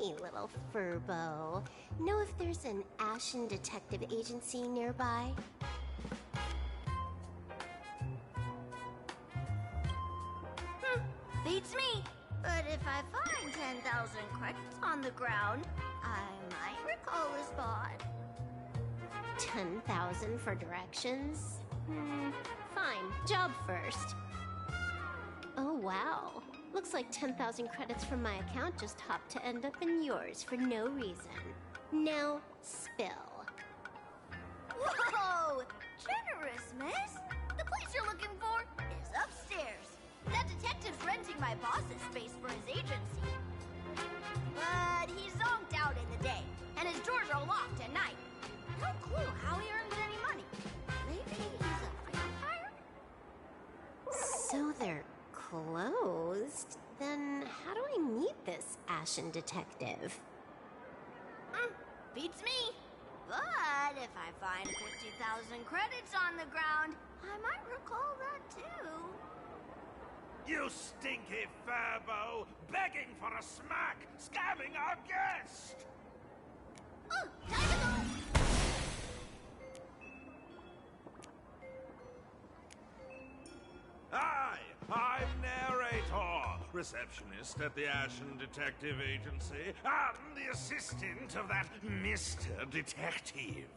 Hey, little furbo. Know if there's an Ashen Detective Agency nearby? Beats me. But if I find 10,000 credits on the ground, I might recall a spot. 10,000 for directions? Fine. Job first. Oh, wow. Looks like 10,000 credits from my account just hopped to end up in yours for no reason. Now, spill. Whoa! Generous, miss. The place you're looking for is upstairs. That detective's renting my boss's space for his agency. But he's zonked out in the day, and his doors are locked at night. No clue how he earns any money. Maybe he's a vampire? So they're closed? Then how do I meet this Ashen Detective? Beats me. But if I find 50,000 credits on the ground, I might recall that too. You stinky furbo! Begging for a smack! Scamming our guest! Oh, time to go! Hi, I'm Narrator, receptionist at the Ashen Detective Agency. I'm the assistant of that Mr. Detective.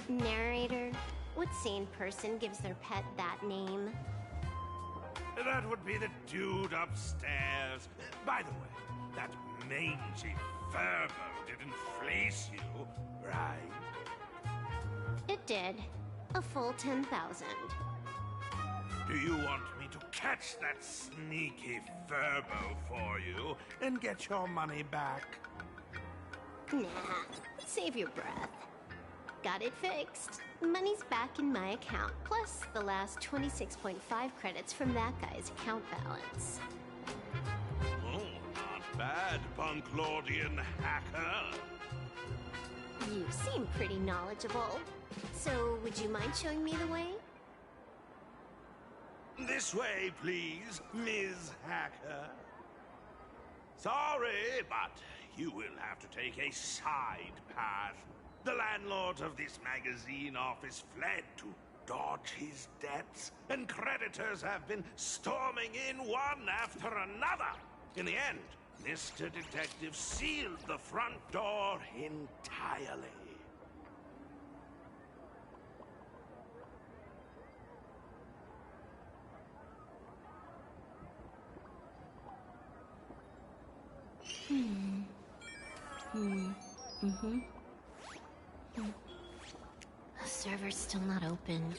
Narrator? What sane person gives their pet that name? That would be the dude upstairs. By the way, that mangy furbo didn't fleece you, right? It did. A full 10,000. Do you want me to catch that sneaky furbo for you and get your money back? Nah, save your breath. Got it fixed. Money's back in my account, plus the last 26.5 credits from that guy's account balance. Oh, not bad, Punklordian hacker. You seem pretty knowledgeable. So, would you mind showing me the way? This way, please, Ms. Hacker. Sorry, but you will have to take a side path. The landlord of this magazine office fled to dodge his debts, and creditors have been storming in one after another. In the end, Mr. Detective sealed the front door entirely. The server's still not open.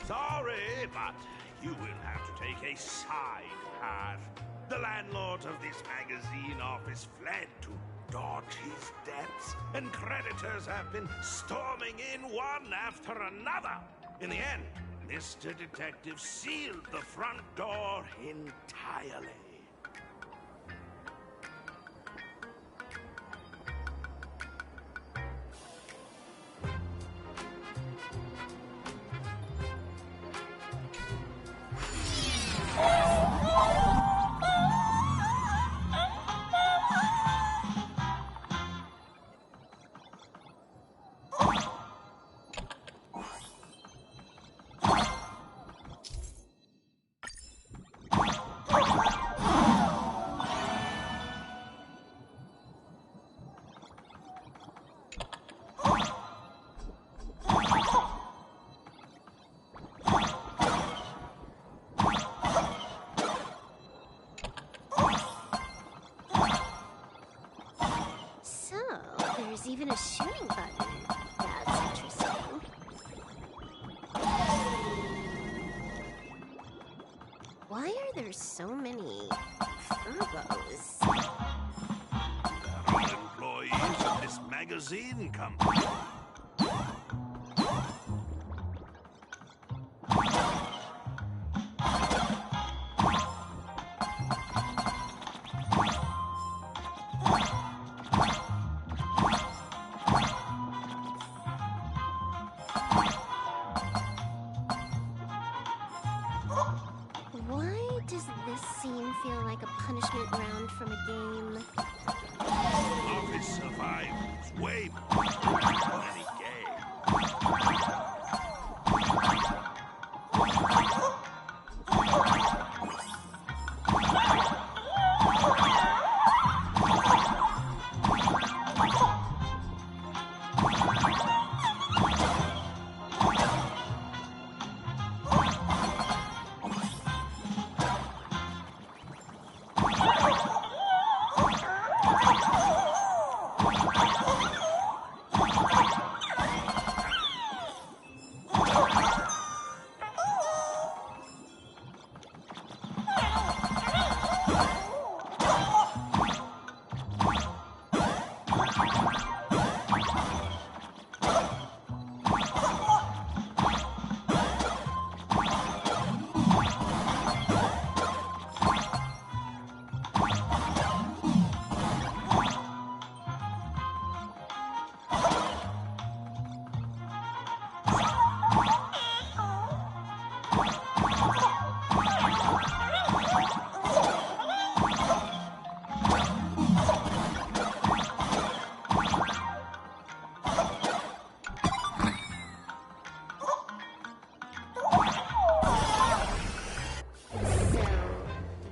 Sorry, but you will have to take a side path. The landlord of this magazine office fled to dodge his debts, and creditors have been storming in one after another. In the end, Mr. Detective sealed the front door entirely. There's even a shooting button. That's interesting. Why are there so many furbos? They're all employees of this magazine company. Why does this scene feel like a punishment round from a game? Office survivors way more than any game.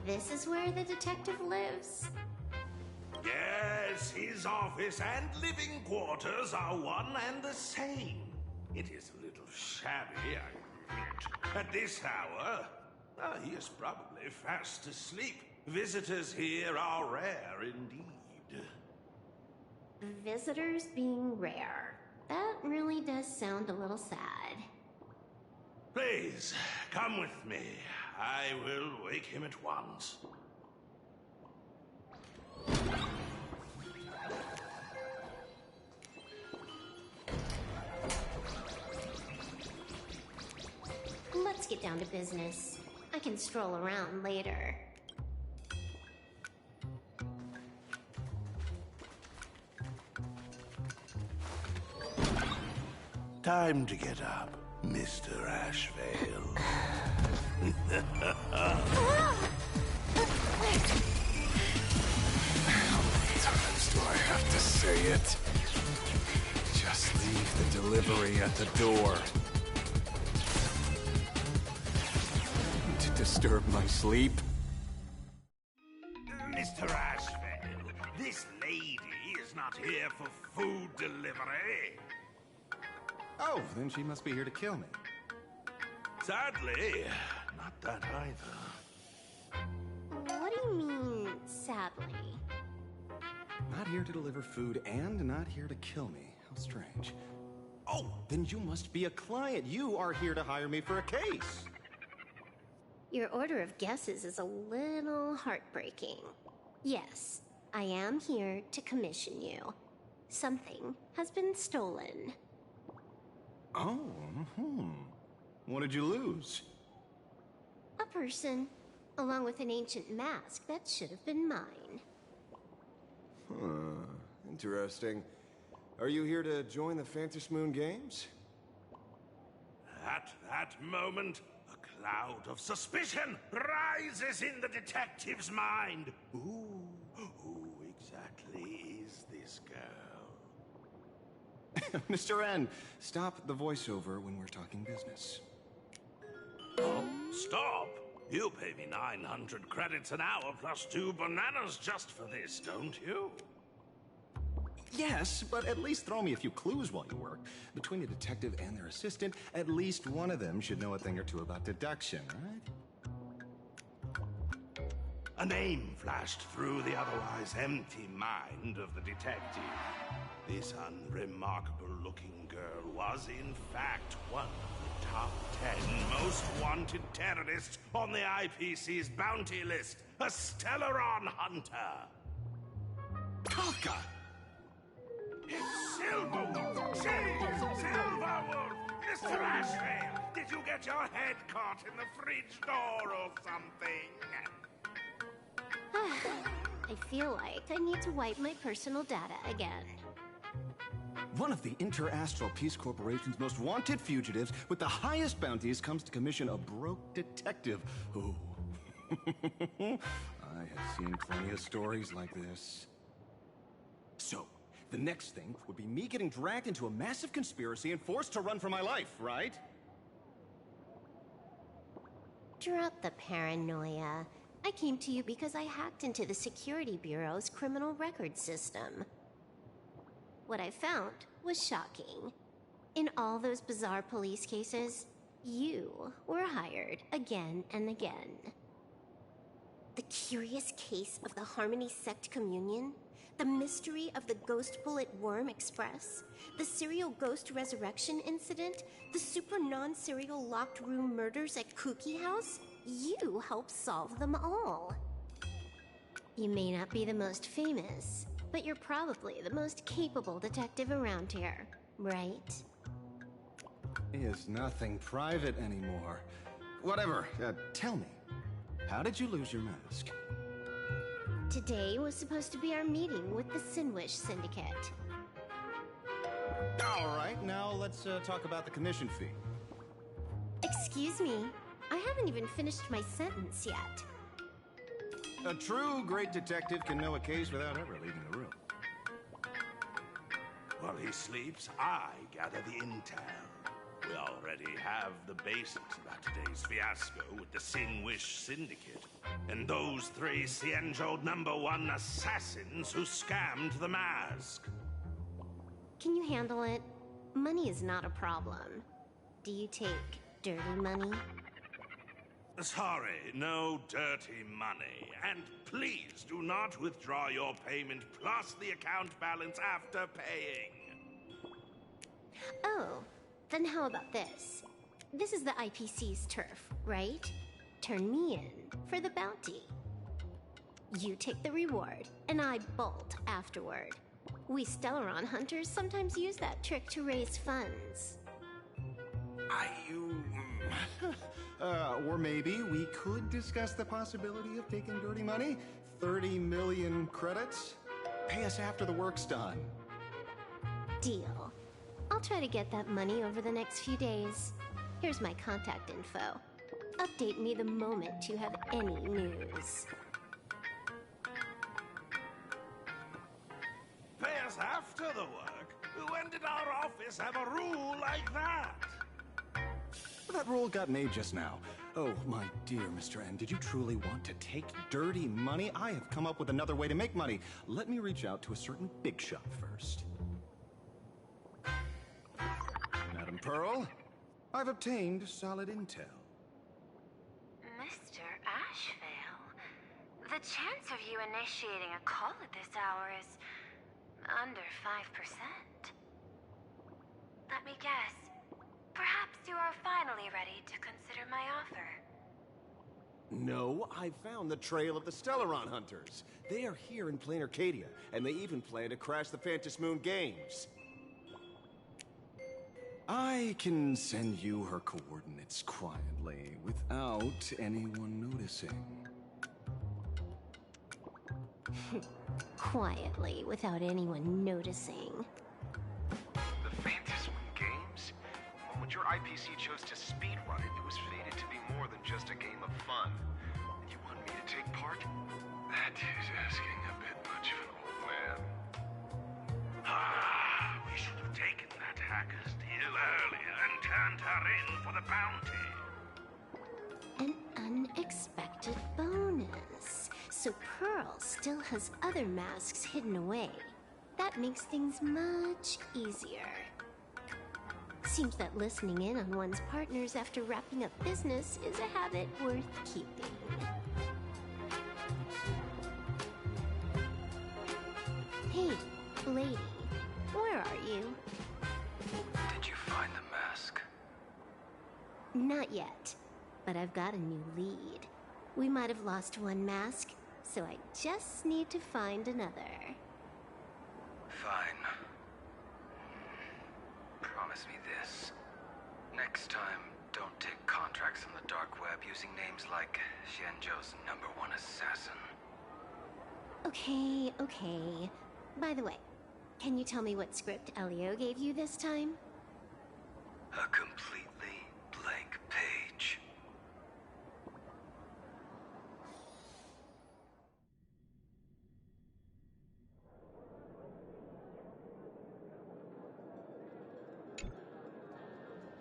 This is where the detective lives? Yes, his office and living quarters are one and the same. It is a little shabby, I admit. At this hour, he is probably fast asleep. Visitors here are rare indeed. Visitors being rare. That really does sound a little sad. Please, come with me. I will wake him at once. Let's get down to business. I can stroll around later. Time to get up, Mr. Ashvale. How many times do I have to say it? Just leave the delivery at the door. To disturb my sleep? Mr. Ashvale, this lady is not here for food delivery. Oh, then she must be here to kill me. Sadly, not that either. What do you mean, sadly? Not here to deliver food and not here to kill me. How strange. Oh, then you must be a client. You are here to hire me for a case. Your order of guesses is a little heartbreaking. Yes, I am here to commission you. Something has been stolen. Oh, What did you lose? A person, along with an ancient mask that should have been mine. Interesting. Are you here to join the Phantom Moon Games? At that moment, a cloud of suspicion rises in the detective's mind. Who exactly is this girl? Mr. N, stop the voiceover when we're talking business. Oh, stop! You pay me 900 credits an hour plus 2 bananas just for this, don't you? Yes, but at least throw me a few clues while you work. Between a detective and their assistant, at least one of them should know a thing or two about deduction, right? A name flashed through the otherwise empty mind of the detective. This unremarkable-looking girl was, in fact, one of the top 10 most wanted terrorists on the IPC's bounty list, a Stellaron hunter. Kafka! It's Silverwolf! Jeez, Silverwolf! Mr. Ashvale, did you get your head caught in the fridge door or something? I feel like I need to wipe my personal data again. One of the Interastral Peace Corporation's most wanted fugitives with the highest bounties comes to commission a broke detective who... I have seen plenty of stories like this. So, the next thing would be me getting dragged into a massive conspiracy and forced to run for my life, right? Drop the paranoia. I came to you because I hacked into the Security Bureau's criminal record system. What I found was shocking. In all those bizarre police cases, you were hired again and again. The curious case of the Harmony Sect Communion, the mystery of the Ghost Bullet Worm Express, the serial ghost resurrection incident, the super non-serial locked room murders at Kooky House, you helped solve them all. You may not be the most famous, but you're probably the most capable detective around here, right? Is nothing private anymore. Whatever, tell me. How did you lose your mask? Today was supposed to be our meeting with the Sinwish Syndicate. All right, now let's talk about the commission fee. Excuse me, I haven't even finished my sentence yet. A true great detective can know a case without ever leaving the room. While he sleeps, I gather the intel. We already have the basics about today's fiasco with the Sinwish Syndicate and those three Cienjo #1 assassins who scammed the mask. Can you handle it? Money is not a problem. Do you take dirty money? Sorry, no dirty money. And please do not withdraw your payment plus the account balance after paying. Oh, then how about this? This is the IPC's turf, right? Turn me in for the bounty. You take the reward, and I bolt afterward. We Stellaron hunters sometimes use that trick to raise funds. Or maybe we could discuss the possibility of taking dirty money? 30 million credits? Pay us after the work's done. Deal. I'll try to get that money over the next few days. Here's my contact info. Update me the moment you have any news. Pay us after the work? When did our office have a rule like that? That rule got made just now. Oh, my dear Mr. N, did you truly want to take dirty money? I have come up with another way to make money. Let me reach out to a certain big shot first. Madam Pearl, I've obtained solid intel. Mr. Ashvale, the chance of you initiating a call at this hour is under 5%. Let me guess. Perhaps you are finally ready to consider my offer. No, I found the trail of the Stellaron hunters. They are here in plain Arcadia, and they even plan to crash the Phantasmoon Games. I can send you her coordinates quietly, without anyone noticing. Quietly, without anyone noticing. The Phantasmoon Games? Well, when your IPC chose to speedrun it, it was fated to be more than just a game of fun. And you want me to take part? That is asking a bit much of an old man. We should have taken that hacker's deal earlier and turned her in for the bounty. An unexpected bonus. So Pearl still has other masks hidden away. That makes things much easier. Seems that listening in on one's partners after wrapping up business is a habit worth keeping. Hey, lady, where are you? Did you find the mask? Not yet, but I've got a new lead. We might have lost one mask, so I just need to find another. Fine. Promise me this. Next time, don't take contracts on the dark web using names like Xianzhou's #1 assassin. Okay. By the way, Can you tell me what script Elio gave you this time? A completely blank page.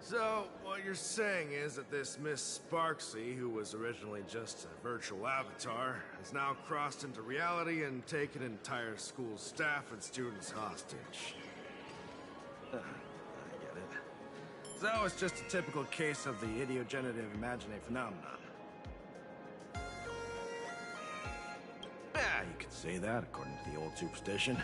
So, what you're saying is that this Miss Sparksy, who was originally just a virtual avatar, has now crossed into reality and taken entire school staff and students hostage. I get it. So, it's just a typical case of the idiogenerative imaginae phenomenon. Yeah, you could say that, according to the old superstition.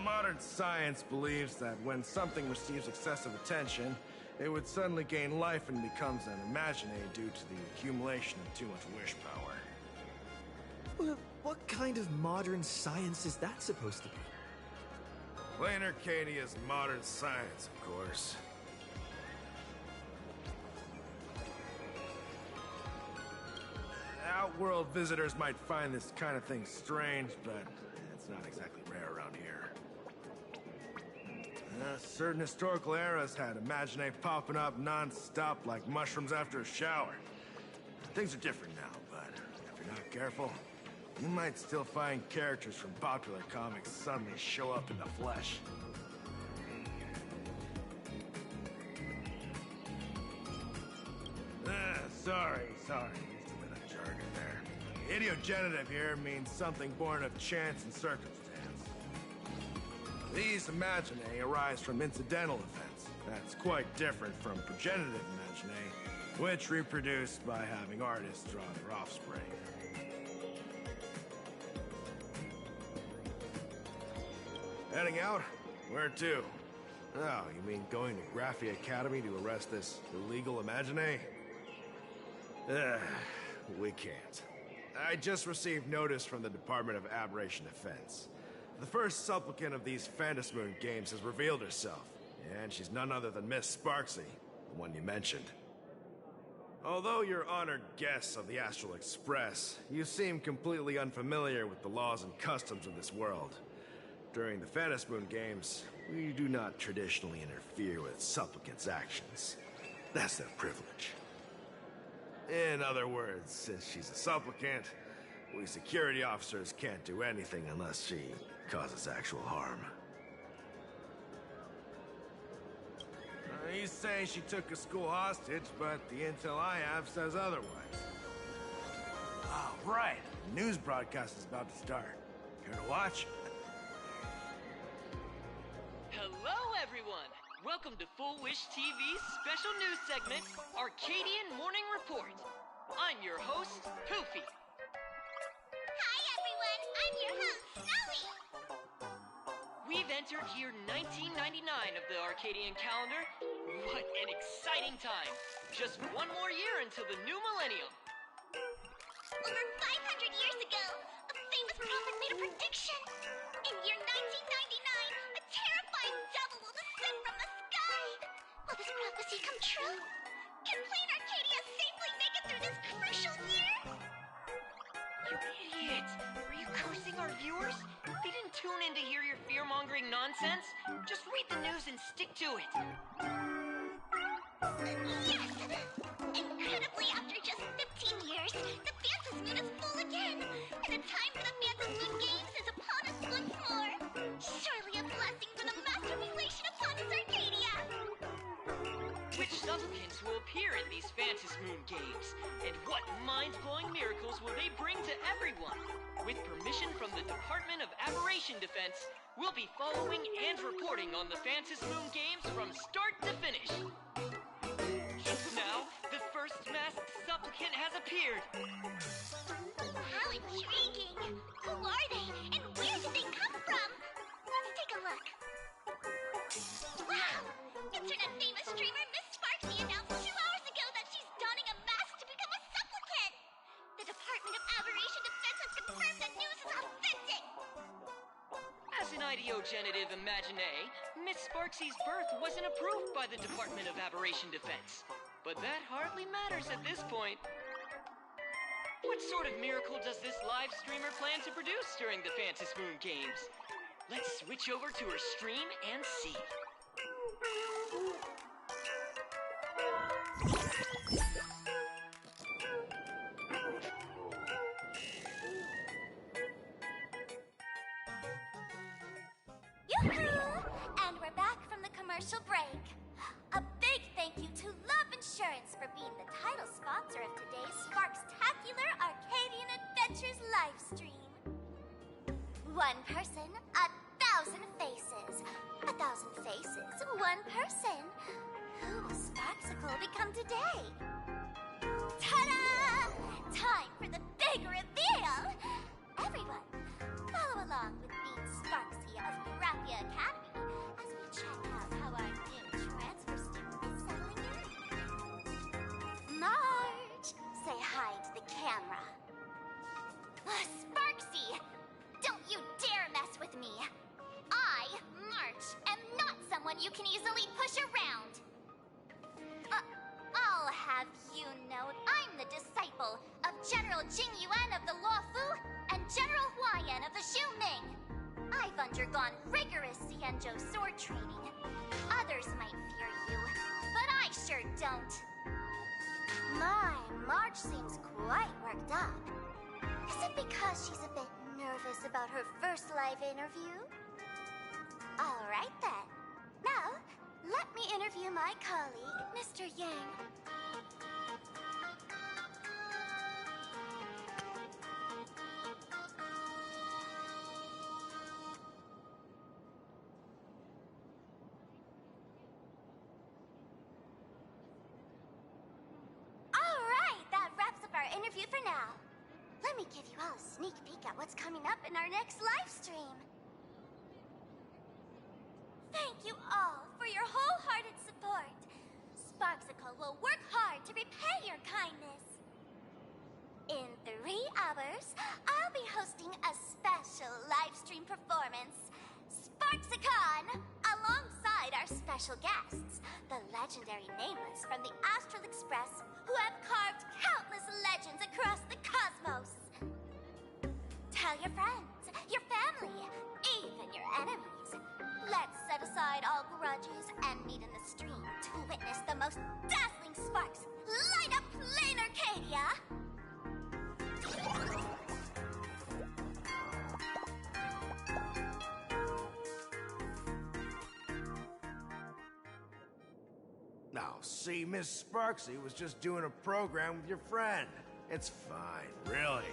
Modern science believes that when something receives excessive attention, it would suddenly gain life and becomes an imaginae due to the accumulation of too much wish power. Well, what kind of modern science is that supposed to be? Plain Arcadia's modern science, of course. Outworld visitors might find this kind of thing strange, but it's not exactly rare around here. Certain historical eras had imaginae popping up non-stop like mushrooms after a shower. Things are different now, but if you're not careful, you might still find characters from popular comics suddenly show up in the flesh. Sorry, used a bit of jargon there. Idiogenerative here means something born of chance and circumstance. These imaginae arise from incidental events. That's quite different from progenitive imaginae, which reproduce by having artists draw their offspring. Heading out? Where to? Oh, you mean going to Graphia Academy to arrest this illegal imaginae? We can't. I just received notice from the Department of Aberration Defense. The first supplicant of these Phantasmoon games has revealed herself, and she's none other than Miss Sparksy, the one you mentioned. Although you're honored guests of the Astral Express, you seem completely unfamiliar with the laws and customs of this world. During the Phantasmoon games, we do not traditionally interfere with supplicants' actions. That's their privilege. In other words, since she's a supplicant, we security officers can't do anything unless she causes actual harm. You say she took a school hostage, but the intel I have says otherwise. Oh, right. The news broadcast is about to start. Care to watch? Hello, everyone! Welcome to Full Wish TV's special news segment, Arcadian Morning Report. I'm your host, Poofy. Hi, everyone. I'm your host, Snowy. We've entered year 1999 of the Arcadian calendar. What an exciting time! Just one more year until the new millennium. Over 500 years ago, a famous prophet made a prediction. In year 1999, a terrifying devil will descend from the sky. Will this prophecy come true? Can Plain Arcadia safely make it through this crucial year? You idiot! Are you cursing our viewers? They didn't tune in to hear your fear-mongering nonsense. Just read the news and stick to it. Yes! Incredibly, after just 15 years, the Phantasmoon is full again, and the time for the Phantasmoon Games is upon us once more. Surely a blessing from the master relation upon us, Arcadia! Which supplicants will appear in these Phantasmoon games? And what mind-blowing miracles will they bring to everyone? With permission from the Department of Aberration Defense, we'll be following and reporting on the Phantasmoon games from start to finish. Now, the first masked supplicant has appeared. How intriguing! Who are they, and where did they come from? Let's take a look. Wow! Internet-famous streamer Miss Sparksy announced 2 hours ago that she's donning a mask to become a supplicant! The Department of Aberration Defense has confirmed that news is authentic! As an idiogenerative imaginae, Miss Sparksy's birth wasn't approved by the Department of Aberration Defense. But that hardly matters at this point. What sort of miracle does this live streamer plan to produce during the Fantasmoon Games? Let's switch over to her stream and see. Yoo-hoo! And we're back from the commercial break. A big thank you to Love Insurance for being the title sponsor of today's Sparkstacular Arcadian Adventures livestream. One person, 1,000 faces. 1,000 faces, one person. Who will Sparksicle become today? Ta-da! Time for the big reveal! Everyone, follow along with me, Sparksy of Arcadia Academy, as we check out how our new transfer student is settling in. Marge, say hi to the camera. Sparksy, don't you dare mess with me. I, March, am not someone you can easily push around. I'll have you know I'm the disciple of General Jing Yuan of the Luofu and General Huayan of the Xu Ming. I've undergone rigorous Xianzhou sword training. Others might fear you, but I sure don't. My, March seems quite worked up. Is it because she's a bit nervous about her first live interview? All right then. Now, let me interview my colleague, Mr. Yang. All right, that wraps up our interview for now. Let me give you all a sneak peek at what's coming up in our next live stream. Thank you all for your wholehearted support. Sparksicle will work hard to repay your kindness. In 3 hours, I'll be hosting a special live stream performance, Sparksicon, alongside our special guests, the legendary Nameless from the Astral Express, who have carved countless legends across the cosmos. Tell your friends, your family, even your enemies. Let's set aside all grudges and meet in the stream to witness the most dazzling sparks light up plain Arcadia! Now, see, Miss Sparksy was just doing a program with your friend. It's fine, really.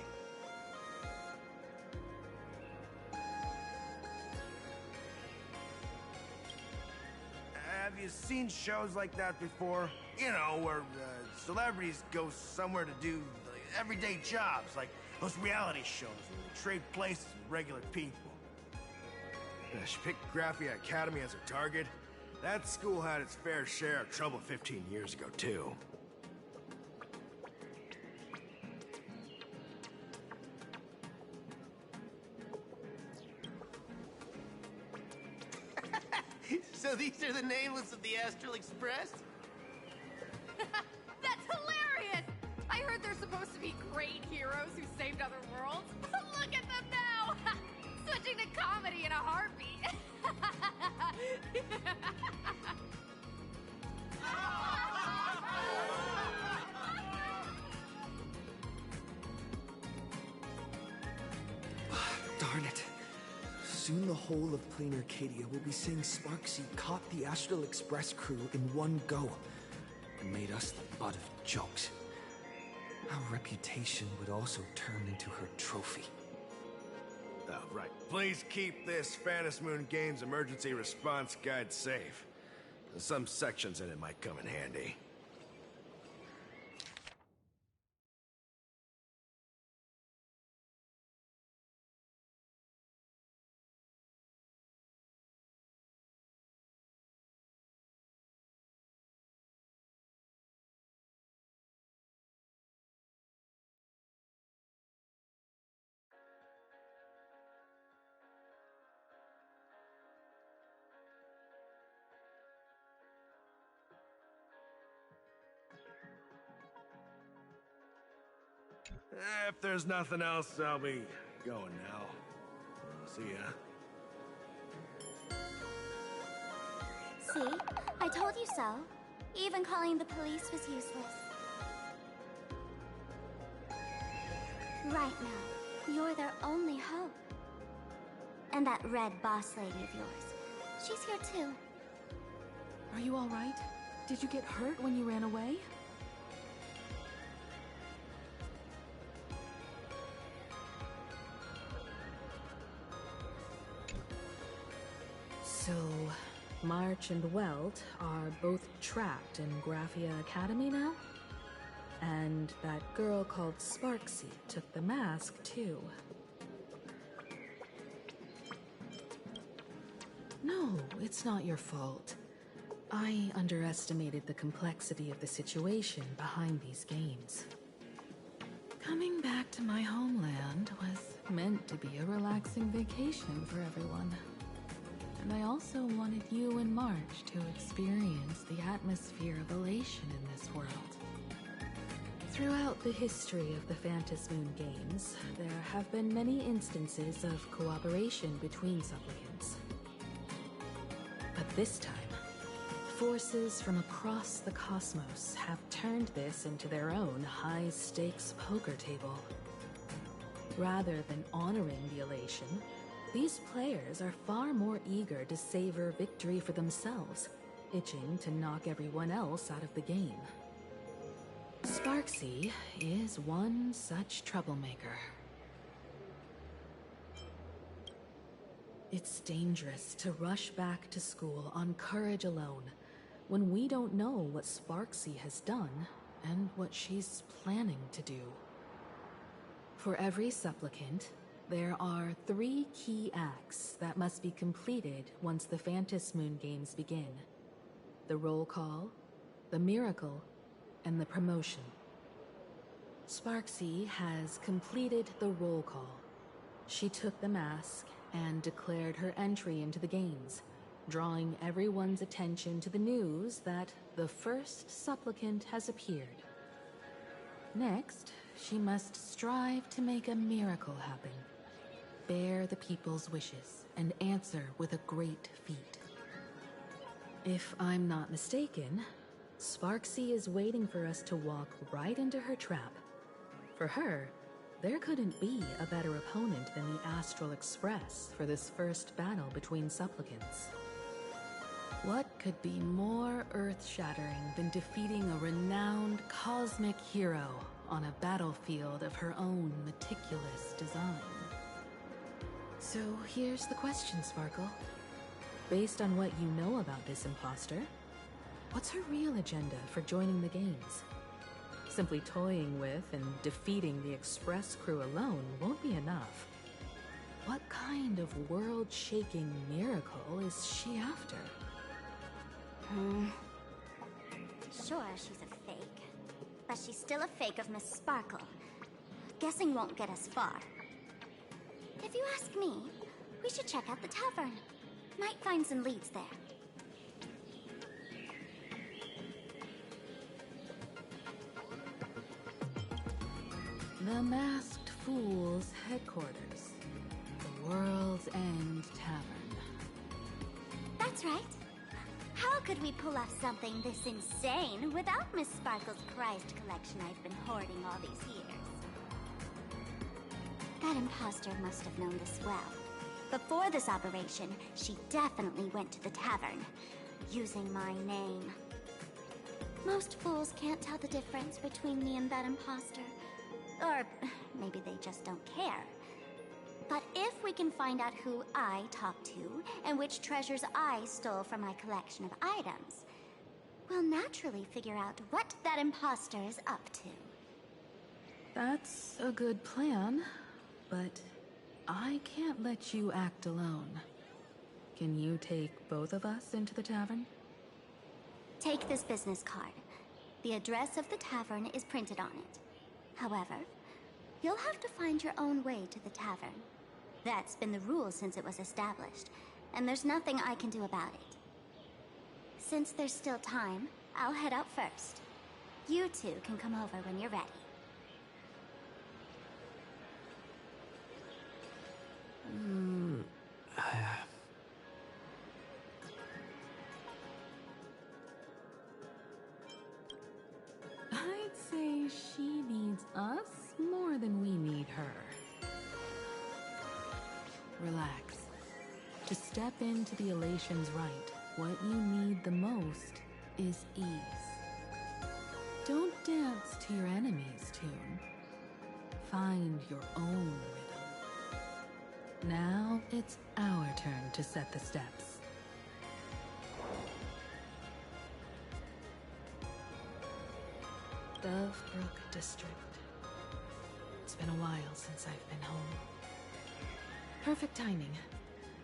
Have you seen shows like that before? You know, where celebrities go somewhere to do everyday jobs, like those reality shows where they trade places with regular people. She picked Graphia Academy as her target. That school had its fair share of trouble 15 years ago, too. So these are the nameless of the Astral Express? That's hilarious! I heard they're supposed to be great heroes who saved other worlds. Look at them now! Switching to comedy in a heartbeat. Darn it. Soon the whole of Plain Arcadia will be saying Sparksy caught the Astral Express crew in one go and made us the butt of jokes. Our reputation would also turn into her trophy. Oh, right. Please keep this Fantasmoon Games emergency response guide safe. Some sections in it might come in handy. If there's nothing else, I'll be going now. See ya. See? I told you so. Even calling the police was useless. Right now, you're their only hope. And that red boss lady of yours. She's here too. Are you all right? Did you get hurt when you ran away? So, March and Welt are both trapped in Graphia Academy now? And that girl called Sparksy took the mask, too. No, it's not your fault. I underestimated the complexity of the situation behind these games. Coming back to my homeland was meant to be a relaxing vacation for everyone. And I also wanted you and March to experience the atmosphere of elation in this world. Throughout the history of the Phantasmoon games, there have been many instances of cooperation between supplicants. But this time, forces from across the cosmos have turned this into their own high-stakes poker table. Rather than honoring the elation, these players are far more eager to savor victory for themselves, itching to knock everyone else out of the game. Sparksy is one such troublemaker. It's dangerous to rush back to school on courage alone, when we don't know what Sparksy has done and what she's planning to do. For every supplicant, there are 3 key acts that must be completed once the Phantasmoon games begin. The roll call, the miracle, and the promotion. Sparksy has completed the roll call. She took the mask and declared her entry into the games, drawing everyone's attention to the news that the first supplicant has appeared. Next, she must strive to make a miracle happen, bear the people's wishes, and answer with a great feat. If I'm not mistaken, Sparksy is waiting for us to walk right into her trap. For her, there couldn't be a better opponent than the Astral Express for this first battle between supplicants. What could be more earth-shattering than defeating a renowned cosmic hero on a battlefield of her own meticulous design? So here's the question, Sparkle. Based on what you know about this imposter, what's her real agenda for joining the games? Simply toying with and defeating the Express crew alone won't be enough. What kind of world-shaking miracle is she after? Sure, she's a fake. But she's still a fake of Miss Sparkle. Guessing won't get us far. If you ask me, we should check out the tavern. Might find some leads there. The Masked Fool's headquarters. The World's End Tavern. That's right. How could we pull off something this insane without Miss Sparkle's prized collection I've been hoarding all these years? That imposter must have known this well. Before this operation, she definitely went to the tavern, using my name. Most fools can't tell the difference between me and that imposter. Or maybe they just don't care. But if we can find out who I talked to and which treasures I stole from my collection of items, we'll naturally figure out what that imposter is up to. That's a good plan, but I can't let you act alone. Can you take both of us into the tavern? Take this business card. The address of the tavern is printed on it. However, you'll have to find your own way to the tavern. That's been the rule since it was established, and there's nothing I can do about it. Since there's still time, I'll head out first. You two can come over when you're ready. To step into the elations right, what you need the most is ease. Don't dance to your enemy's tune. Find your own rhythm. Now it's our turn to set the steps. Dovebrook District. It's been a while since I've been home. Perfect timing.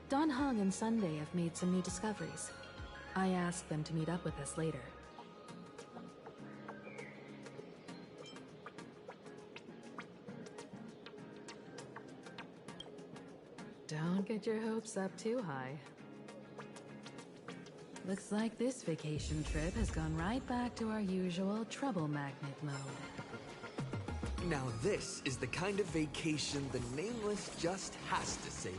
Don Hung and Sunday have made some new discoveries. I asked them to meet up with us later. Don't get your hopes up too high. Looks like this vacation trip has gone right back to our usual trouble magnet mode. Now this is the kind of vacation the Nameless just has to savor.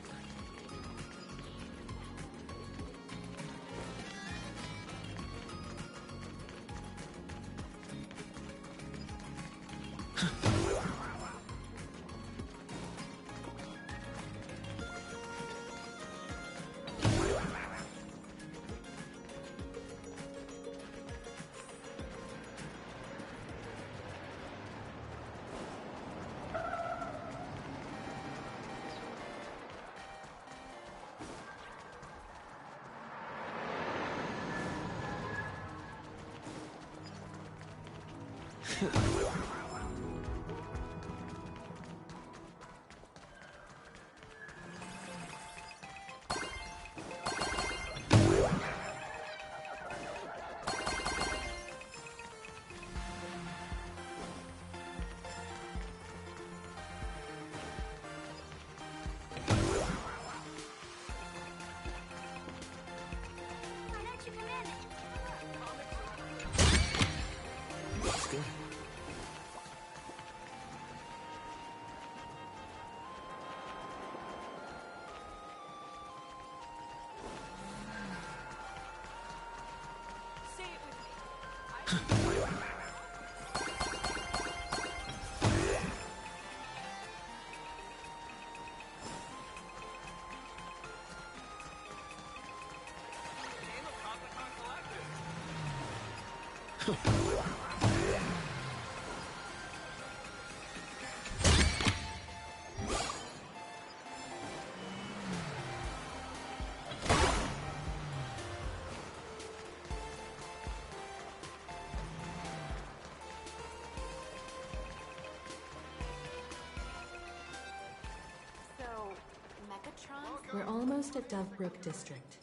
We're almost at Dovebrook District.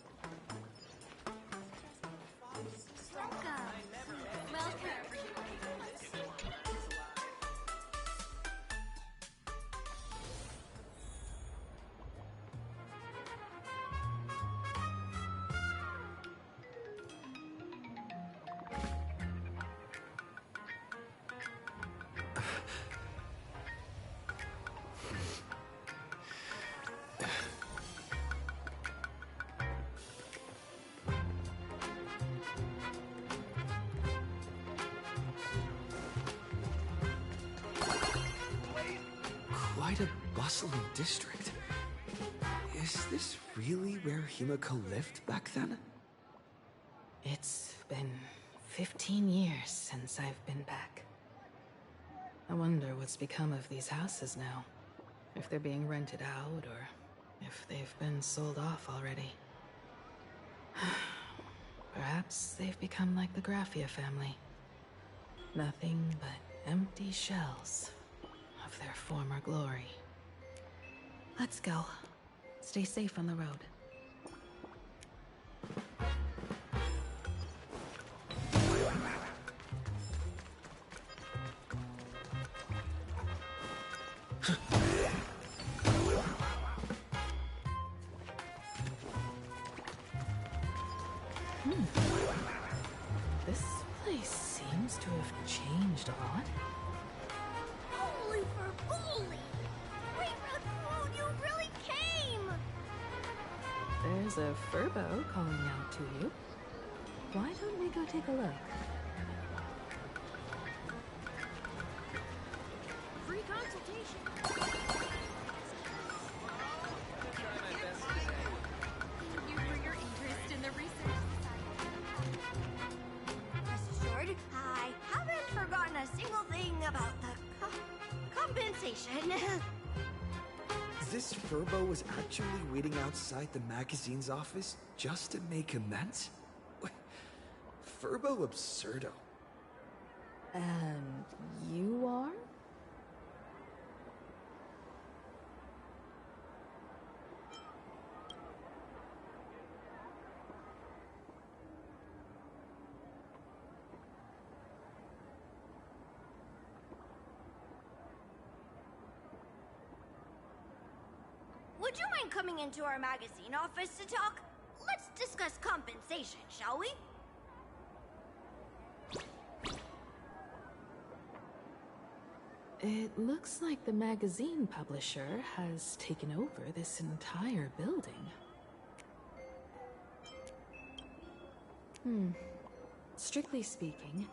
Quite a bustling district. Is this really where Himiko lived back then? It's been 15 years since I've been back. I wonder what's become of these houses now. If they're being rented out, or if they've been sold off already. Perhaps they've become like the Graffia family. Nothing but empty shells of their former glory. Let's go. Stay safe on the road. This place seems to have changed a lot. Holy for holy! Wait, Raccoon, you really came! There's a Furbo calling out to you. Why don't we go take a look? Free consultation. whole thing about the compensation. This Furbo was actually waiting outside the magazine's office just to make amends? Furbo absurdo. And you are? Would you mind coming into our magazine office to talk? Let's discuss compensation, shall we? It looks like the magazine publisher has taken over this entire building. Strictly speaking,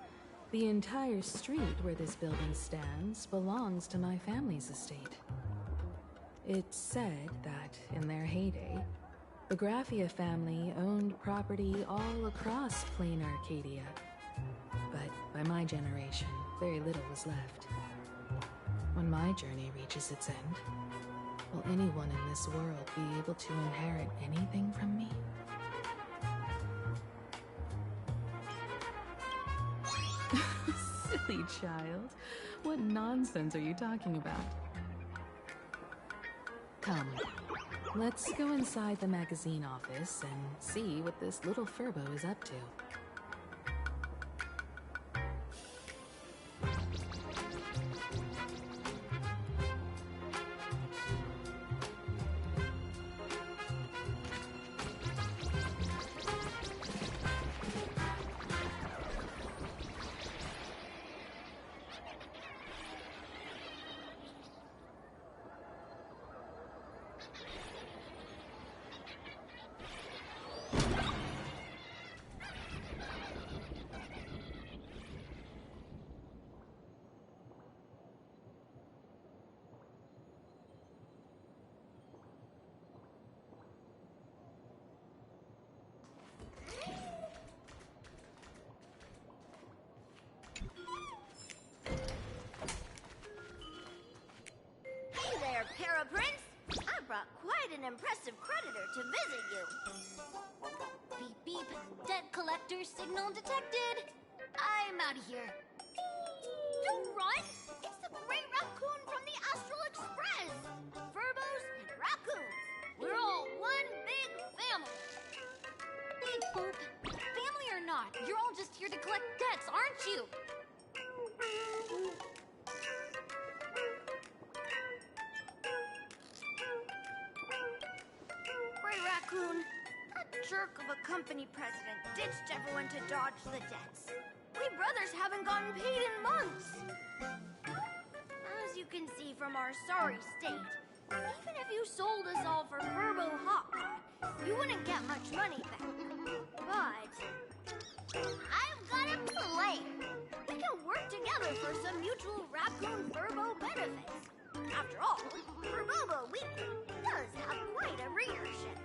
the entire street where this building stands belongs to my family's estate. It's said that, in their heyday, the Graphia family owned property all across plain Arcadia. But by my generation, very little was left. When my journey reaches its end, will anyone in this world be able to inherit anything from me? Silly child. What nonsense are you talking about? Come, let's go inside the magazine office and see what this little Furbo is up to. An impressive creditor to visit you. Beep beep. Debt collector signal detected. I'm out of here. Don't run! It's the Great Raccoon from the Astral Express! Furbos and raccoons. We're all one big family. Beep boop. Family or not, you're all just here to collect debts, aren't you? That jerk of a company president ditched everyone to dodge the debts. We brothers haven't gotten paid in months. As you can see from our sorry state, even if you sold us all for Furbo Hot Pot, you wouldn't get much money back. But I've got a plan. We can work together for some mutual raccoon Furbo benefits. After all, Furbobo Weekly does have quite a readership.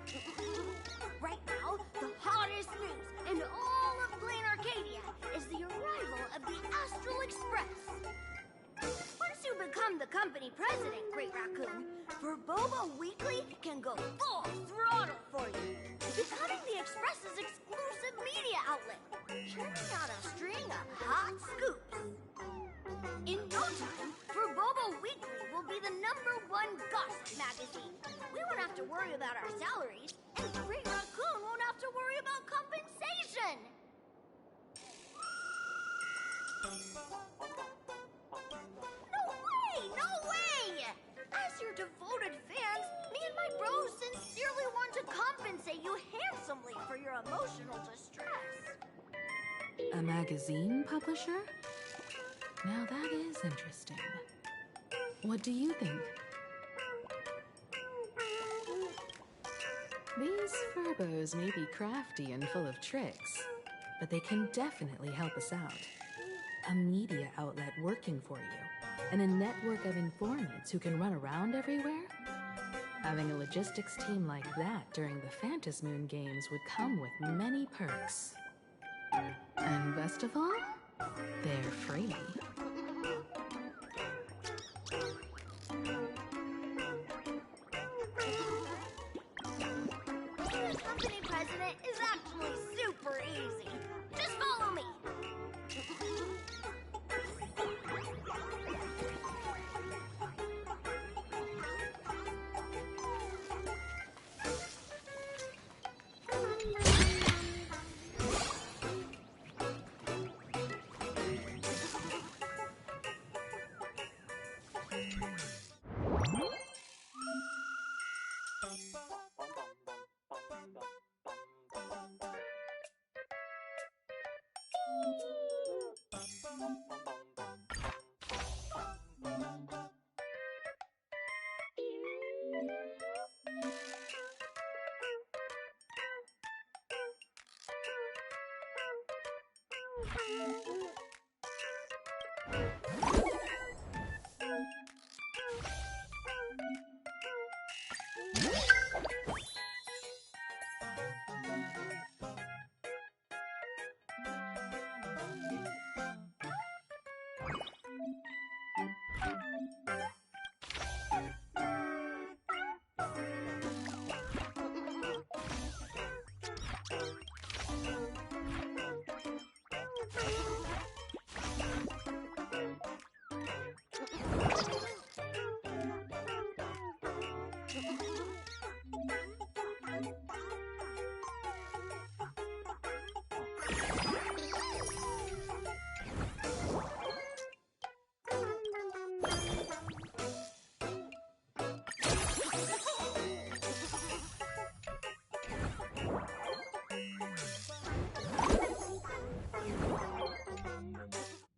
Right now, the hottest news in all of Plain Arcadia is the arrival of the Astral Express. Once you become the company president, Great Raccoon, Furbobo Weekly can go full throttle for you, becoming the Express's exclusive media outlet, churning out a string of hot scoops. In no time, Furbobo Weekly will be the #1 gossip magazine. We won't have to worry about our salaries, and Great Raccoon won't have to worry about compensation. No way! As your devoted fans, me and my bros sincerely want to compensate you handsomely for your emotional distress. A magazine publisher? Now that is interesting. What do you think? These Furbos may be crafty and full of tricks, but they can definitely help us out. A media outlet working for you, and a network of informants who can run around everywhere? Having a logistics team like that during the Phantasmoon Games would come with many perks. And best of all, they're free. it is actually super easy. Just follow me.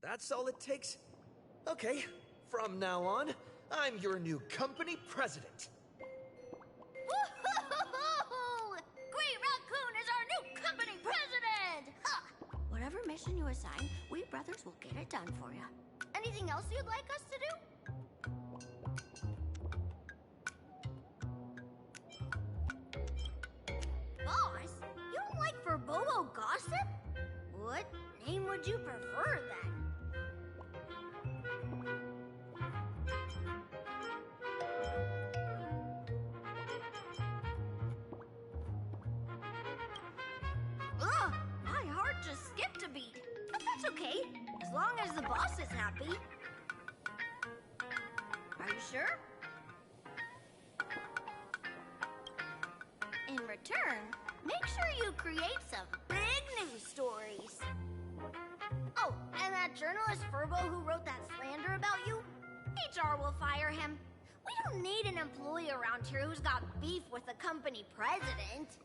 That's all it takes? Okay, from now on, I'm your new company president. Woo-hoo-hoo-hoo! Green Raccoon is our new company president! Ha! Whatever mission you assign, we brothers will get it done for you. Anything else you'd like us to do? Boss, you don't like Verbobo gossip? What name would you prefer then? Ugh, my heart just skipped a beat. But that's okay, as long as the boss is happy. Are you sure? In return, make sure you create some big news stories. Oh, and that journalist Furbo who wrote that slander about you? HR will fire him. We don't need an employee around here who's got beef with the company president.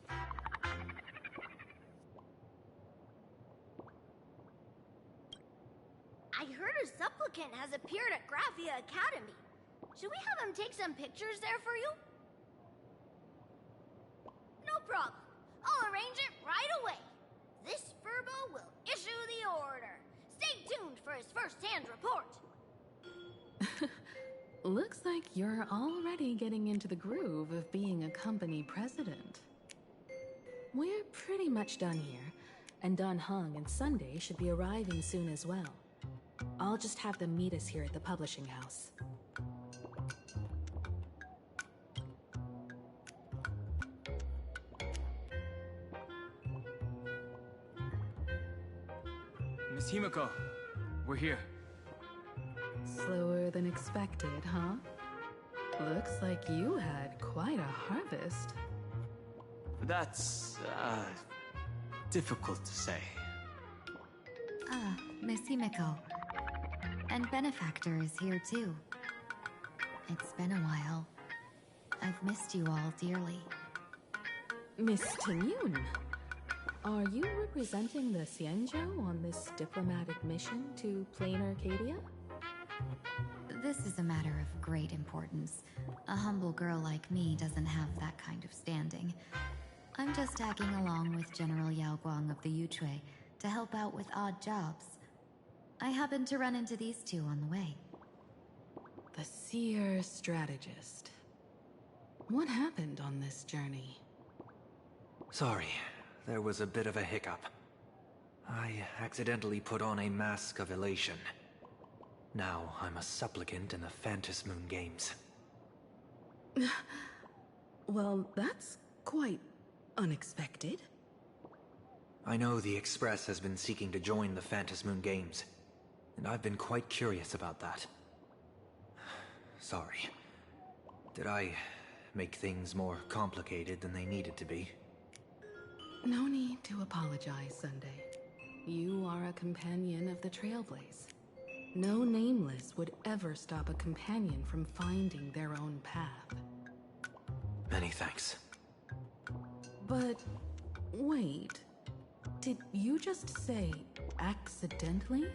I heard a supplicant has appeared at Graphia Academy. Should we have him take some pictures there for you? No problem. I'll arrange it right away. This Furbo will issue the order. Stay tuned for his first-hand report. Looks like you're already getting into the groove of being a company president. We're pretty much done here, and Dan Heng and Sunday should be arriving soon as well. I'll just have them meet us here at the publishing house. Miss Himiko, we're here. Slower than expected, huh? Looks like you had quite a harvest. That's, difficult to say. Ah, Miss Himiko. And Benefactor is here too. It's been a while. I've missed you all dearly. Miss Tenyun, are you representing the Xianzhou on this diplomatic mission to Plain Arcadia? This is a matter of great importance. A humble girl like me doesn't have that kind of standing. I'm just tagging along with General Yao Guang of the Yuchui to help out with odd jobs. I happened to run into these two on the way. The seer strategist. What happened on this journey? Sorry, there was a bit of a hiccup. I accidentally put on a mask of elation. Now I'm a supplicant in the Phantom Moon Games. Well, that's quite unexpected. I know the Express has been seeking to join the Phantasmoon Games, and I've been quite curious about that. Sorry. Did I make things more complicated than they needed to be? No need to apologize, Sunday. You are a companion of the Trailblaze. No nameless would ever stop a companion from finding their own path. Many thanks. But wait, did you just say accidentally?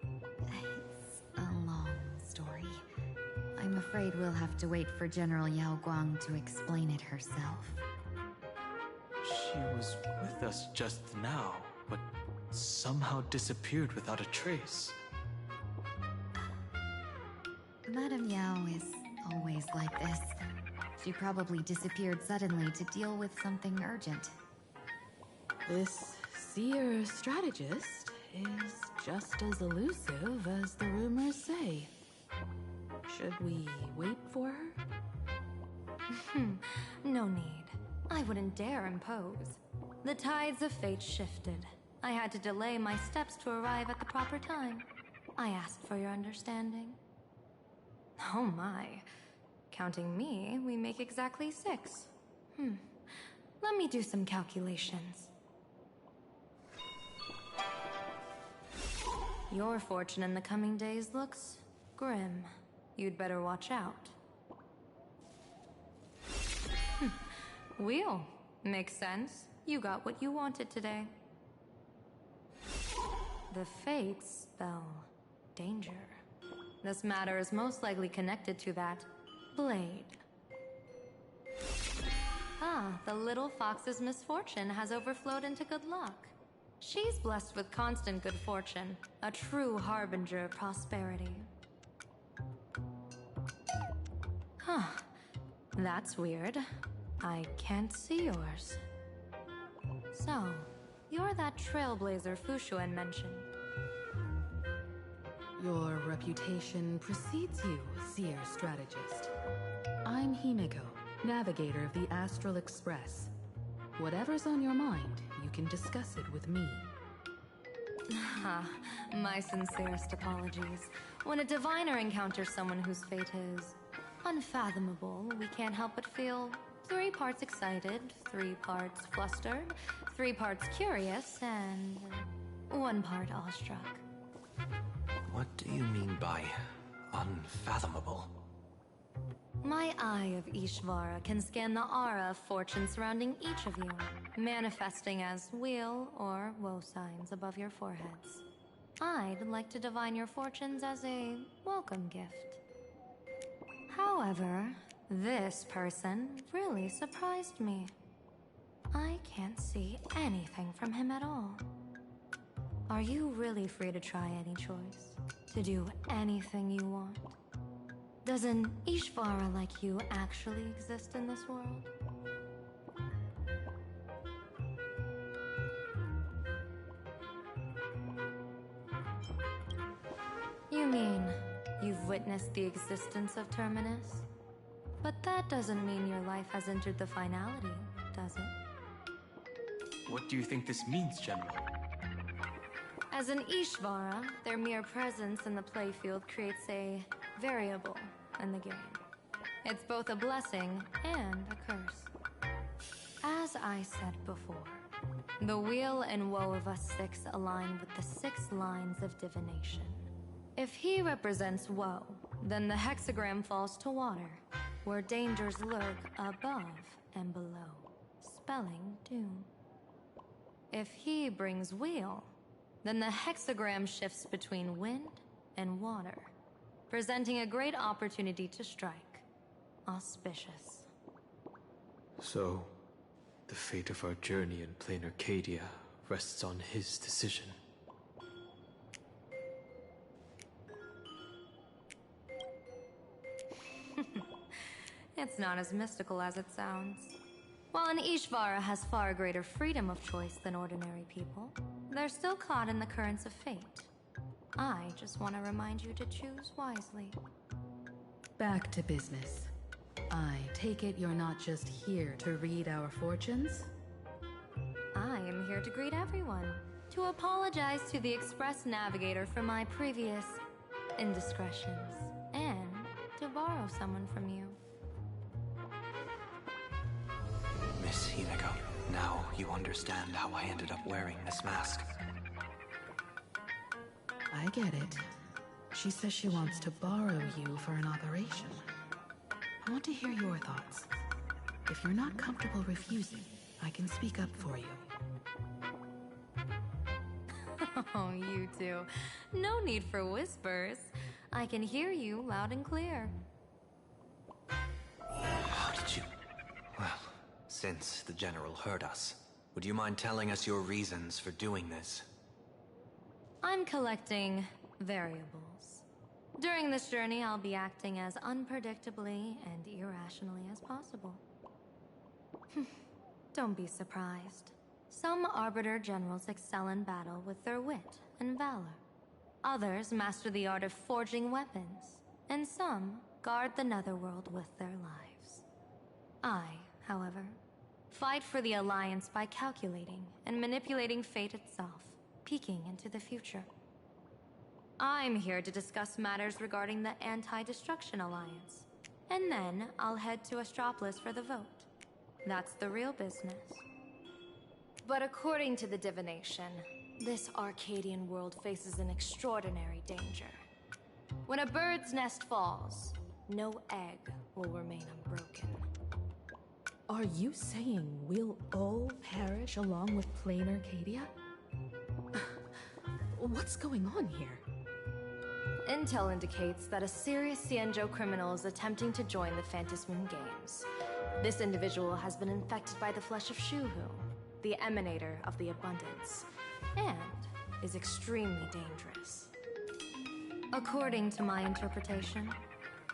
It's a long story. I'm afraid we'll have to wait for General Yao Guang to explain it herself. She was with us just now, but somehow disappeared without a trace. Madame Yao is always like this. She probably disappeared suddenly to deal with something urgent. This seer strategist is just as elusive as the rumors say. Should we wait for her? No need. I wouldn't dare impose. The tides of fate shifted. I had to delay my steps to arrive at the proper time. I asked for your understanding. Oh my. Counting me, we make exactly 6. Let me do some calculations. Your fortune in the coming days looks grim. You'd better watch out. Wheel. Makes sense. You got what you wanted today. The fates spell danger. This matter is most likely connected to that blade. The little fox's misfortune has overflowed into good luck. She's blessed with constant good fortune, a true harbinger of prosperity. That's weird. I can't see yours. So, you're that trailblazer Fushuan mentioned. Your reputation precedes you, seer strategist. I'm Himiko, navigator of the Astral Express. Whatever's on your mind, you can discuss it with me. My sincerest apologies. When a diviner encounters someone whose fate is unfathomable, we can't help but feel 3 parts excited, 3 parts flustered, 3 parts curious, and 1 part awestruck. What do you mean by unfathomable? My eye of Ishvara can scan the aura of fortune surrounding each of you, manifesting as weal or woe signs above your foreheads. I'd like to divine your fortunes as a welcome gift. However, this person really surprised me. I can't see anything from him at all. Are you really free to try any choice? To do anything you want? Does an Ishvara like you actually exist in this world? You mean you've witnessed the existence of Terminus? But that doesn't mean your life has entered the finality, does it? What do you think this means, General? As an Ishvara, their mere presence in the playfield creates a variable in the game. It's both a blessing and a curse. As I said before, the weal and woe of us 6 align with the 6 lines of divination. If he represents woe, then the hexagram falls to water, where dangers lurk above and below, spelling doom. If he brings weal, then the hexagram shifts between wind and water, presenting a great opportunity to strike. Auspicious. So, the fate of our journey in plain Arcadia rests on his decision. It's not as mystical as it sounds. While an Ishvara has far greater freedom of choice than ordinary people, they're still caught in the currents of fate. I just want to remind you to choose wisely. Back to business. I take it you're not just here to read our fortunes? I am here to greet everyone, to apologize to the Express Navigator for my previous indiscretions, and to borrow someone from you. Miss Himeko, now you understand how I ended up wearing this mask. I get it. She says she wants to borrow you for an operation. I want to hear your thoughts. If you're not comfortable refusing, I can speak up for you. Oh, you two. No need for whispers. I can hear you loud and clear. How did you... Well, since the General heard us, would you mind telling us your reasons for doing this? I'm collecting variables. During this journey, I'll be acting as unpredictably and irrationally as possible. Don't be surprised. Some Arbiter Generals excel in battle with their wit and valor. Others master the art of forging weapons, and some guard the Netherworld with their lives. I, however, fight for the Alliance by calculating and manipulating fate itself, peeking into the future. I'm here to discuss matters regarding the Anti-Destruction Alliance, and then I'll head to Astropolis for the vote. That's the real business. But according to the divination, this Arcadian world faces an extraordinary danger. When a bird's nest falls, no egg will remain unbroken. Are you saying we'll all perish along with plain Arcadia? What's going on here? Intel indicates that a serious Xianzhou criminal is attempting to join the Phantasmoon Games. This individual has been infected by the flesh of Shuhu, the emanator of the abundance, and is extremely dangerous. According to my interpretation,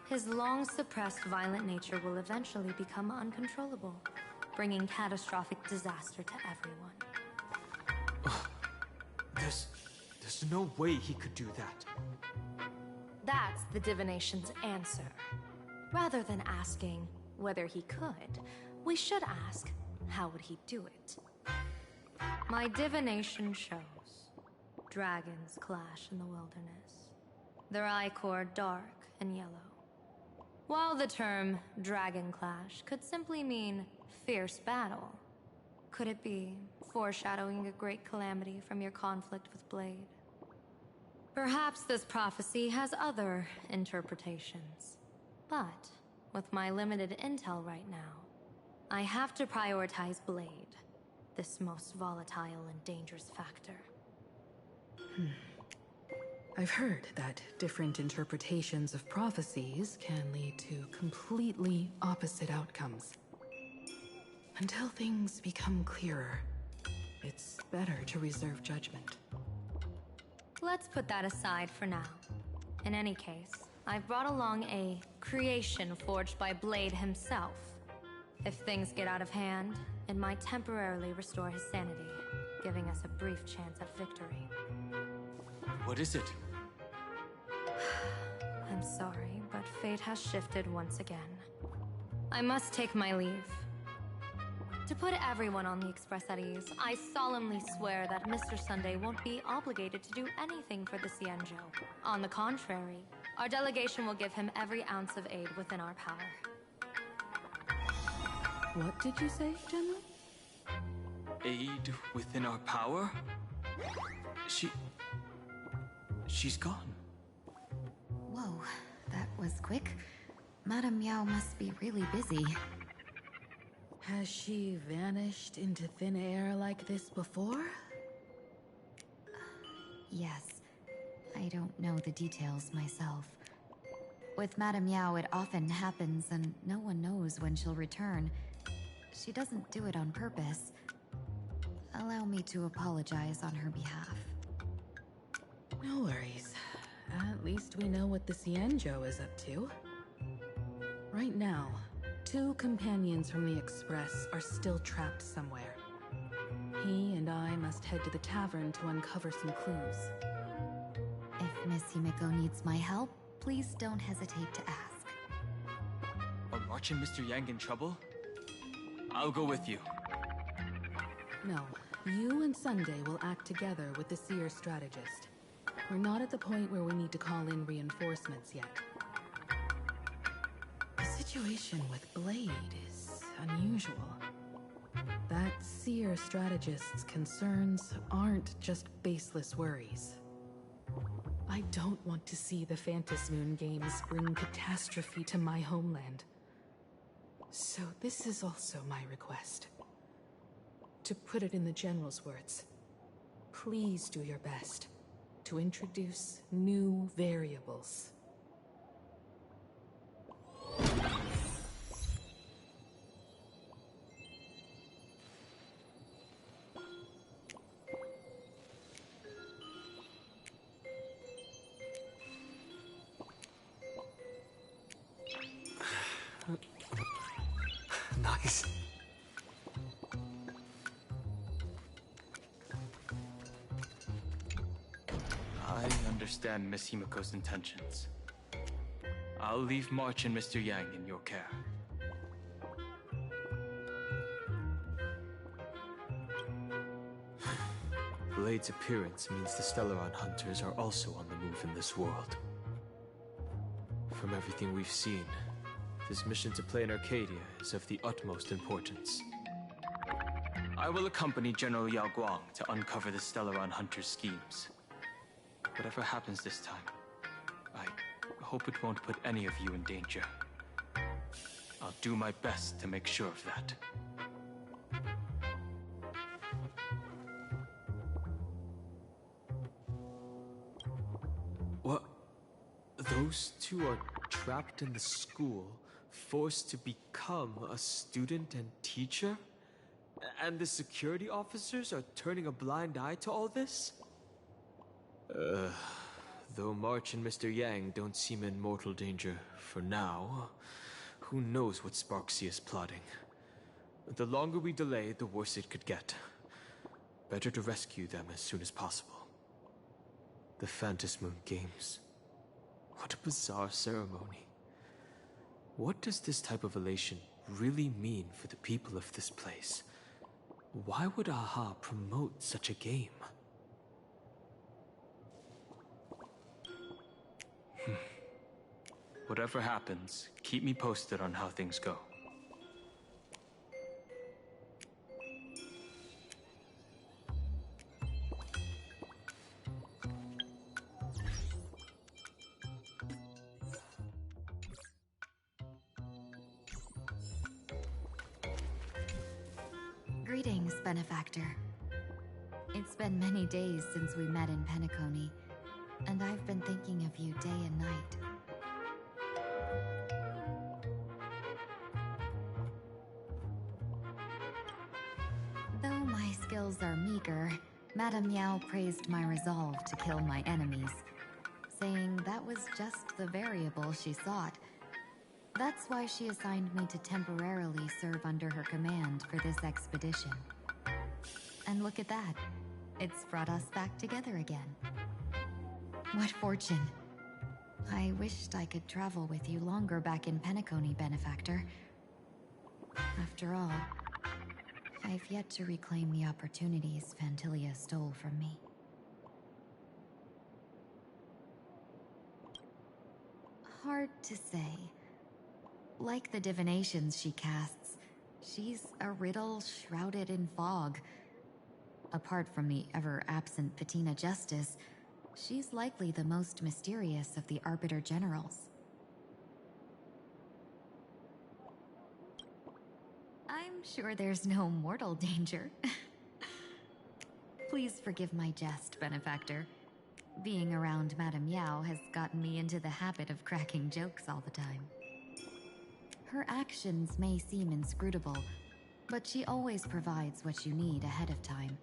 his long-suppressed violent nature will eventually become uncontrollable, bringing catastrophic disaster to everyone. There's no way he could do that. That's the divination's answer. Rather than asking whether he could, we should ask, how would he do it? My divination shows dragons clash in the wilderness, their ichor dark and yellow. While the term dragon clash could simply mean fierce battle, could it be foreshadowing a great calamity from your conflict with Blade? Perhaps this prophecy has other interpretations, but with my limited intel right now, I have to prioritize Blade, this most volatile and dangerous factor. I've heard that different interpretations of prophecies can lead to completely opposite outcomes. Until things become clearer, it's better to reserve judgment. Let's put that aside for now. In any case, I've brought along a creation forged by Blade himself. If things get out of hand, it might temporarily restore his sanity, giving us a brief chance at victory. What is it? I'm sorry, but fate has shifted once again. I must take my leave. To put everyone on the Express at ease, I solemnly swear that Mr. Sunday won't be obligated to do anything for the Xianzhou. On the contrary, our delegation will give him every ounce of aid within our power. What did you say, General? Aid within our power? She's gone. Whoa, that was quick. Madame Miao must be really busy. Has she vanished into thin air like this before? Yes. I don't know the details myself. With Madame Yao, it often happens and no one knows when she'll return. She doesn't do it on purpose. Allow me to apologize on her behalf. No worries. At least we know what the Xianzhou is up to. Right now, 2 companions from the Express are still trapped somewhere. He and I must head to the tavern to uncover some clues. If Miss Himeko needs my help, please don't hesitate to ask. Are March and Mr. Yang in trouble? I'll go with you. No, You and Sunday will act together with the Seer strategist. We're not at the point where we need to call in reinforcements yet. The situation with Blade is unusual. That Seer strategist's concerns aren't just baseless worries. I don't want to see the Phantasmoon games bring catastrophe to my homeland. So this is also my request. To put it in the General's words, please do your best to introduce new variables. Nice. I understand Miss Himiko's intentions. I'll leave March and Mr. Yang in your care. Blade's appearance means the Stellaron hunters are also on the move in this world. From everything we've seen, this mission to play in Arcadia is of the utmost importance. I will accompany General Yao Guang to uncover the Stellaron hunters' schemes. Whatever happens this time, I hope it won't put any of you in danger. I'll do my best to make sure of that. What? Those two are trapped in the school, forced to become a student and teacher? And the security officers are turning a blind eye to all this? Though March and Mr. Yang don't seem in mortal danger for now, who knows what Sparksea is plotting. The longer we delay, the worse it could get. Better to rescue them as soon as possible. The Phantasmoon Games. What a bizarre ceremony. What does this type of elation really mean for the people of this place? Why would AHA promote such a game? Whatever happens, keep me posted on how things go. Greetings, Benefactor. It's been many days since we met in Penacony, and I've been thinking of you day and night. Though my skills are meager, Madame Yao praised my resolve to kill my enemies, saying that was just the variable she sought. That's why she assigned me to temporarily serve under her command for this expedition. And look at that. It's brought us back together again. What fortune. I wished I could travel with you longer back in Penacony, Benefactor. After all, I've yet to reclaim the opportunities Phantilia stole from me. Hard to say. Like the divinations she casts, she's a riddle shrouded in fog. Apart from the ever-absent Patina Justice, she's likely the most mysterious of the Arbiter Generals. I'm sure there's no mortal danger. Please forgive my jest, Benefactor. Being around Madame Yao has gotten me into the habit of cracking jokes all the time. Her actions may seem inscrutable, but she always provides what you need ahead of time.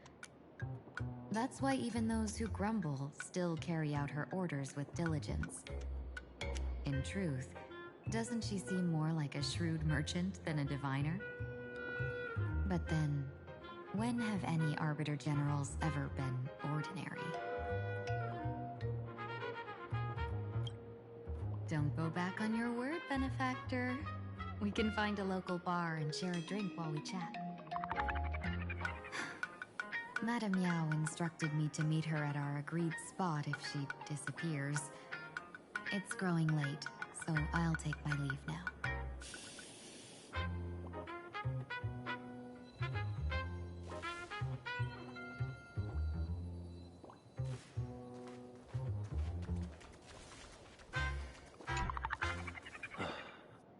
That's why even those who grumble still carry out her orders with diligence. In truth, doesn't she seem more like a shrewd merchant than a diviner? But then, when have any Arbiter Generals ever been ordinary? Don't go back on your word, Benefactor. We can find a local bar and share a drink while we chat. Madame Yao instructed me to meet her at our agreed spot if she disappears. It's growing late, so I'll take my leave now.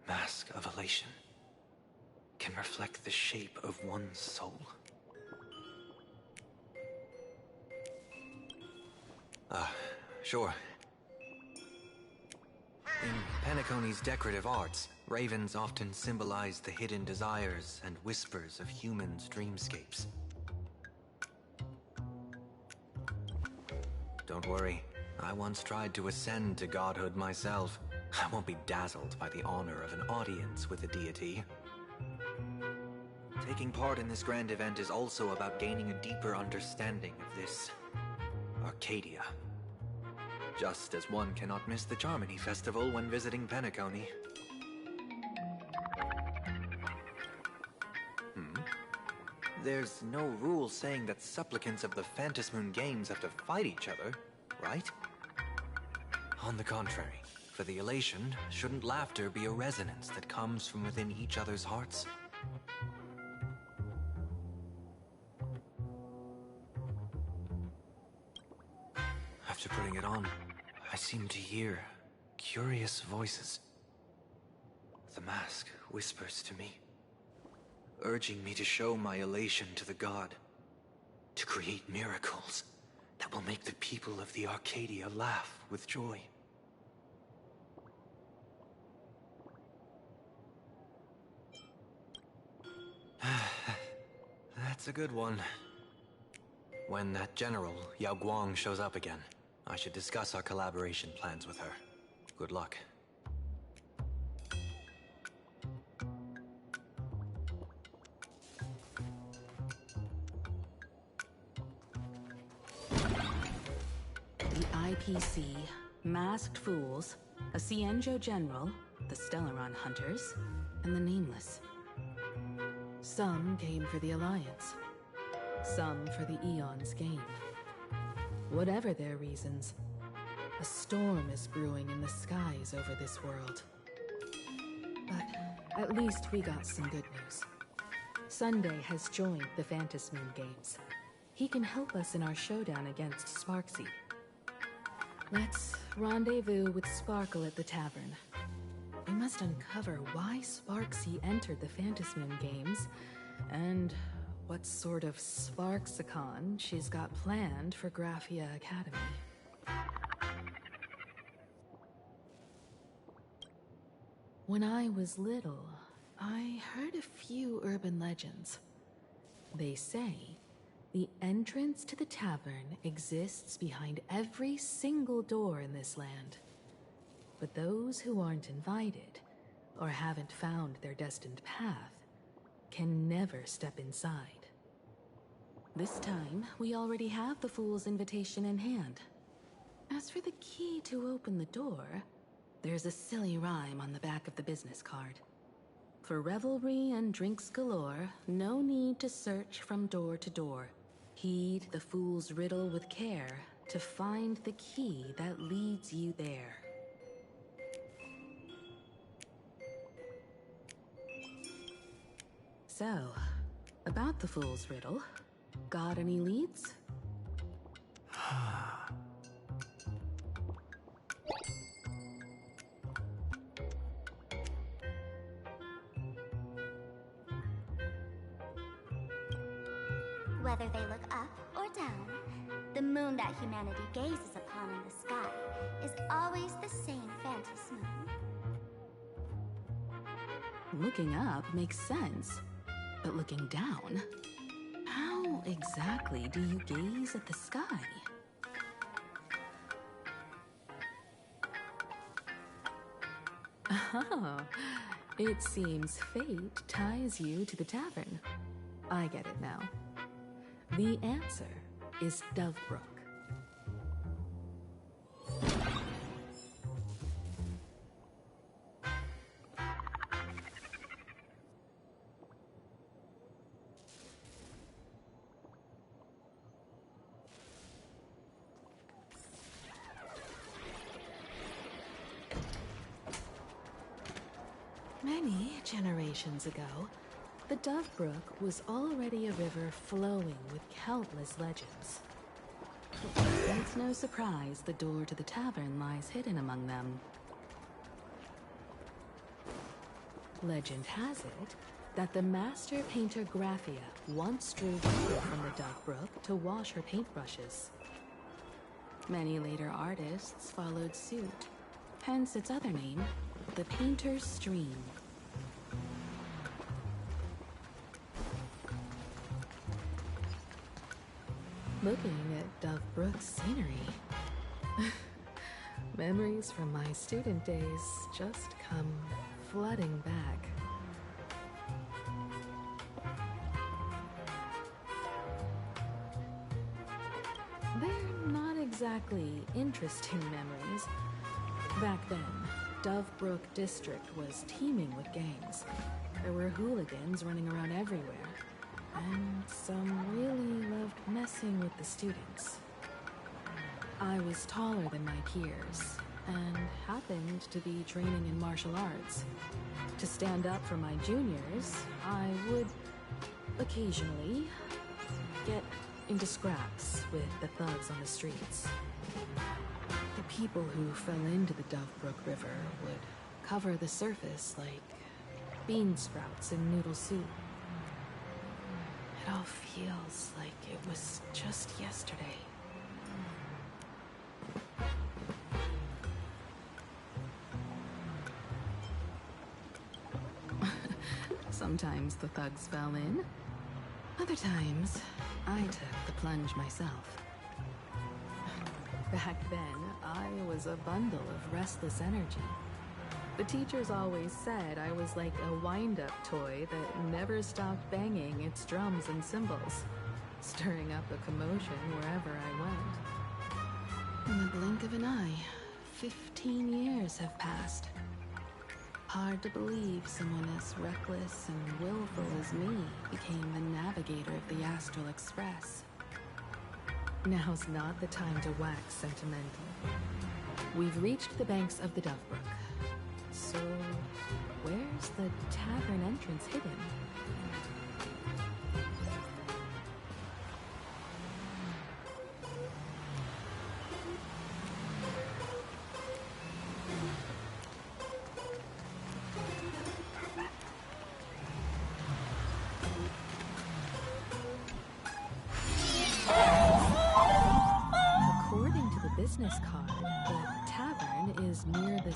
Mask of elation can reflect the shape of one's soul. Sure. In Penacony's decorative arts, ravens often symbolize the hidden desires and whispers of humans' dreamscapes. Don't worry, I once tried to ascend to godhood myself. I won't be dazzled by the honor of an audience with a deity. Taking part in this grand event is also about gaining a deeper understanding of this Arcadia. Just as one cannot miss the Charmony Festival when visiting Penacony. There's no rule saying that supplicants of the Phantasmoon Games have to fight each other, right? On the contrary, for the elation, shouldn't laughter be a resonance that comes from within each other's hearts? After putting it on, I seem to hear curious voices. The mask whispers to me, urging me to show my elation to the god, to create miracles that will make the people of the Arcadia laugh with joy. That's a good one. When that general, Yao Guang, shows up again, I should discuss our collaboration plans with her. Good luck. The IPC, Masked Fools, a Cienjo General, the Stellaron Hunters, and the Nameless. Some came for the Alliance. Some for the Eon's gain. Whatever their reasons, a storm is brewing in the skies over this world. But at least we got some good news. Sunday has joined the Phantasmoon Games. He can help us in our showdown against Sparksy. Let's rendezvous with Sparkle at the tavern. We must uncover why Sparksy entered the Phantasmoon Games, and what sort of Sparksicon she's got planned for Graphia Academy. When I was little, I heard a few urban legends. They say the entrance to the tavern exists behind every single door in this land. But those who aren't invited, or haven't found their destined path, can never step inside. This time, we already have the Fool's invitation in hand. As for the key to open the door, there's a silly rhyme on the back of the business card. For revelry and drinks galore, no need to search from door to door. Heed the Fool's riddle with care to find the key that leads you there. So, about the Fool's riddle, got any leads? Whether they look up or down, the moon that humanity gazes upon in the sky is always the same Phantas moon. Looking up makes sense, but looking down? How exactly do you gaze at the sky? Oh, it seems fate ties you to the tavern. I get it now. The answer is Dovebrook. Many generations ago, the Dove Brook was already a river flowing with countless legends. It's no surprise the door to the tavern lies hidden among them. Legend has it that the master painter Graphia once drew water from the Dove Brook to wash her paintbrushes. Many later artists followed suit, hence its other name, the Painter's Stream. Looking at Dove Brook's scenery, memories from my student days just come flooding back. They're not exactly interesting memories. Back then, Dove Brook District was teeming with gangs. There were hooligans running around everywhere, and some really loved messing with the students. I was taller than my peers, and happened to be training in martial arts. To stand up for my juniors, I would occasionally get into scraps with the thugs on the streets. The people who fell into the Dove Brook River would cover the surface like bean sprouts in noodle soup. It all feels like it was just yesterday. Sometimes the thugs fell in. Other times, I took the plunge myself. Back then, I was a bundle of restless energy. The teachers always said I was like a wind-up toy that never stopped banging its drums and cymbals, stirring up a commotion wherever I went. In the blink of an eye, 15 years have passed. Hard to believe someone as reckless and willful as me became the navigator of the Astral Express. Now's not the time to wax sentimental. We've reached the banks of the Dove Brook. So, where's the tavern entrance hidden? According to the business card, the tavern is near the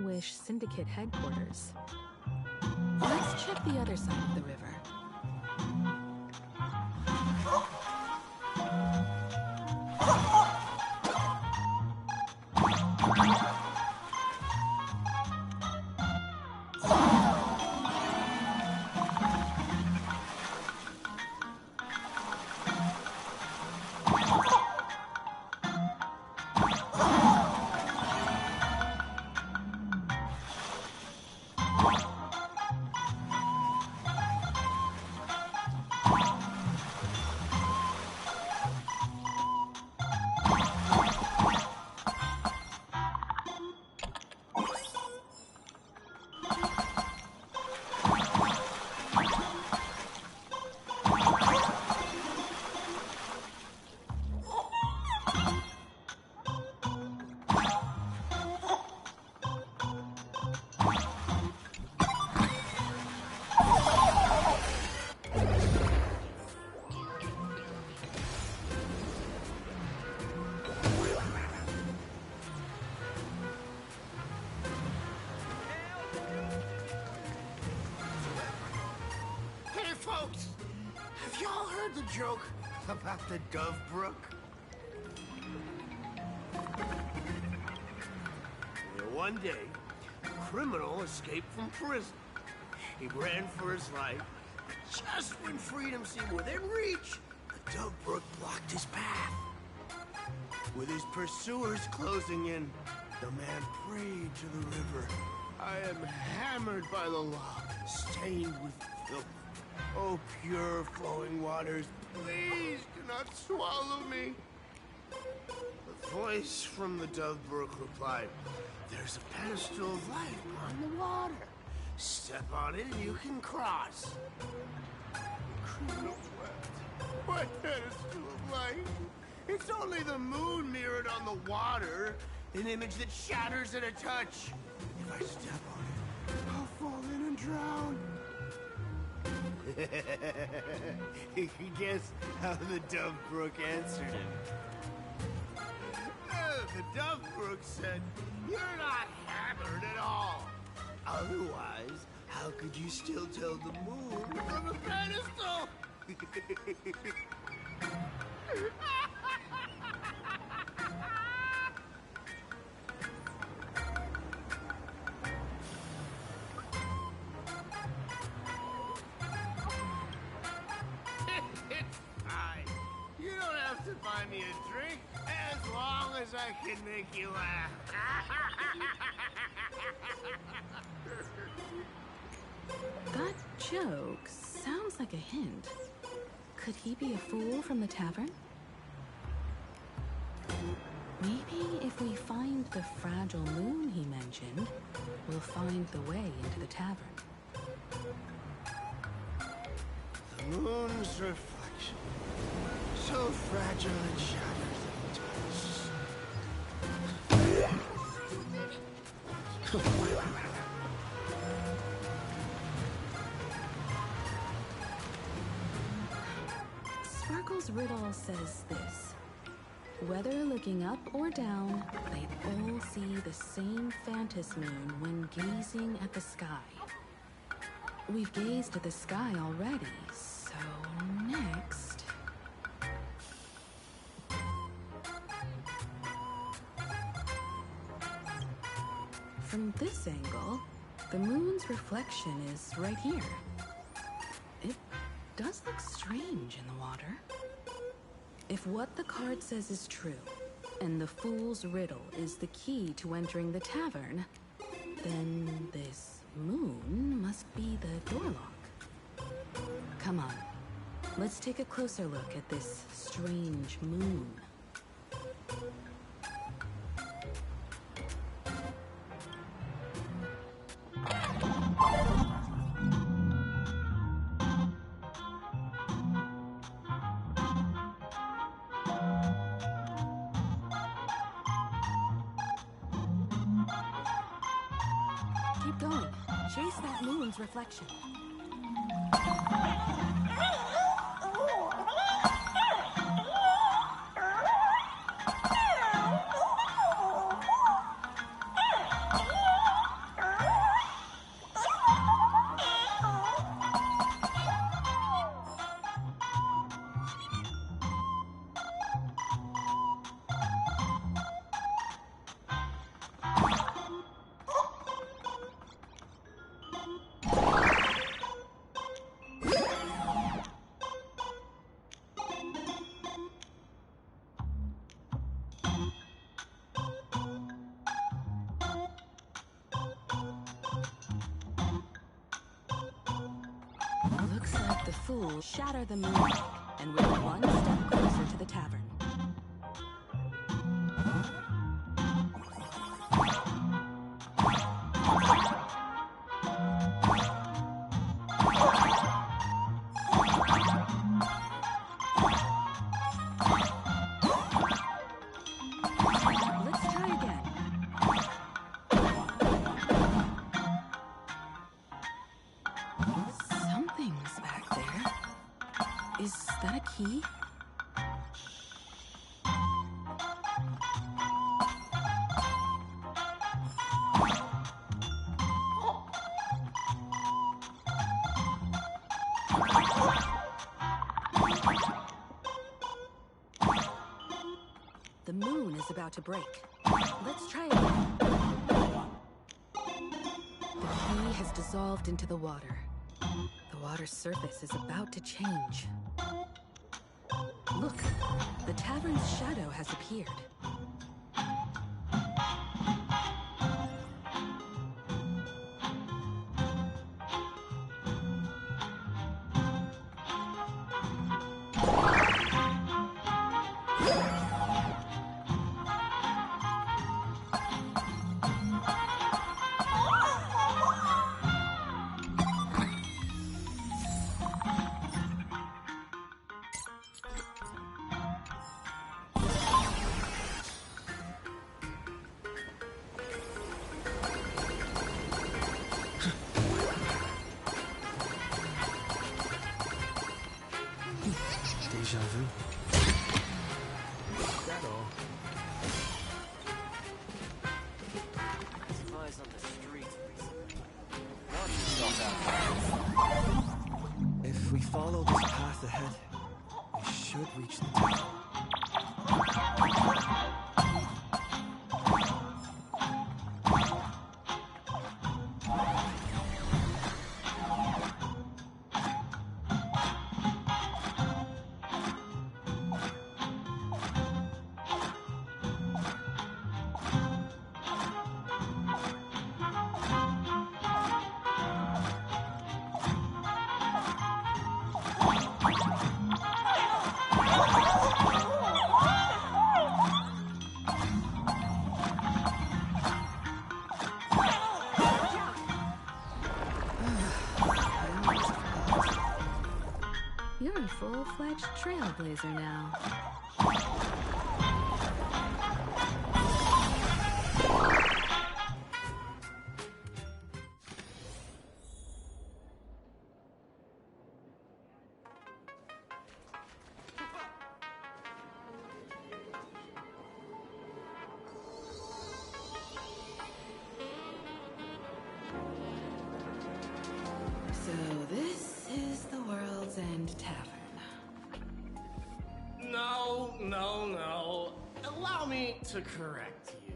Wish Syndicate headquarters. Let's check the other side of the river. The joke about the Dove Brook? One day, a criminal escaped from prison. He ran for his life. Just when freedom seemed within reach, the Dove Brook blocked his path. With his pursuers closing in, the man prayed to the river. I am hammered by the law, stained with filth. Oh, pure flowing waters, please do not swallow me. The voice from the Dovebrook replied, "There's a pedestal of light on the water. Step on it and you can cross." Criminal wept. What pedestal of light? It's only the moon mirrored on the water, an image that shatters at a touch. If I step on it, I'll fall in and drown. You can guess how the Dovebrook answered him. The Dovebrook said, "You're not hammered at all. Otherwise, how could you still tell the moon from a pedestal?" It's fine. You don't have to buy me a drink as long as I can make you laugh. That joke sounds like a hint. Could he be a fool from the tavern? Maybe if we find the fragile moon he mentioned, we'll find the way into the tavern. The moon's reflection, so fragile it shatters at touch. Sparkle's riddle says this: whether looking up or down, they all see the same phantom moon when gazing at the sky. We've gazed at the sky already, so next... From this angle, the moon's reflection is right here. It does look strange in the water. If what the card says is true, and the fool's riddle is the key to entering the tavern, then this moon must be the door lock. Come on, let's take a closer look at this strange moon. Keep going. Chase that moon's reflection. Looks like the fool shattered the moon, and we're one step closer to the tavern. Let's try again. Something's back there. Is that a key? The moon is about to break. Let's try again. The key has dissolved into the water. The water's surface is about to change. Look, the tavern's shadow has appeared. reach the top. You're a full-fledged trailblazer now. So this is the World's End Tavern. No. Allow me to correct you.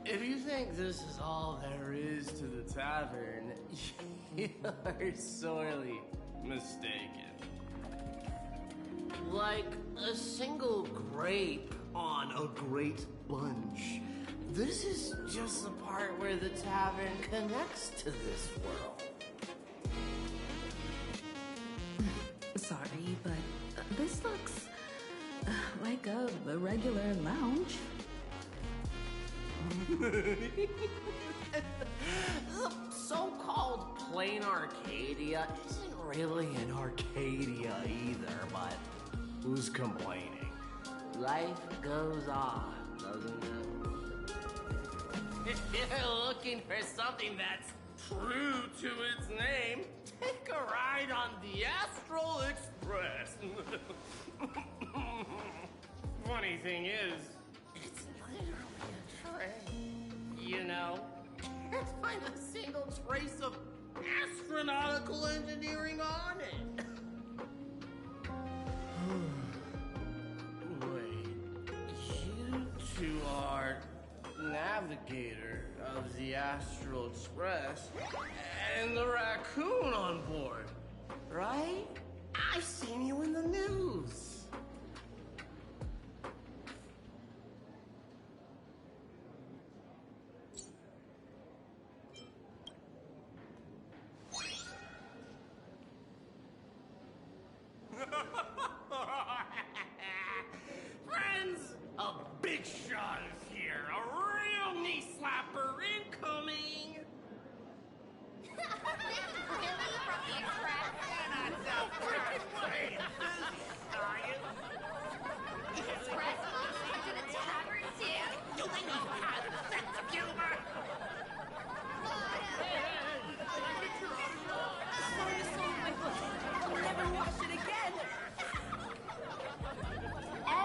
If you think this is all there is to the tavern, you're sorely mistaken. Like a single grape on a great bunch. This is just the part where the tavern connects to this world. Sorry, but this looks like a regular lounge. The so-called plain Arcadia isn't really an Arcadia either, but who's complaining? Life goes on, doesn't it? If you're looking for something that's true to its name, take a ride on the Astral Express. Funny thing is, it's literally a train. You know, can't find a single trace of astronautical engineering on it. Wait, you two are navigator of the Astral Express and the raccoon on board, right? I've seen you in the news. Friends, a big shot is here. A real knee slapper incoming. Really? From the Express? Not so freaking late. The Express comes to the tavern too? You think you have a sense of humor? I'll never wash it again.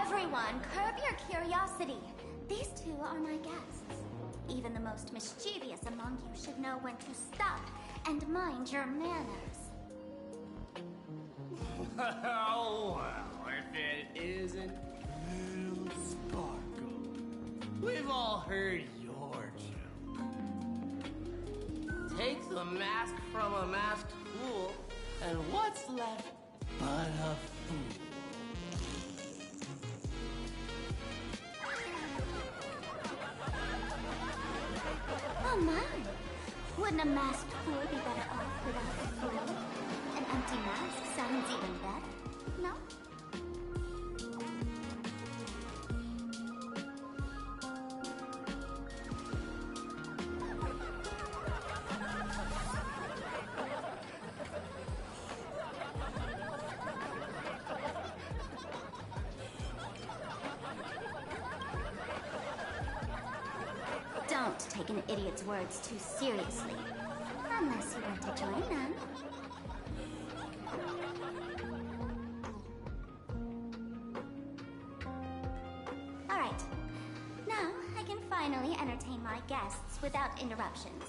Everyone, curb your curiosity. These two are my guests. Even the most mischievous among you should know when to stop and mind your manners. Well, if it isn't Little Sparkle, we've all heard your joke. Take the mask from a masked fool, and what's left but a fool? Oh my! Wouldn't a masked fool be better off without a fool? An empty mask sounds even better, no? Don't take an idiot's words too seriously. Unless you want to join them. Alright. Now I can finally entertain my guests without interruptions.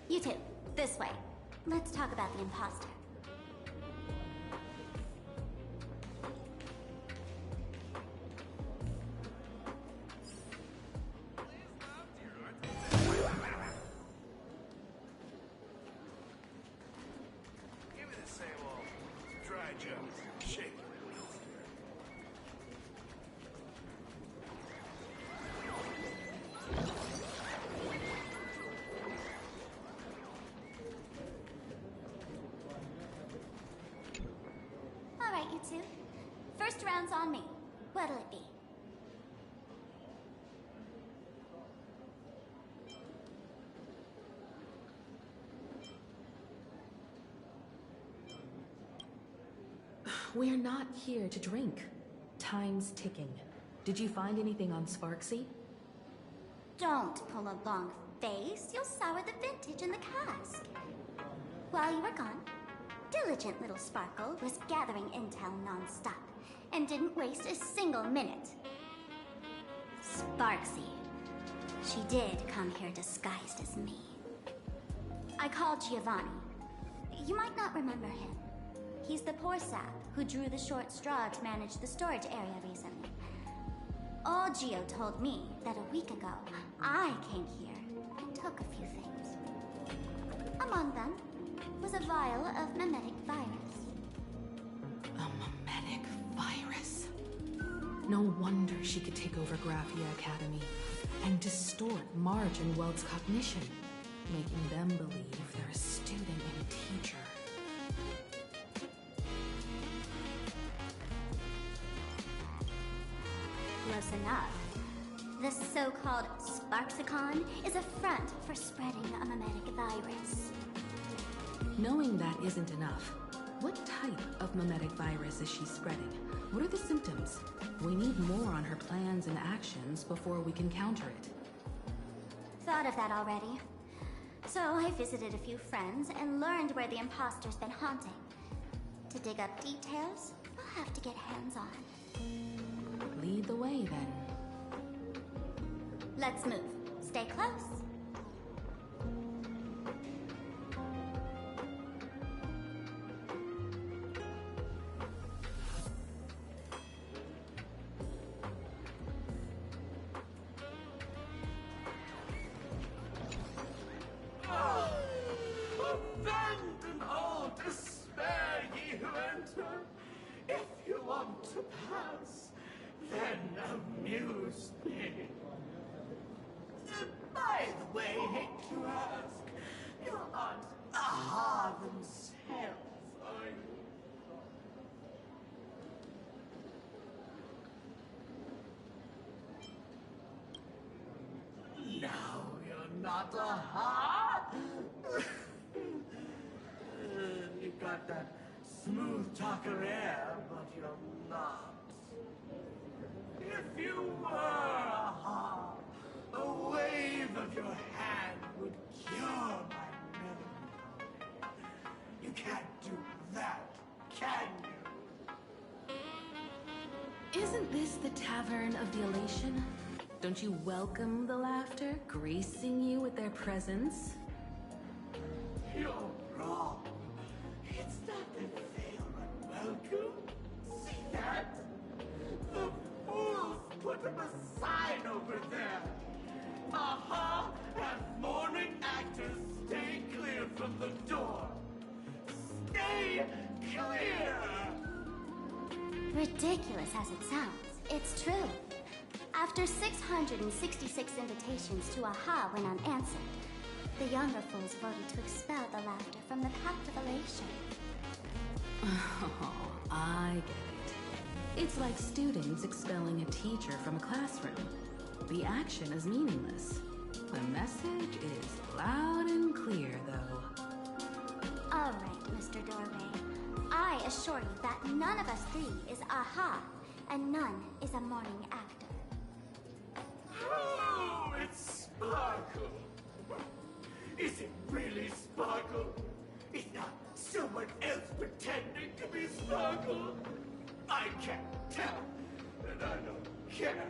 You two, this way. Let's talk about the imposter. to. First round's on me. What'll it be? We're not here to drink. Time's ticking. Did you find anything on Sparksy? Don't pull a long face. You'll sour the vintage in the cask. While you were gone, diligent little Sparkle was gathering intel non-stop and didn't waste a single minute. Sparksy. She did come here disguised as me. I called Giovanni. You might not remember him. He's the poor sap who drew the short straw to manage the storage area recently. Old Gio told me that a week ago, I came here and took a few things. Among them was a vial of mimetic virus. A mimetic virus? No wonder she could take over Graphia Academy and distort Marge and Welt's cognition, making them believe they're a student and a teacher. Close enough. This so-called Sparksicon is a front for spreading a mimetic virus. Knowing that isn't enough, what type of mimetic virus is she spreading? What are the symptoms? We need more on her plans and actions before we can counter it. Thought of that already. So I visited a few friends and learned where the imposter's been haunting. To dig up details, we'll have to get hands-on. Lead the way, then. Let's move. Stay close. Abandon all despair, ye who enter. If you want to pass, then amuse me. By the way, hate to ask, you aren't Aha themselves, are you? No, you're not Aha. You got that smooth talker air, but you're not. If you were Aha, a wave of your hand would cure my melancholy. You can't do that, can you? Isn't this the Tavern of the Elation? Don't you welcome the laughter, gracing you with their presence? You're wrong. It's not that they are unwelcome. See that? The fools put up a sign over there. Aha! Have morning actors stay clear from the door. Stay clear! Ridiculous as it sounds, it's true. After 666 invitations to Aha went unanswered, the younger fools voted to expel the laughter from the Pact of Elation. Oh, I get it. It's like students expelling a teacher from a classroom. The action is meaningless. The message is loud and clear, though. All right, Mr. Doorway. I assure you that none of us three is Aha, and none is a morning actor. Oh, it's Sparkle. Is it really Sparkle? Is not someone else pretending to be Sparkle? I can't tell, and I don't care.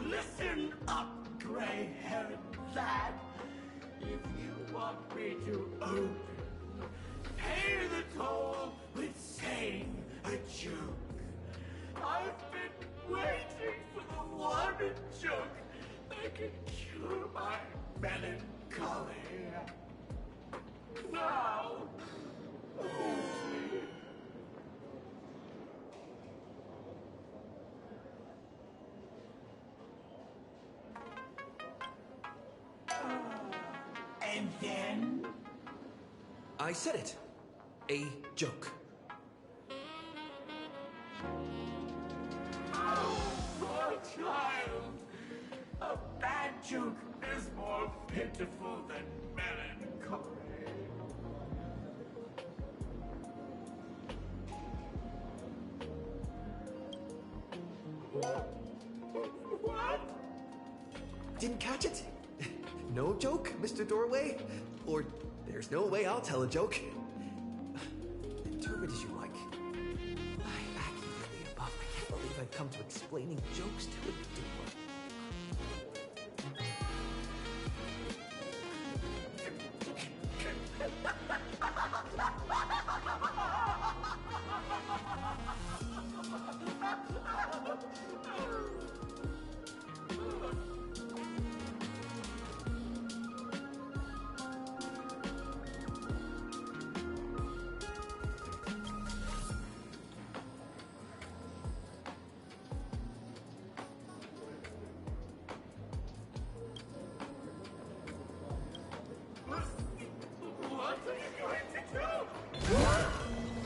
Listen up, gray-haired lad. If you want me to open, pay the toll with saying a joke. I've been waiting for the one joke that can cure my melancholy. Now, hold me. And then? I said it. A joke. joke is more pitiful than melancholy. What? Didn't catch it? No joke, Mr. Doorway? Or there's no way I'll tell a joke. Interpret as you like. I'm accurately above. I can't believe I've come to explaining jokes to a door.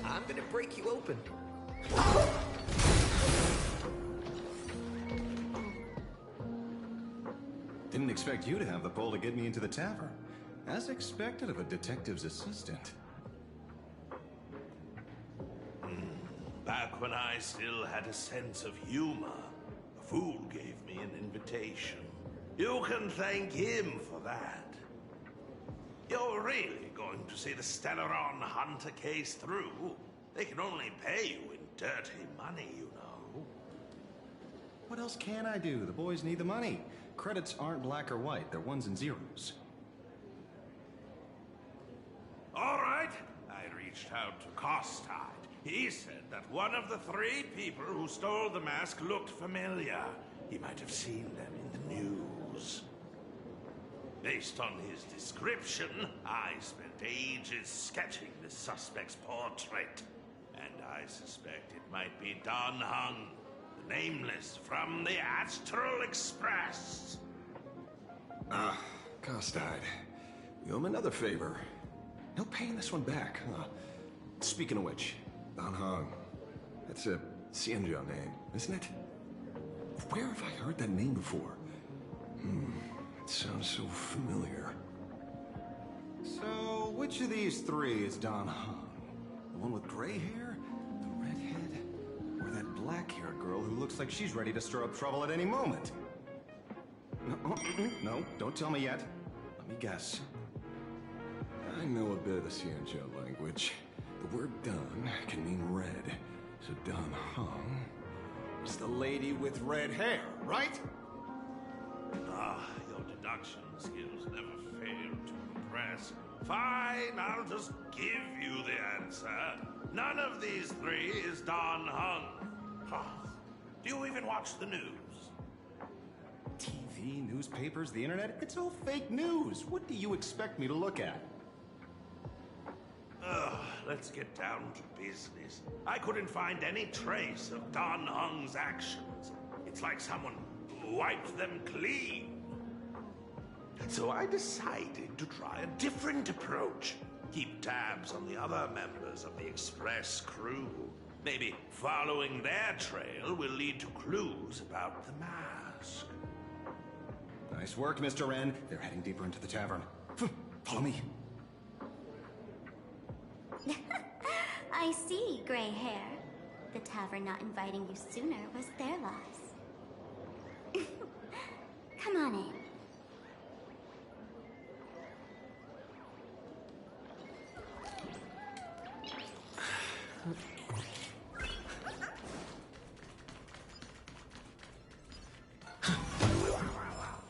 I'm gonna break you open. Didn't expect you to have the pull to get me into the tavern. As expected of a detective's assistant. Back when I still had a sense of humor, a fool gave me an invitation. You can thank him for that. You're really going to see the Stellaron Hunter case through? They can only pay you in dirty money, you know. What else can I do? The boys need the money. Credits aren't black or white, they're ones and zeros. All right. I reached out to Costide. He said that one of the 3 people who stole the mask looked familiar. He might have seen them in the news. Based on his description, I spent ages sketching the suspect's portrait. And I suspect it might be Don Hung, the Nameless from the Astral Express. Costide. You owe him another favor. No paying this one back, huh? Speaking of which, Don Hong. That's a Xianzhou name, isn't it? Where have I heard that name before? It sounds so familiar. So, which of these 3 is Don Hong? The one with gray hair? The redhead? Or that black-haired girl who looks like she's ready to stir up trouble at any moment? No, don't tell me yet. Let me guess. I know a bit of the Xianzhou language. The word Don can mean red. So Don Hong is the lady with red hair, right? Your deduction skills never fail to impress. Fine, I'll just give you the answer. None of these 3 is Don Hung. Do you even watch the news? TV, newspapers, the internet, it's all fake news. What do you expect me to look at? Let's get down to business. I couldn't find any trace of Don Hung's actions. It's like someone wiped them clean. So I decided to try a different approach. Keep tabs on the other members of the Express crew. Maybe following their trail will lead to clues about the mask. Nice work, Mr. Wren. They're heading deeper into the tavern. Follow me. I see, gray hair. The tavern not inviting you sooner was their loss. Come on in.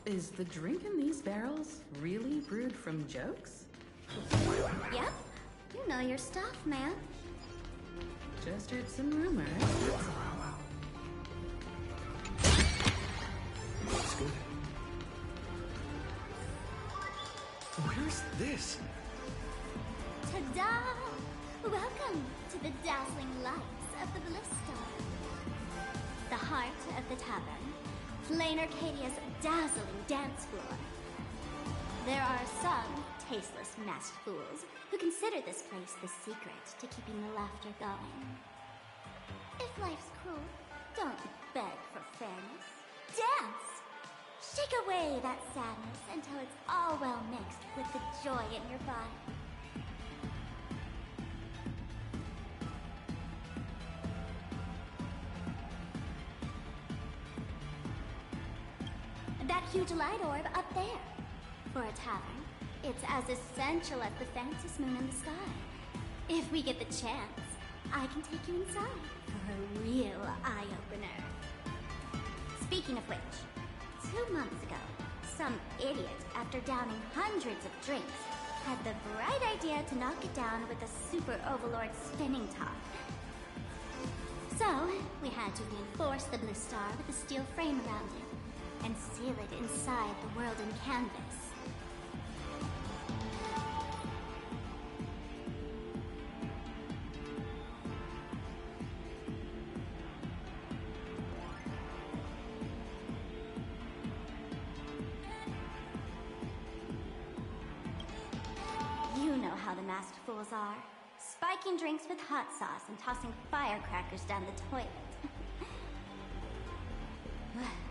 Is the drink in these barrels really brewed from jokes? Yep. You know your stuff, man. Just heard some rumors. Looks good. Where's this? Ta-da! Welcome to the dazzling lights of the Ballista. The heart of the tavern. Plain Arcadia's dazzling dance floor. There are some tasteless masked fools who consider this place the secret to keeping the laughter going. If life's cruel, don't beg for fairness. Dance! Take away that sadness until it's all well mixed with the joy in your body. That huge light orb up there. For a tavern, it's as essential as the faintest moon in the sky. If we get the chance, I can take you inside for a real eye-opener. Speaking of which, 2 months ago, some idiot, after downing hundreds of drinks, had the bright idea to knock it down with a super overlord spinning top. So, we had to reinforce the blue star with a steel frame around it and seal it inside the world in canvas. You know how the masked fools are. Spiking drinks with hot sauce and tossing firecrackers down the toilet.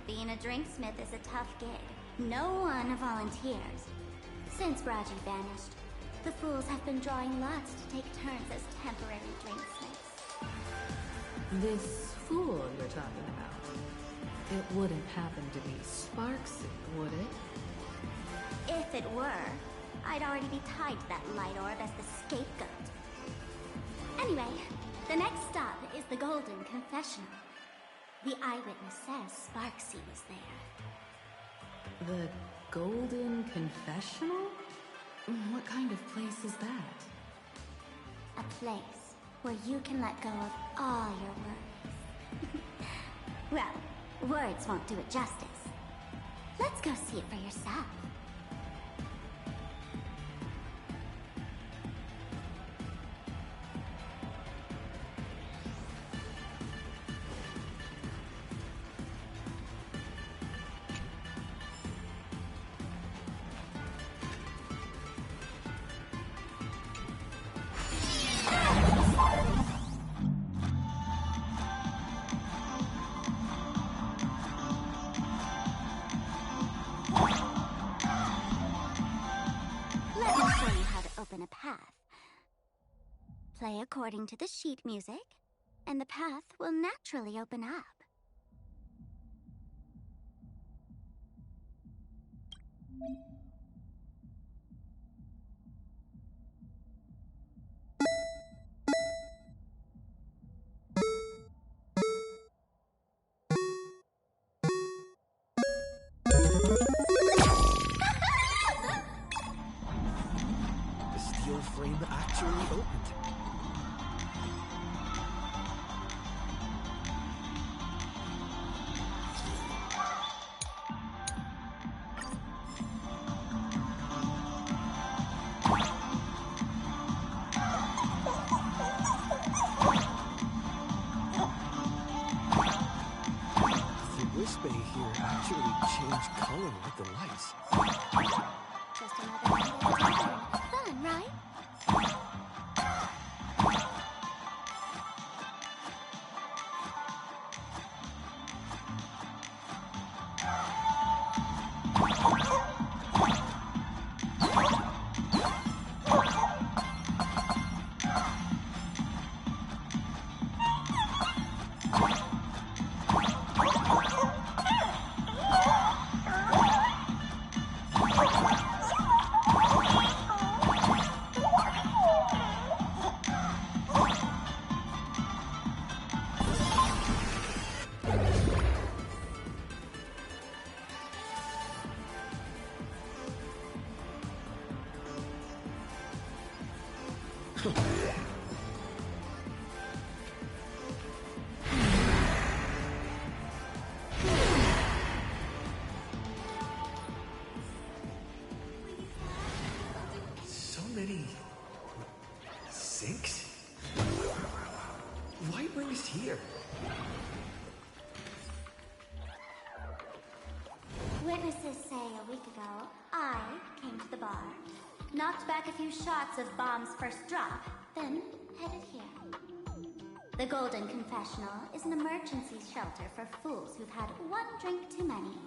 Being a drinksmith is a tough gig. No one volunteers. Since Raji vanished, the fools have been drawing lots to take turns as temporary drinksmiths. This fool you're talking about, it wouldn't happen to be Sparksy, would it? If it were, I'd already be tied to that light orb as the scapegoat. Anyway, the next stop is the Golden Confessional. The eyewitness says Sparksy was there. The Golden Confessional? What kind of place is that? A place where you can let go of all your worries. Well, words won't do it justice. Let's go see it for yourself. A path. Play according to the sheet music, and the path will naturally open up. Frame actually opened. The Whisper here actually changed color with the lights. Just another fun, right? So many sinks? Why bring us here? Witnesses say a week ago, I came to the bar, knocked back a few shots of Bomb's first drop, then headed here. The Golden Confessional is an emergency shelter for fools who've had one drink too many.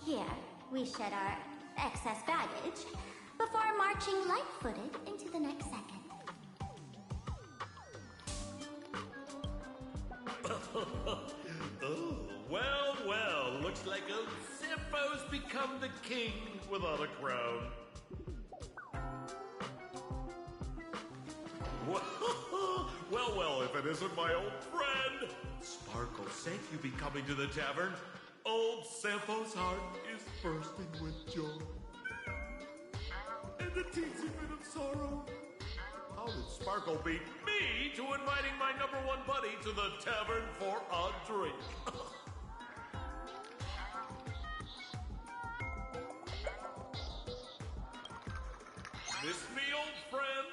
Here, we shed our excess baggage before marching light-footed into the next second. Oh, well, well. Looks like old Sampo's become the king without a crown. Well, well, if it isn't my old friend. Sparkle, thank you be coming to the tavern. Old Sampo's heart is bursting with joy. And a teensy bit of sorrow. How did Sparkle beat me to inviting my number one buddy to the tavern for a drink? Miss me, old friend?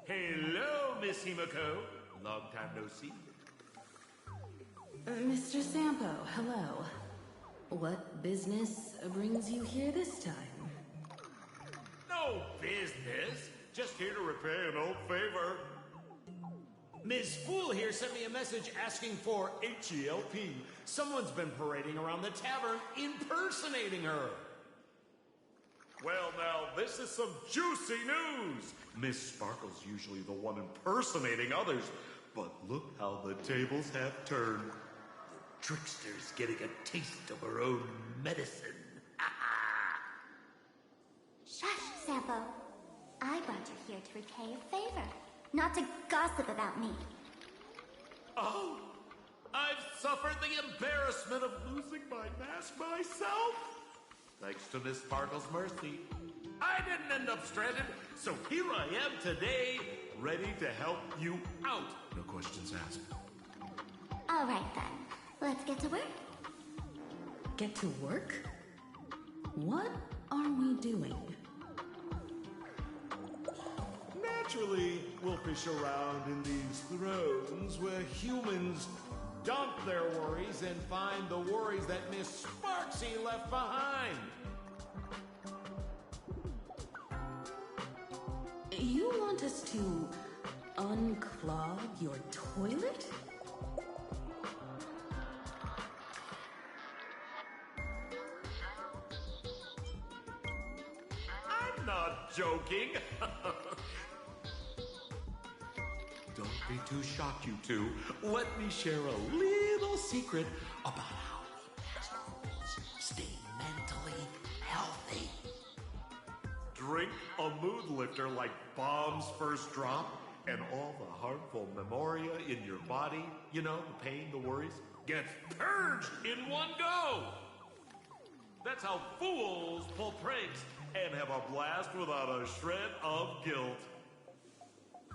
Hello, Miss Himiko. Long time no see. Mr. Sampo, hello. What business brings you here this time? No business. Just here to repay an old favor. Ms. Fool here sent me a message asking for H-E-L-P. Someone's been parading around the tavern impersonating her. Well, now, this is some juicy news. Miss Sparkle's usually the one impersonating others, but look how the tables have turned. The trickster's getting a taste of her own medicine. Shush, Sampo. I brought you here to repay a favor, not to gossip about me. Oh, I've suffered the embarrassment of losing my mask myself. Thanks to Miss Sparkle's mercy, I didn't end up stranded, so here I am today, ready to help you out. No questions asked. All right, then. Let's get to work. Get to work? What are we doing? Naturally, we'll fish around in these thrones where humans dump their worries and find the worries that Miss Sparksy left behind. You want us to unclog your toilet? I'm not joking. Don't be too shocked, you two. Let me share a little secret about how we stay mentally healthy. Drink a mood lifter like Bomb's First Drop, and all the harmful memoria in your body, you know, the pain, the worries, gets purged in one go. That's how fools pull pranks and have a blast without a shred of guilt.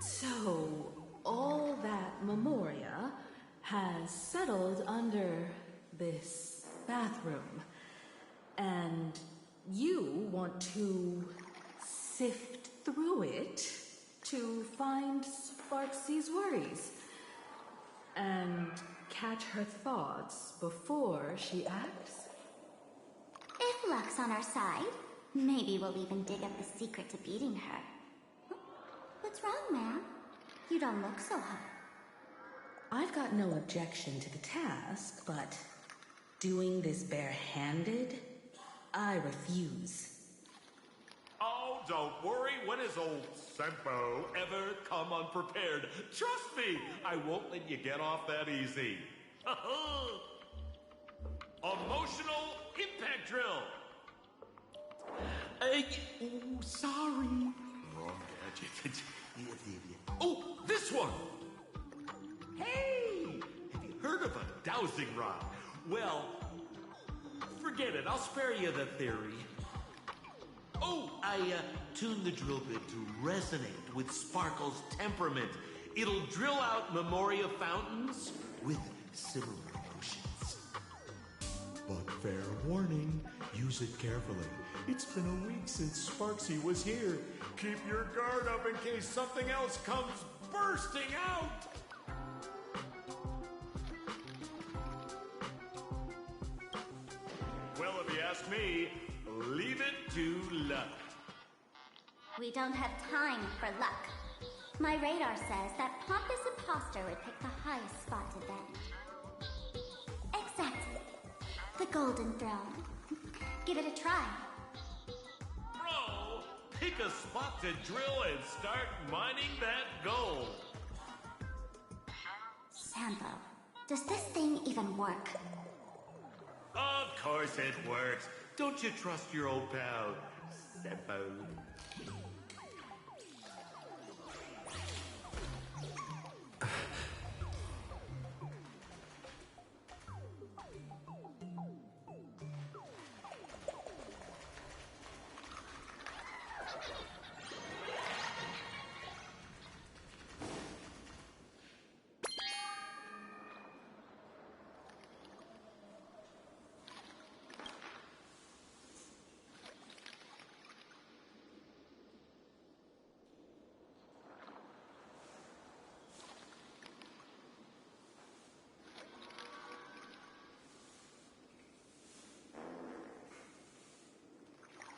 So, all that memoria has settled under this bathroom. And you want to sift through it to find Sparksy's worries and catch her thoughts before she acts? If luck's on our side, maybe we'll even dig up the secret to beating her. What's wrong, ma'am? You don't look so hot. I've got no objection to the task, but doing this barehanded, I refuse. Oh, don't worry. When has old Sampo ever come unprepared? Trust me, I won't let you get off that easy. Emotional impact drill. Sorry. Wrong gadget. Oh, this one. Hey, have you heard of a dowsing rod? Well, forget it. I'll spare you the theory. Oh, I tuned the drill bit to resonate with Sparkle's temperament. It'll drill out memoria fountains with similar emotions. But fair warning, use it carefully. It's been a week since Sparksy was here. Keep your guard up in case something else comes bursting out. Well, if you ask me, leave it to luck. We don't have time for luck. My radar says that Pompous Imposter would pick the highest spot to bend. Exactly. The Golden Throne. Give it a try. Bro, pick a spot to drill and start mining that gold. Sampo, does this thing even work? Of course it works. Don't you trust your old pal, Sampo?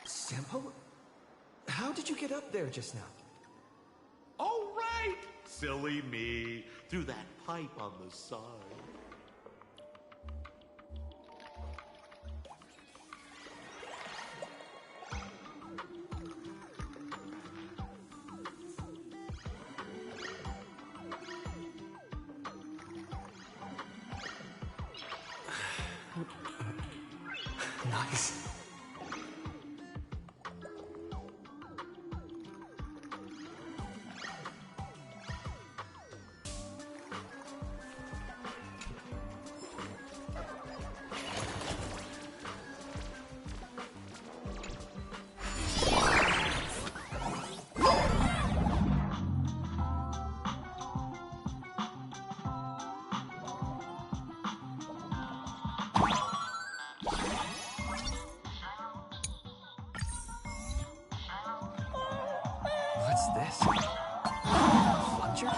Sampo? How did you get up there just now? All right! Silly me. Through that pipe on the side. Nice. What's this? Plunger?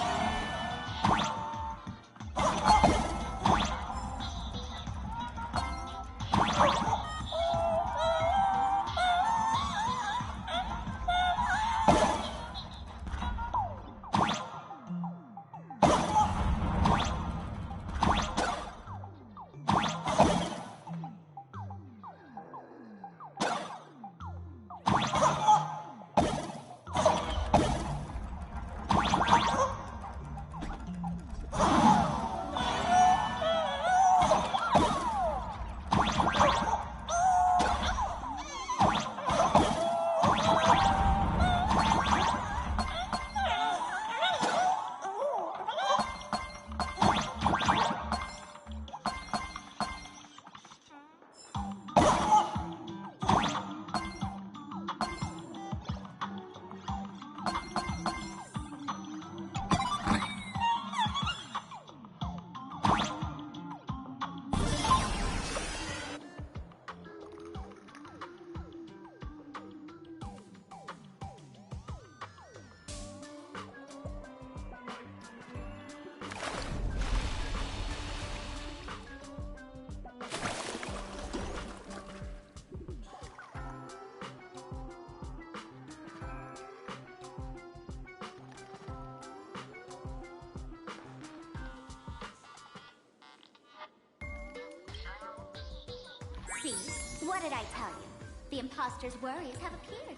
See? What did I tell you? The imposter's worries have appeared.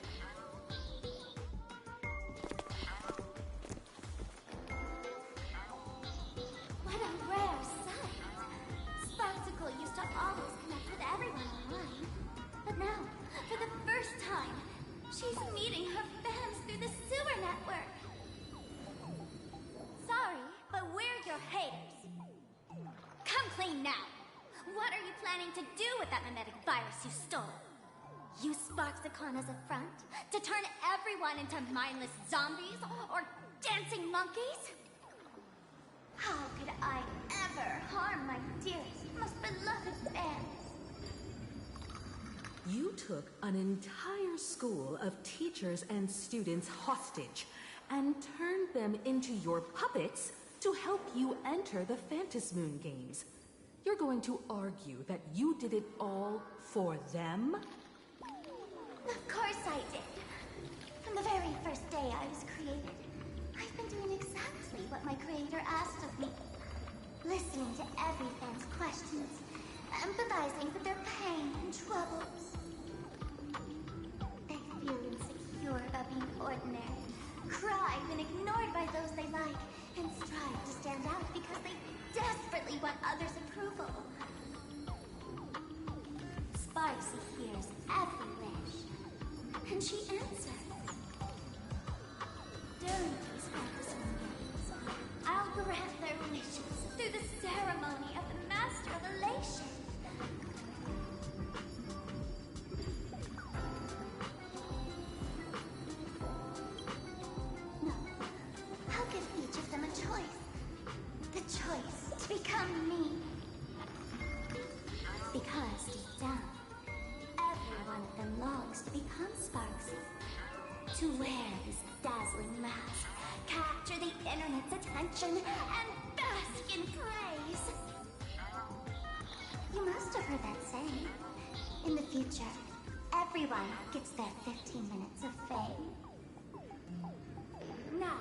What a rare sight. Sparksicle used to always connect with everyone online. But now, for the first time, she's meeting her fans through the sewer network. Sorry, but we're your haters. Come clean now. What are you planning to do with that mimetic virus you stole? Use Sparksicon as a front to turn everyone into mindless zombies or dancing monkeys? How could I ever harm my dearest, most beloved fans? You took an entire school of teachers and students hostage and turned them into your puppets to help you enter the Phantasmoon Games. You're going to argue that you did it all for them? Of course I did. From the very first day I was created, I've been doing exactly what my creator asked of me. Listening to every fan's questions empathizing with their pain and troubles. They feel insecure about being ordinary, cry when ignored by those they like, and strive to stand out because they desperately want others' approval. Sparksy hears every wish, and she answers. During these fantasy games, I'll grant their wishes through the ceremony of the Master of Elation. No, I'll give each of them a choice. The choice to become me. Because deep down, every one of them longs to become Sparksy. To wear his dazzling mask, capture the internet's attention, and bask in praise. You must have heard that saying. In the future, everyone gets their 15 minutes of fame. Now,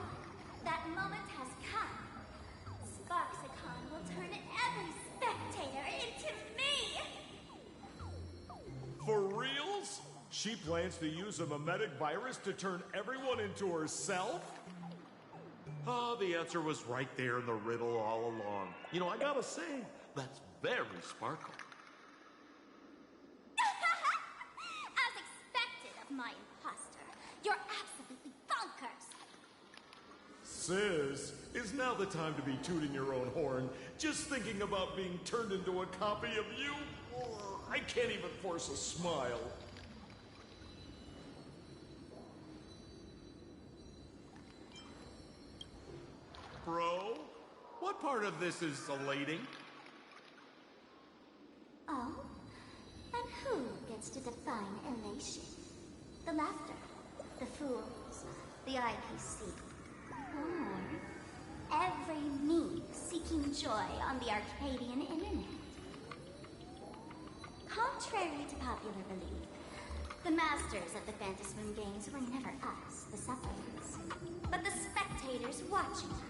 that moment has come. Sparksicon will turn every spectator into me! For reals? She plans to use a memetic virus to turn everyone into herself? Oh, the answer was right there in the riddle all along. You know, I gotta say, that's very Sparkle. As expected of my imposter, you're absolutely bonkers! Sis, is now the time to be tooting your own horn? Just thinking about being turned into a copy of you? I can't even force a smile. Bro, what part of this is elating? Oh? And who gets to define elation? The laughter, the fools, the IPC, or every me seeking joy on the Arcadian internet? Contrary to popular belief, the masters of the Phantasmoon games were never us, the supplicants, but the spectators watching us.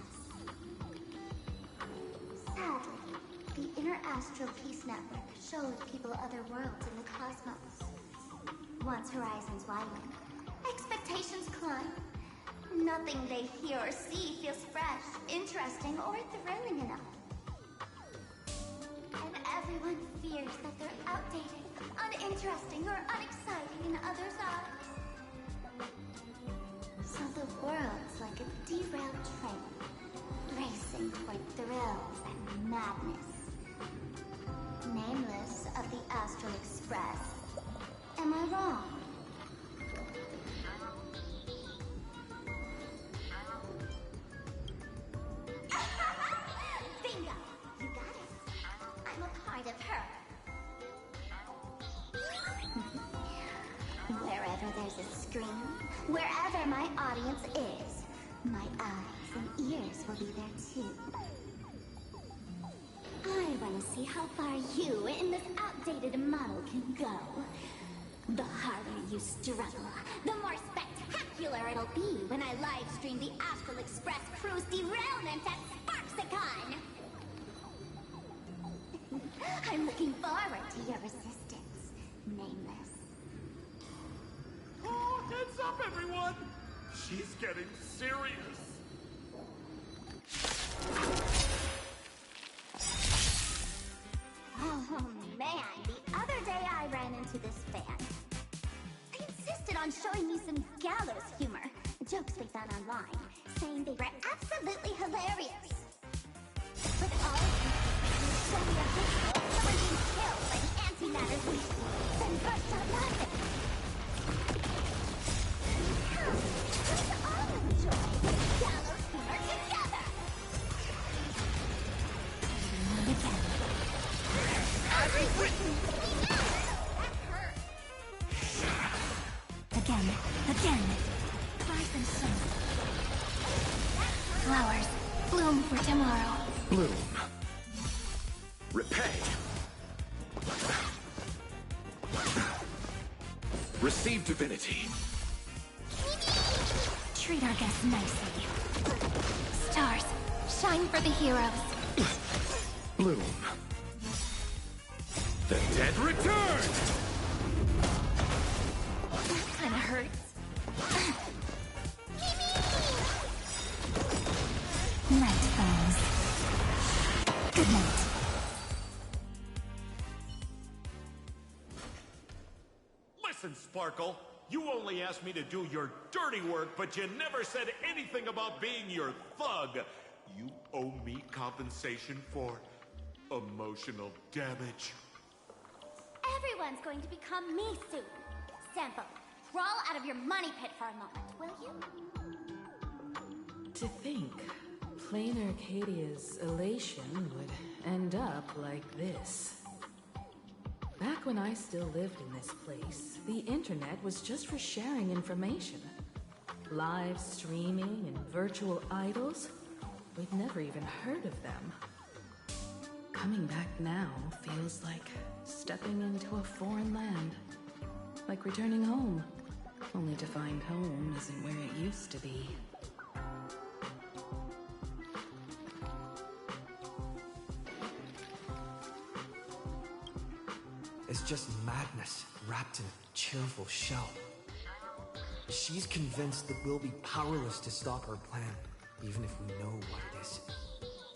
Sadly, the Interastral Peace Network showed people other worlds in the cosmos. Once horizons widen, expectations climb. Nothing they hear or see feels fresh, interesting, or thrilling enough. And everyone fears that they're outdated, uninteresting, or unexciting in others' eyes. So the world's like a derailed train, racing toward thrills and madness. Nameless of the Astral Express. Am I wrong? Bingo! You got it. I'm a part of her. Wherever there's a screen, wherever my audience is, my eyes and ears will be there too. I want to see how far you in this outdated model can go. The harder you struggle, the more spectacular it'll be when I live stream the Astral Express crew's derailment at Sparksicon! I'm looking forward to your resistance, Nameless. Oh, heads up, everyone! She's getting serious. Oh man, the other day I ran into this fan. They insisted on showing me some gallows humor, jokes they found online, saying they were absolutely hilarious. But all show me a visual of someone being killed by the antimatter leak, then burst out laughing. Let's all enjoy this gallows humor together! Not again. Again. Rise and shine. Flowers, bloom for tomorrow. Bloom. Repay. Receive divinity. Treat our guests nicely. Stars, shine for the heroes. Bloom. The dead return! That kinda hurts. Night falls. Good night. Listen, Sparkle. You only asked me to do your dirty work, but you never said anything about being your thug. You owe me compensation for emotional damage. Everyone's going to become me soon. Sample, crawl out of your money pit for a moment, will you? To think, plain Arcadia's elation would end up like this. Back when I still lived in this place, the internet was just for sharing information. Live streaming and virtual idols, we'd never even heard of them. Coming back now feels like stepping into a foreign land. Like returning home, only to find home isn't where it used to be. It's just madness wrapped in a cheerful shell. She's convinced that we'll be powerless to stop her plan, even if we know what it is.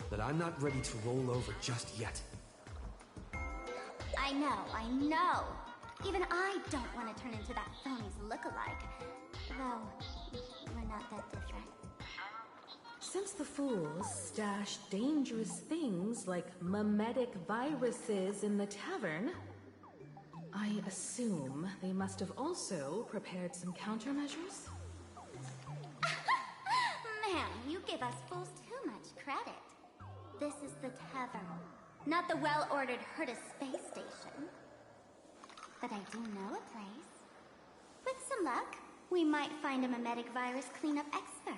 But I'm not ready to roll over just yet. I know. Even I don't want to turn into that phony's lookalike. Though, we're not that different. Since the fools stashed dangerous things like memetic viruses in the tavern, I assume they must have also prepared some countermeasures? Man, you give us fools too much credit. This is the tavern, not the well-ordered Herta space station. But I do know a place. With some luck, we might find a memetic virus cleanup expert.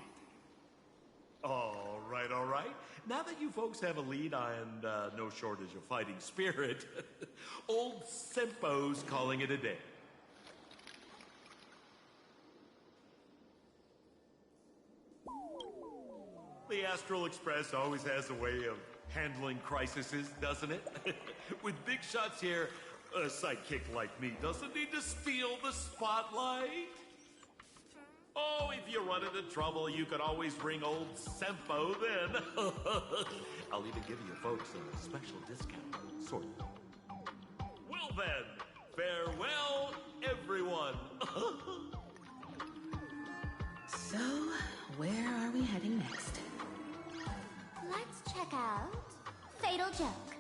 All right. Now that you folks have a lead and no shortage of fighting spirit, old Sempo's calling it a day. The Astral Express always has a way of handling crises, doesn't it? With big shots here, a sidekick like me doesn't need to steal the spotlight. Oh, if you run into trouble, you could always ring old Sempo then. I'll even give you folks a special discount, sort of. Well then, farewell, everyone. So, where are we heading next? Let's check out Fatal Joke.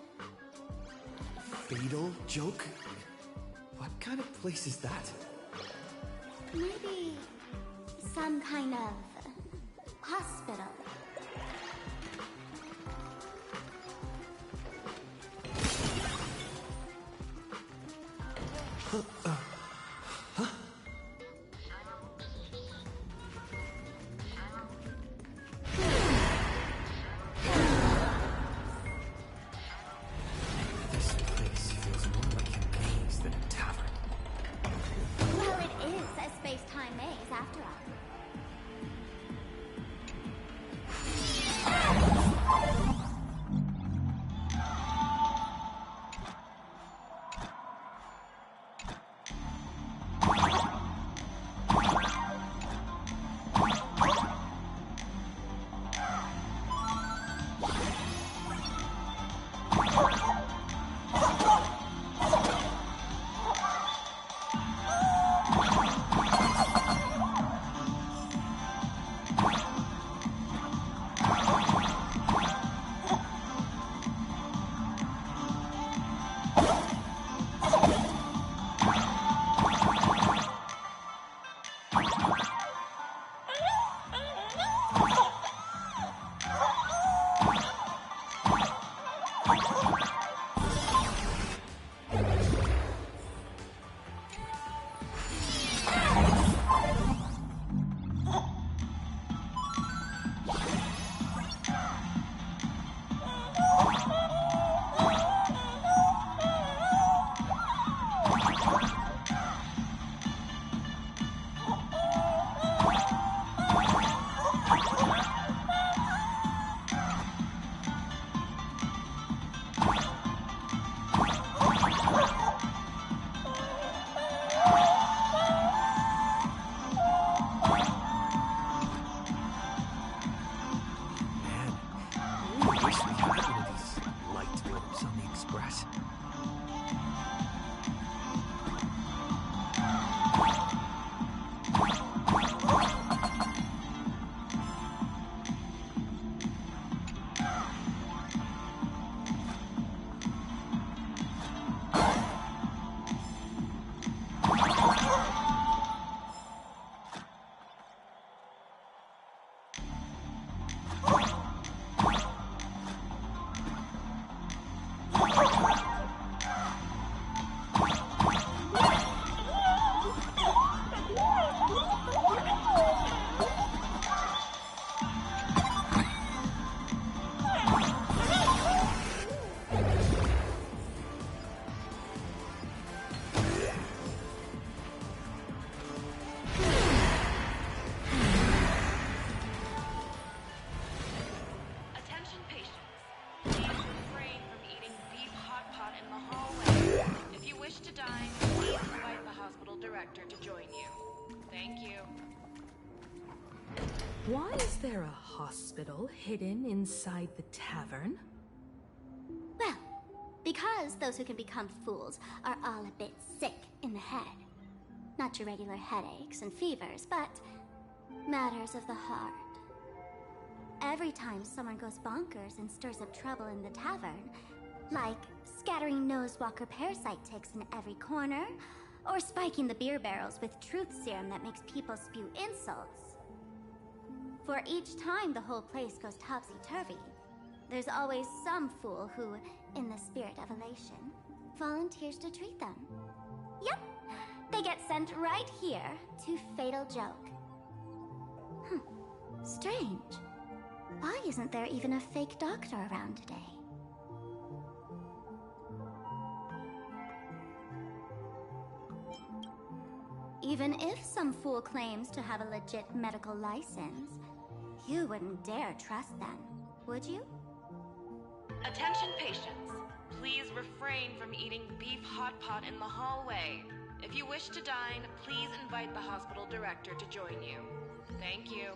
Fatal Joke? What kind of place is that? Maybe some kind of hospital. This place feels more like a maze than a tavern. Well, it is a space-time maze after all. director to join you. Thank you. Why is there a hospital hidden inside the tavern? Well, because those who can become fools are all a bit sick in the head. Not your regular headaches and fevers, but matters of the heart. Every time someone goes bonkers and stirs up trouble in the tavern, like scattering nosewalker parasite ticks in every corner, or spiking the beer barrels with truth serum that makes people spew insults. For each time the whole place goes topsy-turvy, there's always some fool who, in the spirit of elation, volunteers to treat them. Yep, they get sent right here to Fatal Joke. Strange. Why isn't there even a fake doctor around today? Even if some fool claims to have a legit medical license, you wouldn't dare trust them, would you? Attention patients, please refrain from eating beef hot pot in the hallway. If you wish to dine, please invite the hospital director to join you. Thank you.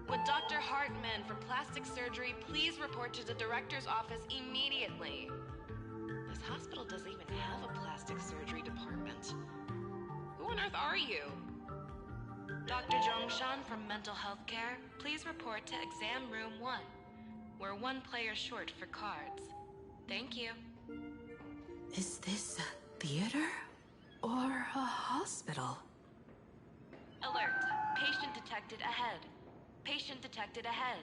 Would Dr. Hartman from plastic surgery please report to the director's office immediately? This hospital doesn't even have a plastic surgery department. Who on earth are you? Dr. Zhongshan from mental health care, please report to exam room 1. We're one player short for cards. Thank you. Is this a theater or a hospital? Alert. Patient detected ahead. Patient detected ahead.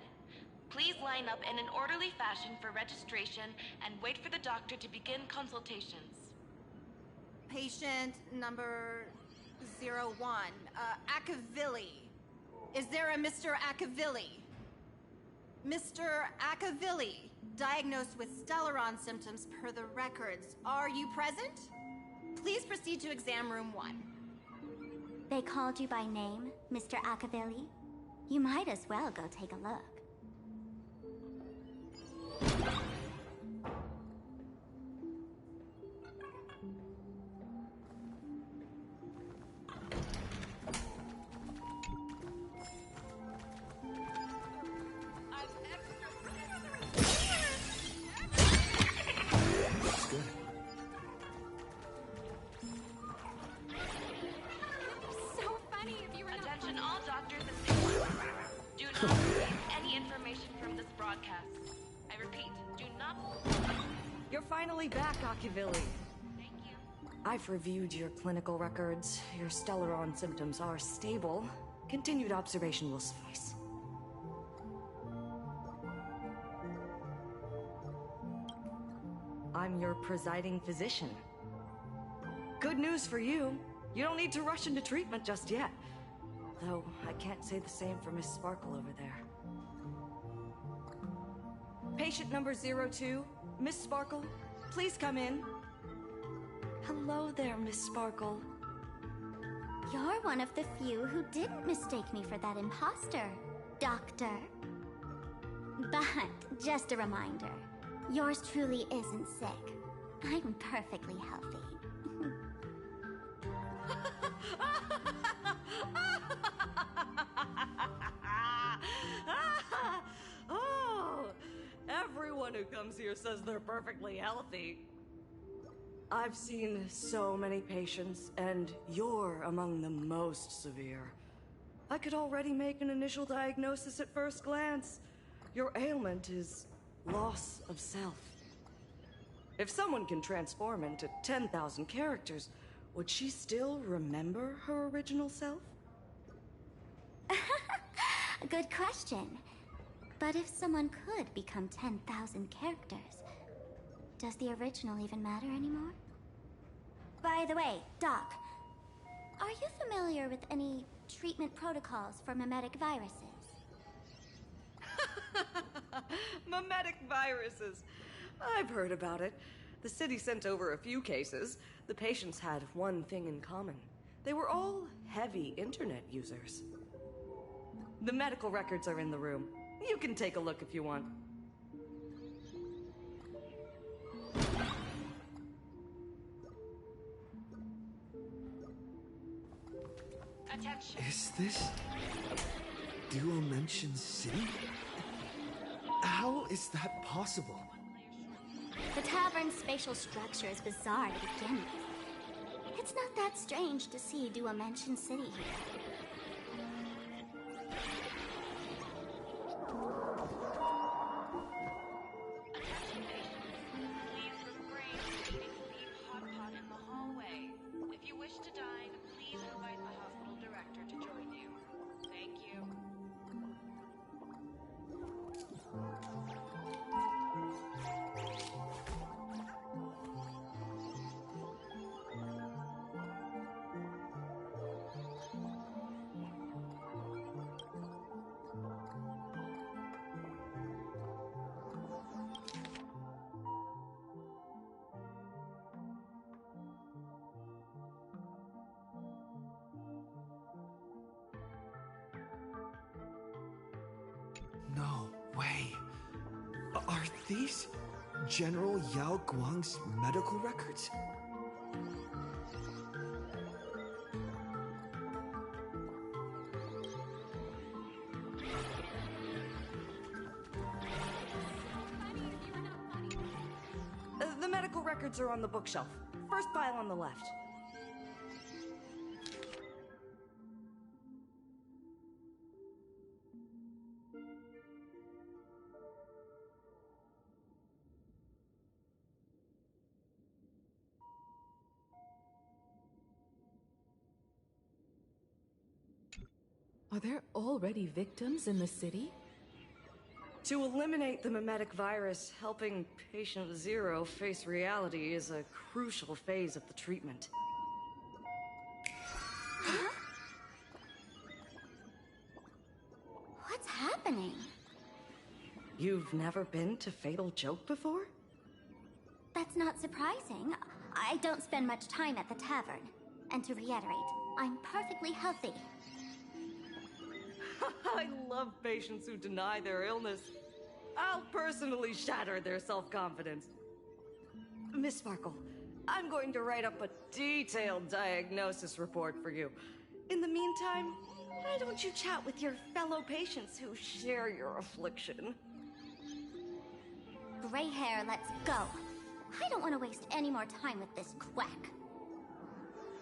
Please line up in an orderly fashion for registration and wait for the doctor to begin consultations. Patient number 01, Akavilli. Is there a Mr. Akavilli? Mr. Akavilli, diagnosed with Stellaron symptoms per the records. Are you present? Please proceed to exam room 1. They called you by name, Mr. Akavilli? You might as well go take a look. Back, Akivilli. Thank you. I've reviewed your clinical records. Your Stellaron symptoms are stable. Continued observation will suffice. I'm your presiding physician. Good news for you. You don't need to rush into treatment just yet. Though, I can't say the same for Miss Sparkle over there. Patient number 02, Miss Sparkle. Please come in. Hello there, Miss Sparkle. You're one of the few who didn't mistake me for that imposter, Doctor. But, just a reminder, yours truly isn't sick. I'm perfectly healthy. Everyone who comes here says they're perfectly healthy. I've seen so many patients, and you're among the most severe. I could already make an initial diagnosis at first glance. Your ailment is loss of self. If someone can transform into 10,000 characters, would she still remember her original self? Good question. But if someone could become 10,000 characters, does the original even matter anymore? By the way, Doc, are you familiar with any treatment protocols for mimetic viruses? Mimetic viruses. I've heard about it. The city sent over a few cases. The patients had one thing in common. They were all heavy internet users. The medical records are in the room. You can take a look if you want. Attention. Is this Duo-Mention City? How is that possible? The tavern's spatial structure is bizarre to begin with. It's not that strange to see Duo-Mention City here. No way. Are these General Yao Guang's medical records? The medical records are on the bookshelf. First pile on the left. Are there already victims in the city? To eliminate the mimetic virus, helping Patient Zero face reality is a crucial phase of the treatment. Huh? What's happening? You've never been to Fatal Joke before? That's not surprising. I don't spend much time at the tavern. And to reiterate, I'm perfectly healthy. I love patients who deny their illness. I'll personally shatter their self-confidence. Miss Sparkle, I'm going to write up a detailed diagnosis report for you. In the meantime, why don't you chat with your fellow patients who share your affliction? Gray hair, let's go. I don't want to waste any more time with this quack.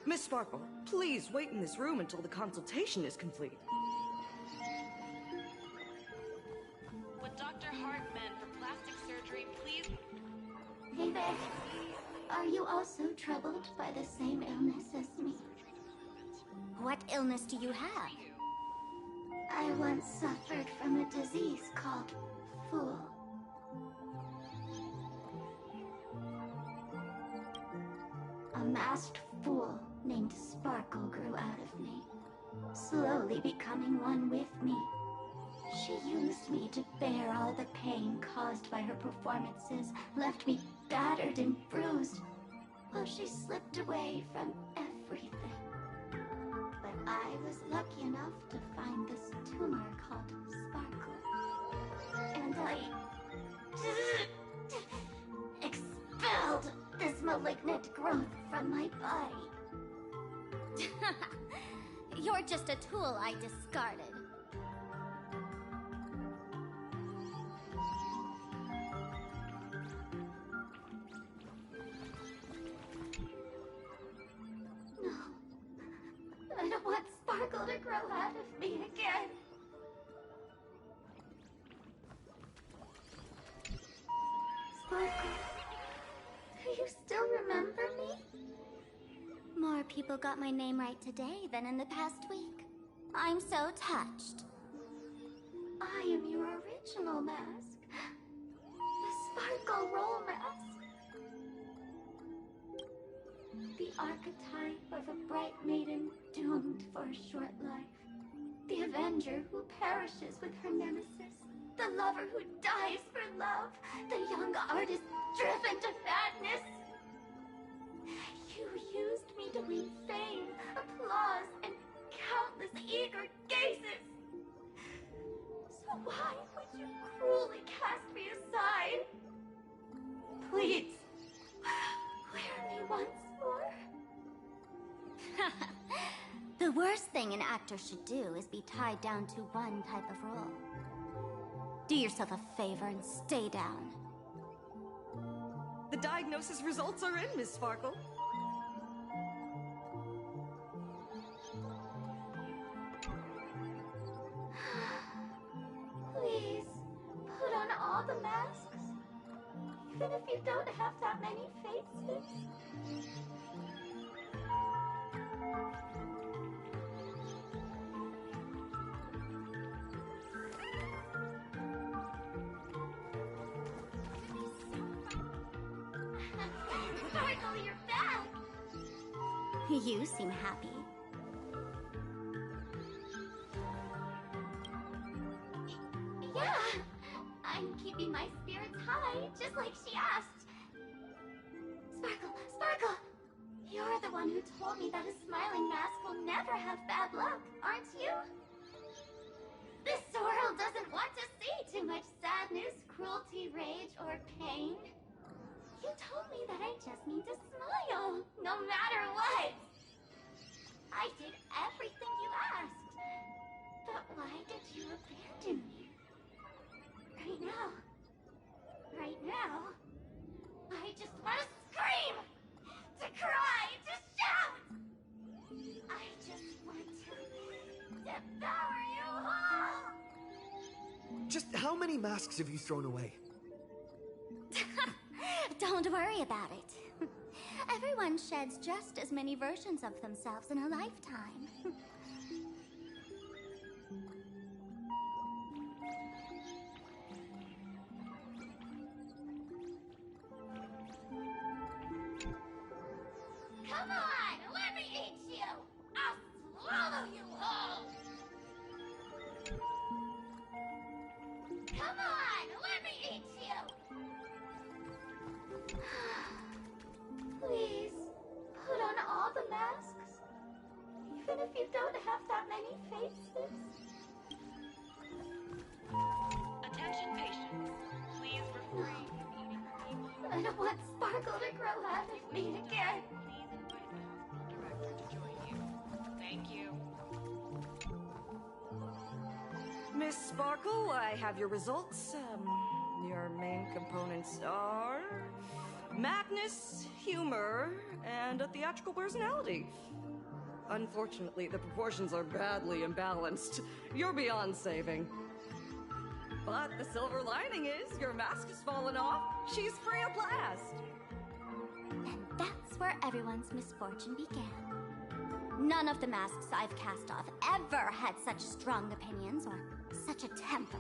Miss Sparkle, please wait in this room until the consultation is complete. Would Dr. Hartman for plastic surgery please? Hey there. Are you also troubled by the same illness as me? What illness do you have? I once suffered from a disease called Fool. A masked fool named Sparkle grew out of me, slowly becoming one with me. She used me to bear all the pain caused by her performances, left me battered and bruised, while she slipped away from everything. But I was lucky enough to find this tumor called Sparkle. And I expelled this malignant growth from my body. You're just a tool I discarded. No. I don't want Sparkle to grow out of me again. Sparkle, do you still remember me? More people got my name right today than in the past week. I'm so touched. I am your original mask. The Sparkle Roll mask. The archetype of a bright maiden doomed for a short life. The avenger who perishes with her nemesis. The lover who dies for love. The young artist driven to madness. You used me to win fame, applause, and countless eager gazes. So why would you cruelly cast me aside? Please, wear me once more. The The worst thing an actor should do is be tied down to one type of role. Do yourself a favor and stay down. The diagnosis results are in, Miss Sparkle. Please, put on all the masks. Even if you don't have that many faces. Sparkle, you're back! You seem happy. Yeah, I'm keeping my spirits high, just like she asked. Sparkle, you're the one who told me that a smiling mask will never have bad luck, aren't you? This world doesn't want to see too much sadness, cruelty, rage, or pain. You told me that I just need to smile, no matter what. I did everything you asked. But why did you abandon me? Right now, I just want to scream, to cry, to shout. I just want to devour you all. Just how many masks have you thrown away? Don't worry about it. Everyone sheds just as many versions of themselves in a lifetime. Come on, let me eat you. I'll swallow you whole. Come on, let me eat you. Please, put on all the masks. Even if you don't have that many faces. Attention patients. Please refrain from eating people. I don't want Sparkle to grow out of me again. Please invite the hospital director to join you. Thank you. Miss Sparkle, I have your results. Your main components are madness, humor, and a theatrical personality. Unfortunately, the proportions are badly imbalanced. You're beyond saving. But the silver lining is your mask has fallen off. She's free at last. And that's where everyone's misfortune began. None of the masks I've cast off ever had such strong opinions or such a temper.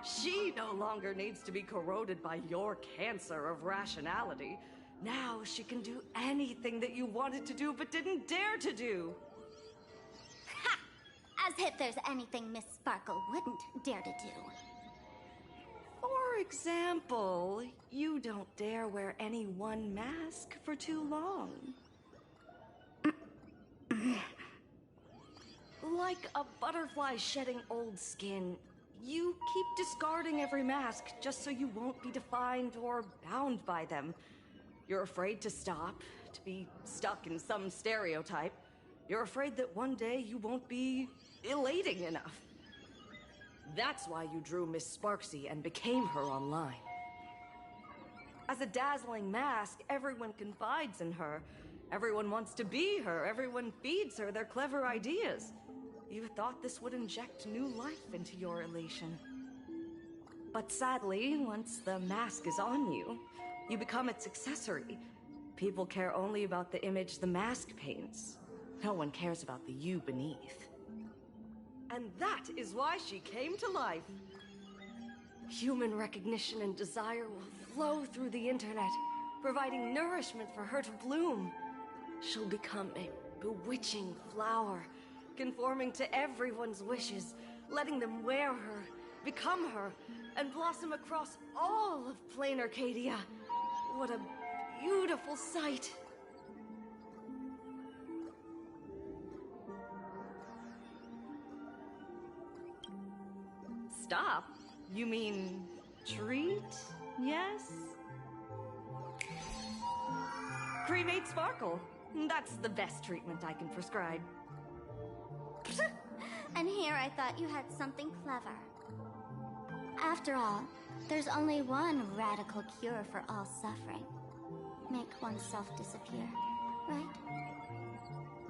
She no longer needs to be corroded by your cancer of rationality. Now she can do anything that you wanted to do but didn't dare to do. Ha! As if there's anything Miss Sparkle wouldn't dare to do. For example, you don't dare wear any one mask for too long. Like a butterfly shedding old skin, you keep discarding every mask just so you won't be defined or bound by them. You're afraid to stop, to be stuck in some stereotype. You're afraid that one day you won't be elating enough. That's why you drew Miss Sparksy and became her online. As a dazzling mask, everyone confides in her. Everyone wants to be her. Everyone feeds her their clever ideas. You thought this would inject new life into your elation. But sadly, once the mask is on you, you become its accessory. People care only about the image the mask paints. No one cares about the you beneath. And that is why she came to life. Human recognition and desire will flow through the internet, providing nourishment for her to bloom. She'll become a bewitching flower, conforming to everyone's wishes, letting them wear her, become her, and blossom across all of plain Arcadia. What a beautiful sight. Stop? You mean treat? Yes? Cremate Sparkle. That's the best treatment I can prescribe. And here I thought you had something clever. After all, there's only one radical cure for all suffering. Make oneself disappear, right?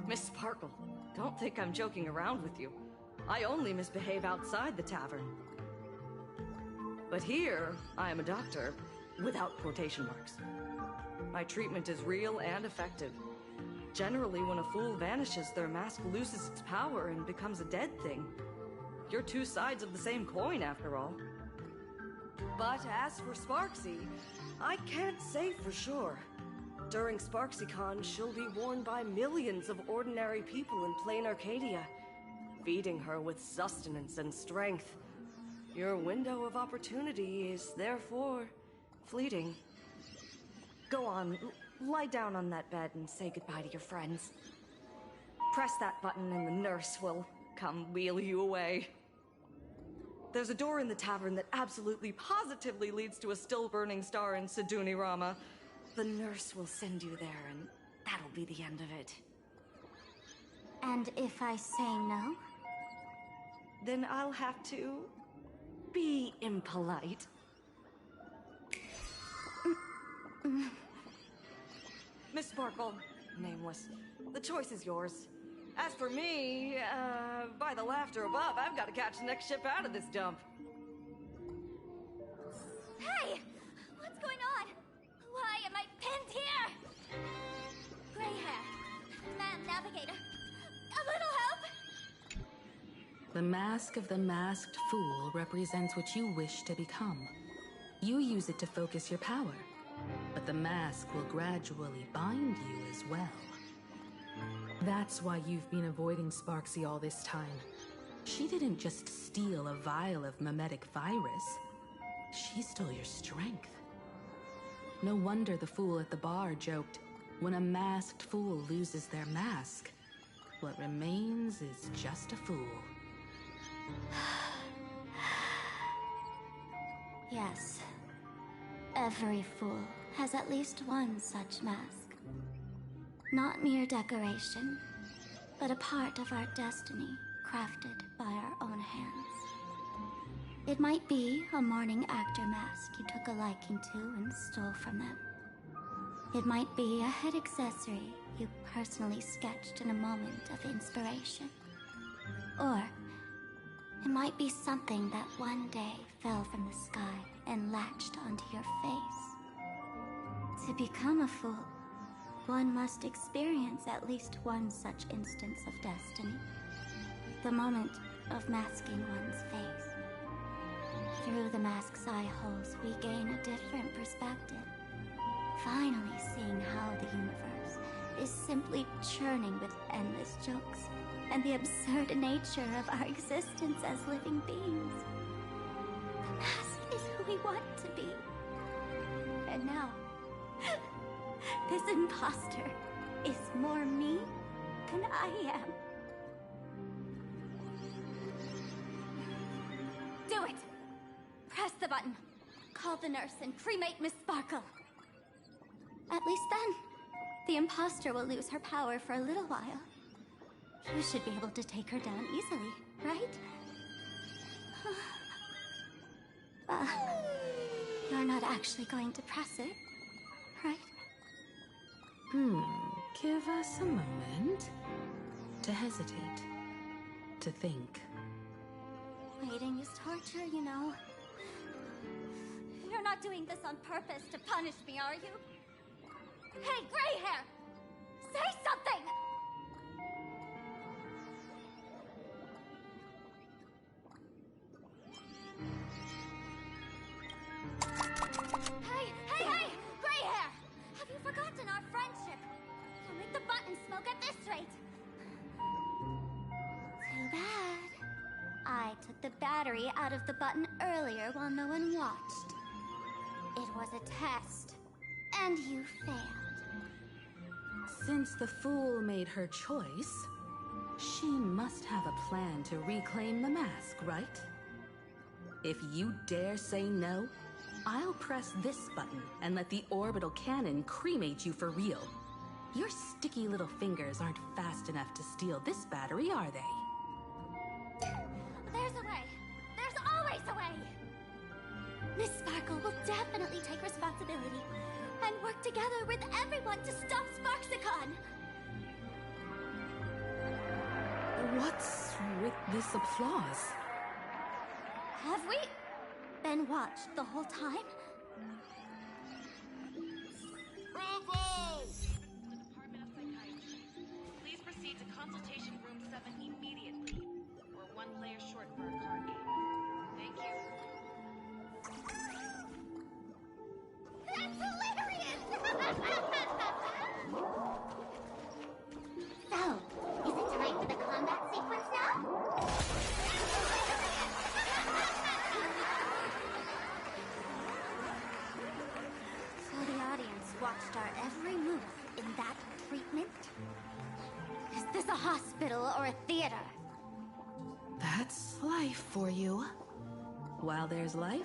Miss Sparkle, don't think I'm joking around with you. I only misbehave outside the tavern. But here, I am a doctor, without quotation marks. My treatment is real and effective. Generally, when a fool vanishes, their mask loses its power and becomes a dead thing. You're two sides of the same coin, after all. But as for Sparksy, I can't say for sure. During SparksyCon, she'll be worn by millions of ordinary people in plain Arcadia, feeding her with sustenance and strength. Your window of opportunity is therefore fleeting. Go on, lie down on that bed and say goodbye to your friends. Press that button and the nurse will come wheel you away. There's a door in the tavern that absolutely positively leads to a still-burning star in Siduni Rama. The nurse will send you there, and that'll be the end of it. And if I say no? Then I'll have to be impolite. Miss Sparkle, nameless, the choice is yours. As for me, by the laughter above, I've got to catch the next ship out of this dump. Hey! What's going on? Why am I pinned here? Gray hair. Man navigator. A little help? The mask of the masked fool represents what you wish to become. You use it to focus your power, but the mask will gradually bind you as well. That's why you've been avoiding Sparksy all this time. She didn't just steal a vial of mimetic virus. She stole your strength. No wonder the fool at the bar joked, when a masked fool loses their mask, what remains is just a fool. Yes. Every fool has at least one such mask. Not mere decoration, but a part of our destiny, crafted by our own hands. It might be a morning actor mask you took a liking to and stole from them. It might be a head accessory you personally sketched in a moment of inspiration. Or it might be something that one day fell from the sky and latched onto your face. To become a fool, one must experience at least one such instance of destiny. The moment of masking one's face. Through the mask's eye holes, we gain a different perspective. Finally seeing how the universe is simply churning with endless jokes, and the absurd nature of our existence as living beings. The mask is who we want to be. And now, this imposter is more me than I am. Do it! Press the button. Call the nurse and cremate Miss Sparkle. At least then, the imposter will lose her power for a little while. You should be able to take her down easily, right? You're not actually going to press it, right? Give us a moment to hesitate, to think. Waiting is torture, you know. You're not doing this on purpose to punish me, are you? Hey, gray hair! Say something! Hey! Gray hair! Have you forgotten our friendship? You'll make the button smoke at this rate. Too bad. I took the battery out of the button earlier while no one watched. It was a test, and you failed. Since the fool made her choice, she must have a plan to reclaim the mask, right? If you dare say no, I'll press this button and let the orbital cannon cremate you for real. Your sticky little fingers aren't fast enough to steal this battery, are they? There's a way. There's always a way. Miss Sparkle will definitely take responsibility and work together with everyone to stop Sparksicon. What's with this applause? Have we been watched the whole time? Bravo! Please proceed to consultation room 7 immediately. We're one player short for a card game. Thank you. That's hilarious! So, is it time for the combat sequence now? So the audience watched our every move in that treatment? Is this a hospital or a theater? That's life for you. While there's life,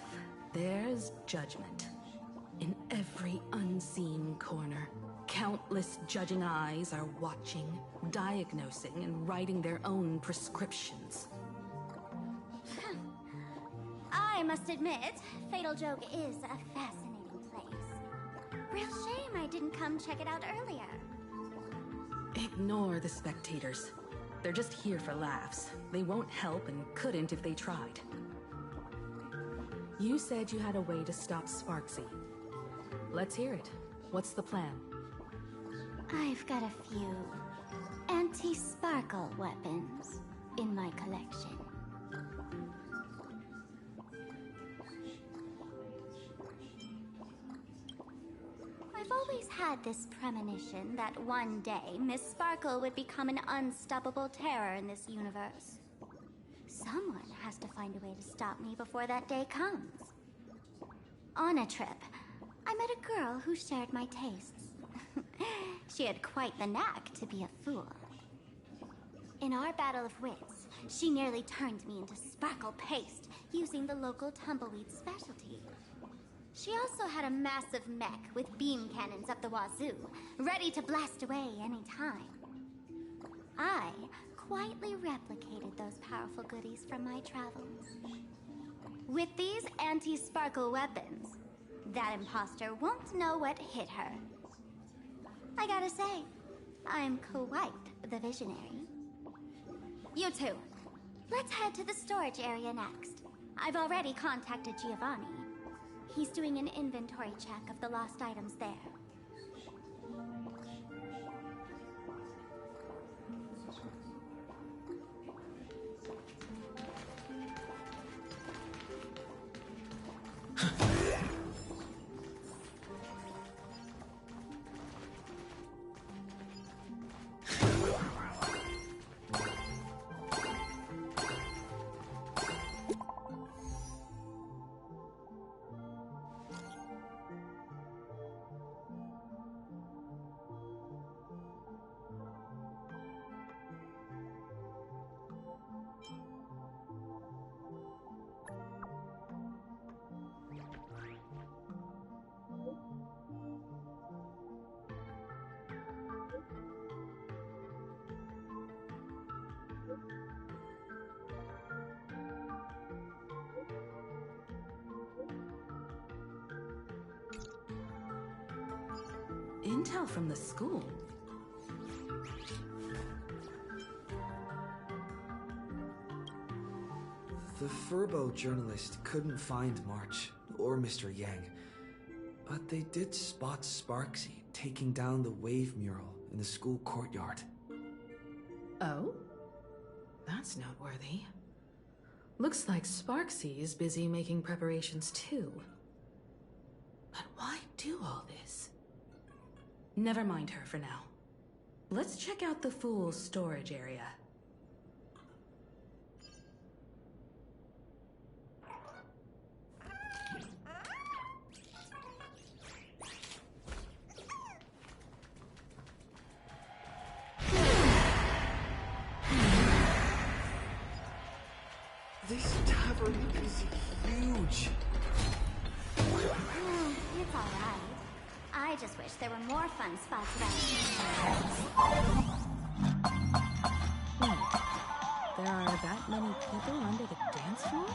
there's judgment. In every unseen corner, countless judging eyes are watching, diagnosing, and writing their own prescriptions. I must admit, Fatal Joke is a fascinating place. Real shame I didn't come check it out earlier. Ignore the spectators. They're just here for laughs. They won't help and couldn't if they tried. You said you had a way to stop Sparksy. Let's hear it. What's the plan? I've got a few anti-sparkle weapons in my collection. I've always had this premonition that one day Miss Sparkle would become an unstoppable terror in this universe. Someone has to find a way to stop me before that day comes. On a trip, I met a girl who shared my tastes. She had quite the knack to be a fool. In our battle of wits, she nearly turned me into sparkle paste using the local tumbleweed specialty. She also had a massive mech with beam cannons up the wazoo, ready to blast away any time. I quietly replicated those powerful goodies from my travels. With these anti-sparkle weapons, that imposter won't know what hit her. I gotta say, I'm quite the visionary. You two, let's head to the storage area next. I've already contacted Giovanni. He's doing an inventory check of the lost items there. Intel from the school. The Furbo journalist couldn't find March or Mr. Yang, but they did spot Sparksy taking down the wave mural in the school courtyard. Oh? That's noteworthy. Looks like Sparksy is busy making preparations too. But why do all this? Never mind her for now. Let's check out the Fool's storage area. This tavern is huge. I just wish there were more fun spots around. Wait, there are that many people under the dance floor?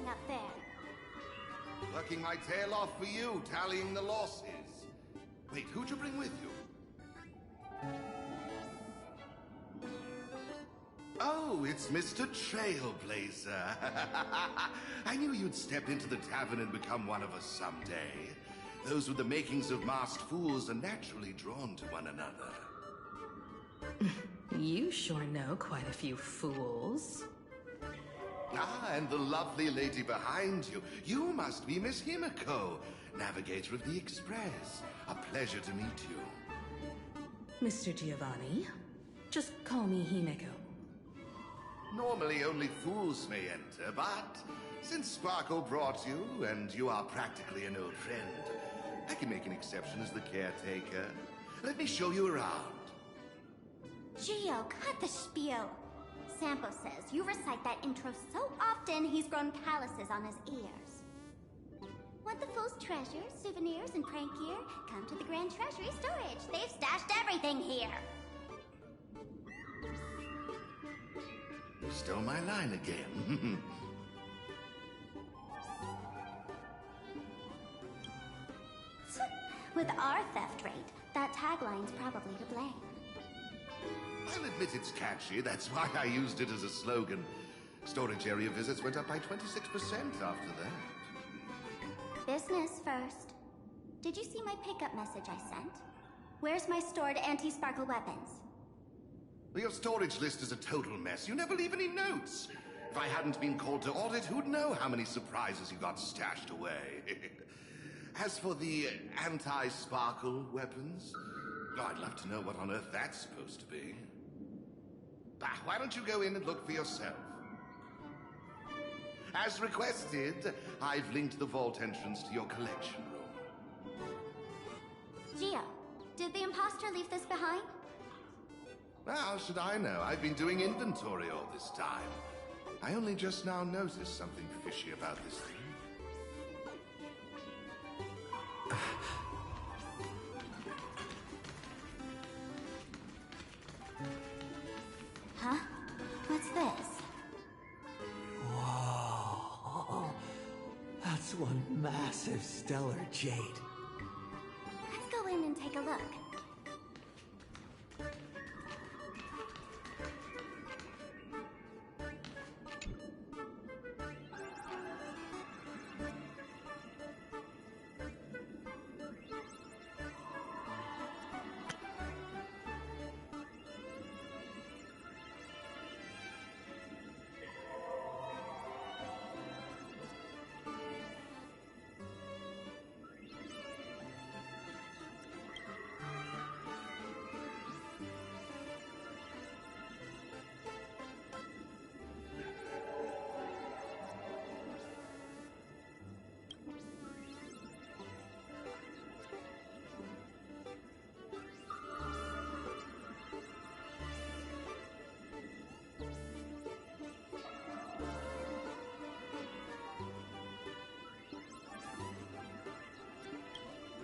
Up there. Working my tail off for you, tallying the losses. Wait, who'd you bring with you? Oh, it's Mr. Trailblazer. I knew you'd step into the tavern and become one of us someday. Those with the makings of masked fools are naturally drawn to one another. You sure know quite a few fools. Ah, and the lovely lady behind you. You must be Miss Himiko, navigator of the Express. A pleasure to meet you. Mr. Giovanni, just call me Himiko. Normally only fools may enter, but since Sparkle brought you, and you are practically an old friend, I can make an exception as the caretaker. Let me show you around. Gio, cut the spiel. Sampo says you recite that intro so often he's grown calluses on his ears. Want the fool's treasures, souvenirs, and prank gear? Come to the Grand Treasury Storage. They've stashed everything here. You stole my line again. With our theft rate, that tagline's probably to blame. I'll admit it's catchy, that's why I used it as a slogan. Storage area visits went up by 26% after that. Business first. Did you see my pickup message I sent? Where's my stored anti-sparkle weapons? Well, your storage list is a total mess. You never leave any notes. If I hadn't been called to audit, who'd know how many surprises you got stashed away? As for the anti-sparkle weapons, oh, I'd love to know what on earth that's supposed to be. Why don't you go in and look for yourself? As requested, I've linked the vault entrance to your collection room. Gio, did the imposter leave this behind? How should I know? I've been doing inventory all this time. I only just now noticed something fishy about this thing. Huh? What's this? Whoa. That's one massive stellar jade. Let's go in and take a look.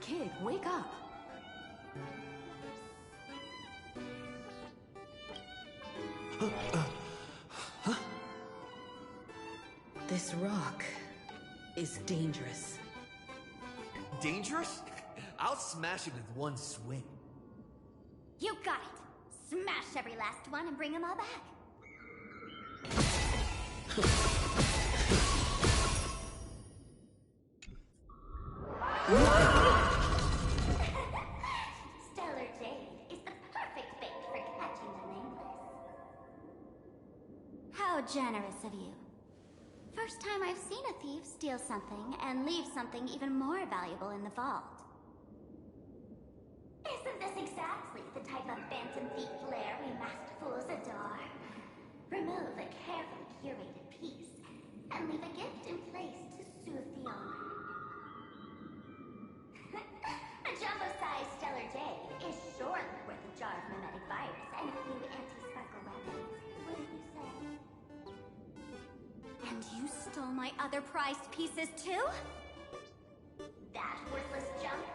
Kid, wake up! This rock is dangerous. Dangerous? I'll smash it with one swing. You got it! Smash every last one and bring them all back. Stellar Jade is the perfect bait for catching the nameless. How generous of you. First time I've seen a thief steal something and leave something even more valuable in the vault. Isn't this exactly the type of phantom thief lair we masked fools adore? Remove a carefully curated piece and leave a gift in place to soothe the owner. A jumbo-sized Stellar Jade is surely worth a jar of mimetic virus and a few anti-sparkle weapons, wouldn't you say? And you stole my other prized pieces too? That worthless junk?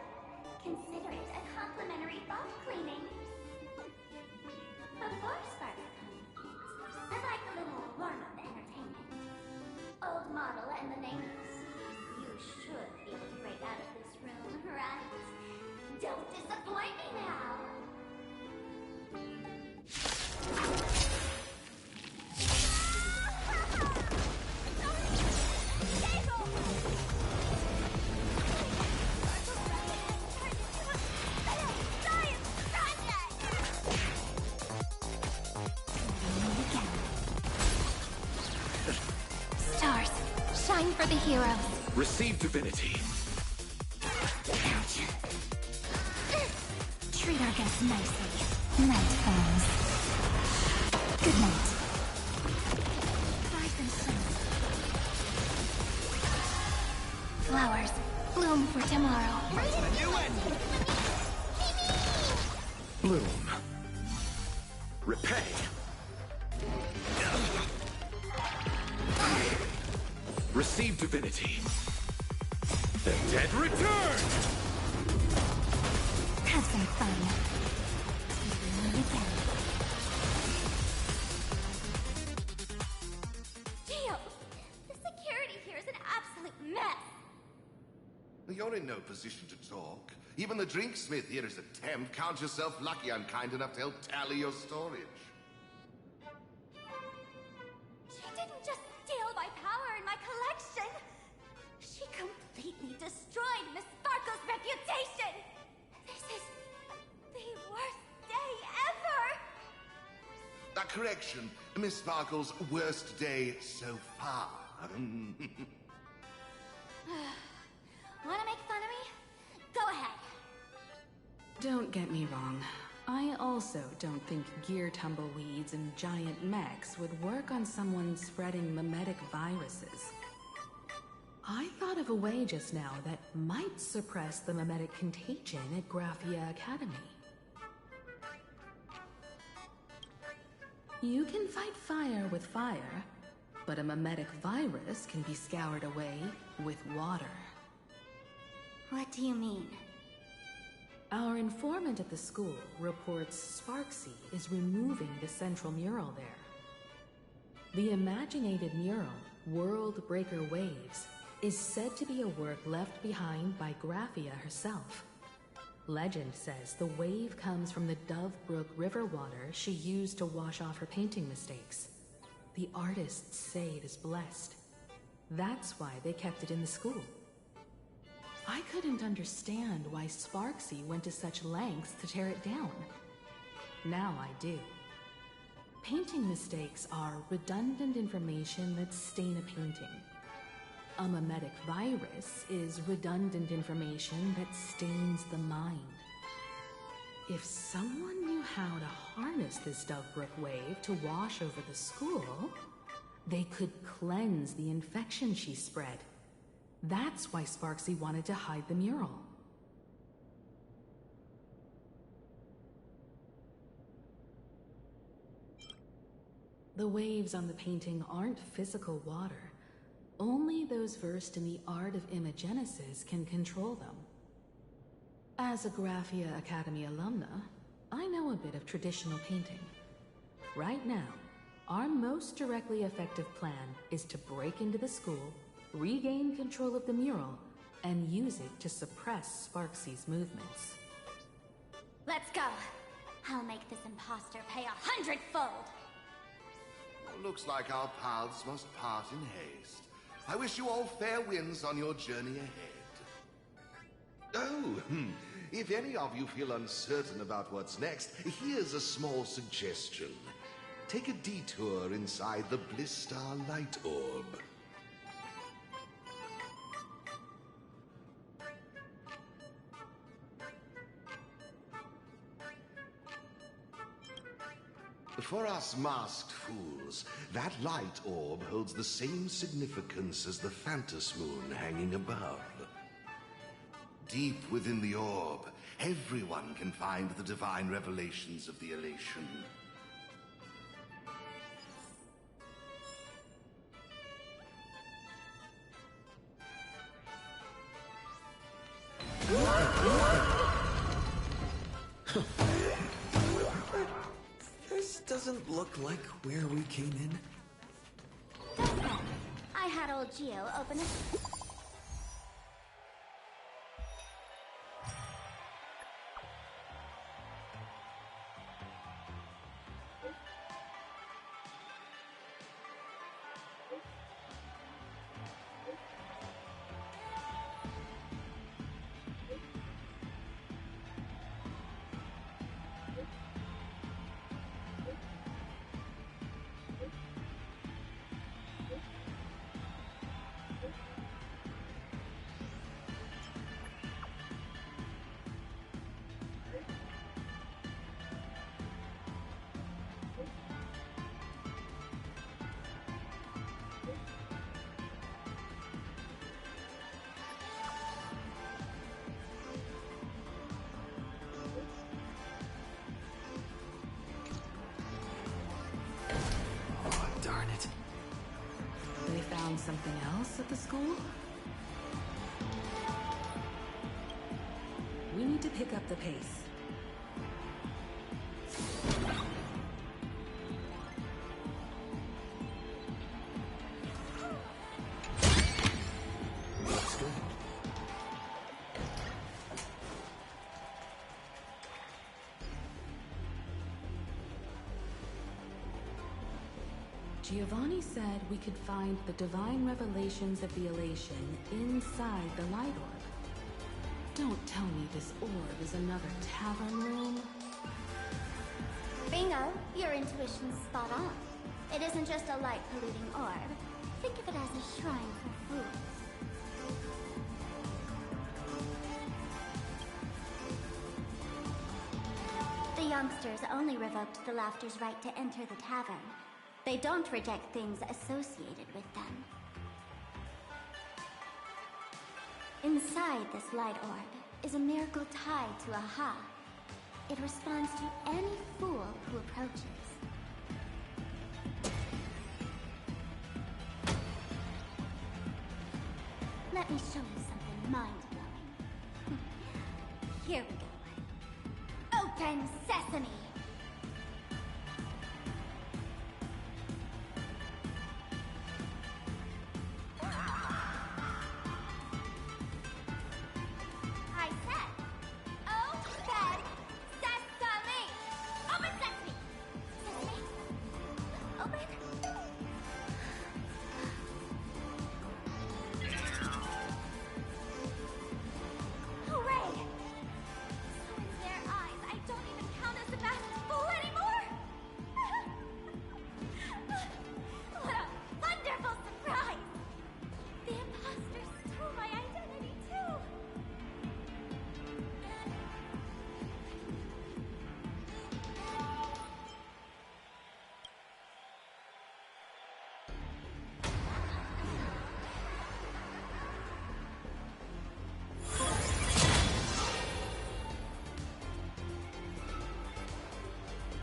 Consider it a complimentary vault cleaning. Before Sparkle comes, I'd like a little warm-up entertainment. Old model and the nameless. You should be able to break out of this room, right? Don't disappoint me now! Stars, shine for the heroes. Receive divinity. Ouch. Treat our guests nicely. Night, friends. Good night. Rise and shine. Flowers, bloom for tomorrow. Bloom. Repay. Receive divinity. The dead return! Have some fun. Again. Gio, the security here is an absolute mess. You're in no position to talk. Even the drinksmith here is a temp. Count yourself lucky I'm kind enough to help tally your storage. She didn't just steal my power and my collection. She completely destroyed Miss Sparkle's reputation. This is the worst day ever. A correction. Miss Sparkle's worst day so far. Wanna make fun of me? Go ahead. Don't get me wrong. I also don't think gear tumbleweeds and giant mechs would work on someone spreading mimetic viruses. I thought of a way just now that might suppress the mimetic contagion at Graphia Academy. You can fight fire with fire, but a mimetic virus can be scoured away with water. What do you mean? Our informant at the school reports Sparksy is removing the central mural there. The imaginated mural, World Breaker Waves, is said to be a work left behind by Graphia herself. Legend says the wave comes from the Dove Brook river water she used to wash off her painting mistakes. The artists say it is blessed. That's why they kept it in the school. I couldn't understand why Sparksy went to such lengths to tear it down. Now I do. Painting mistakes are redundant information that stain a painting. A mimetic virus is redundant information that stains the mind. If someone knew how to harness this Dovebrook wave to wash over the school, they could cleanse the infection she spread. That's why Sparksy wanted to hide the mural. The waves on the painting aren't physical water. Only those versed in the art of imagenesis can control them. As a Graphia Academy alumna, I know a bit of traditional painting. Right now, our most directly effective plan is to break into the school, regain control of the mural, and use it to suppress Sparksy's movements. Let's go. I'll make this imposter pay 100-fold. Looks like our paths must part in haste. I wish you all fair winds on your journey ahead. Oh, if any of you feel uncertain about what's next, here's a small suggestion. Take a detour inside the Blistar Light Orb. For us masked fools, that light orb holds the same significance as the Phantos Moon hanging above. Deep within the orb, everyone can find the divine revelations of the elation. This doesn't look like where we came in. I had old Geo open it. Darn it. They found something else at the school? We need to pick up the pace. Looks good. Giovanni said we could find the divine revelations of the elation inside the light orb. Don't tell me this orb is another tavern room. Bingo, your intuition's spot on. It isn't just a light-polluting orb. Think of it as a shrine for fools. The youngsters only revoked the Laughter's right to enter the tavern. They don't reject things associated with them. Inside this light orb is a miracle tied to a ha. It responds to any fool who approaches. Let me show you something mind-blowing. Here we go. Open sesame! I said, open sesame! Open sesame! Sesame? Open? Hooray! So in their eyes, I don't even count as a masked fool anymore! What a wonderful surprise! The imposter stole my identity too!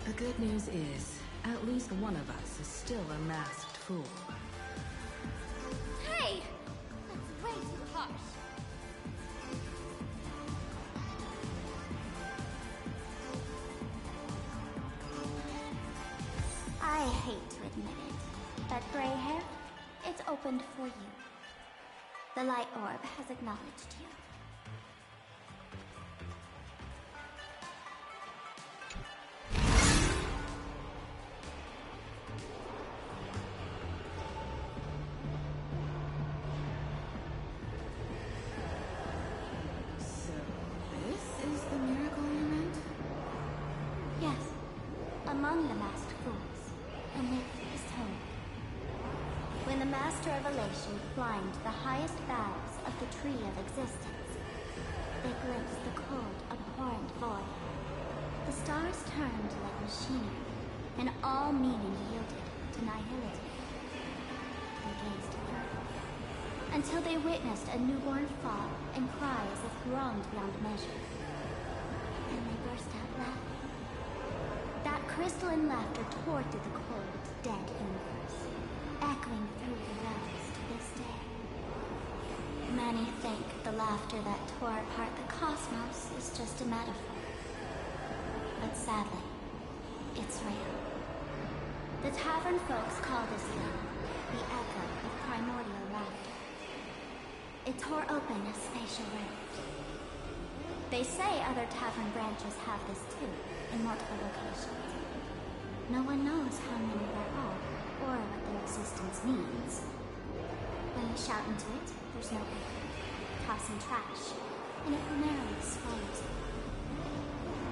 The good news is, at least one of us is still a masked fool. Hey! That's way too harsh. admit it, but gray hair, it's opened for you. The light orb has acknowledged you. So, this is the miracle you meant? Yes, among the masked fools, amid his home. When the Master of Elation climbed the highest boughs of the Tree of Existence, they glimpsed the cold, abhorrent void. The stars turned like machinery, and all meaning yielded to nihility. They gazed further, until they witnessed a newborn fall and cries as groaned beyond measure. Then they burst out laughing. That crystalline laughter tore through the cold, dead universe, echoing through the realms to this day. Many think the laughter that tore apart the cosmos is just a metaphor. But sadly, it's real. The tavern folks call this yell the echo of primordial laughter. It tore open a spatial rift. They say other tavern branches have this too, in multiple locations. No one knows how many there are, or what their existence means. When we shout into it, there's no echo. Tossing trash, and it merrily swallows it.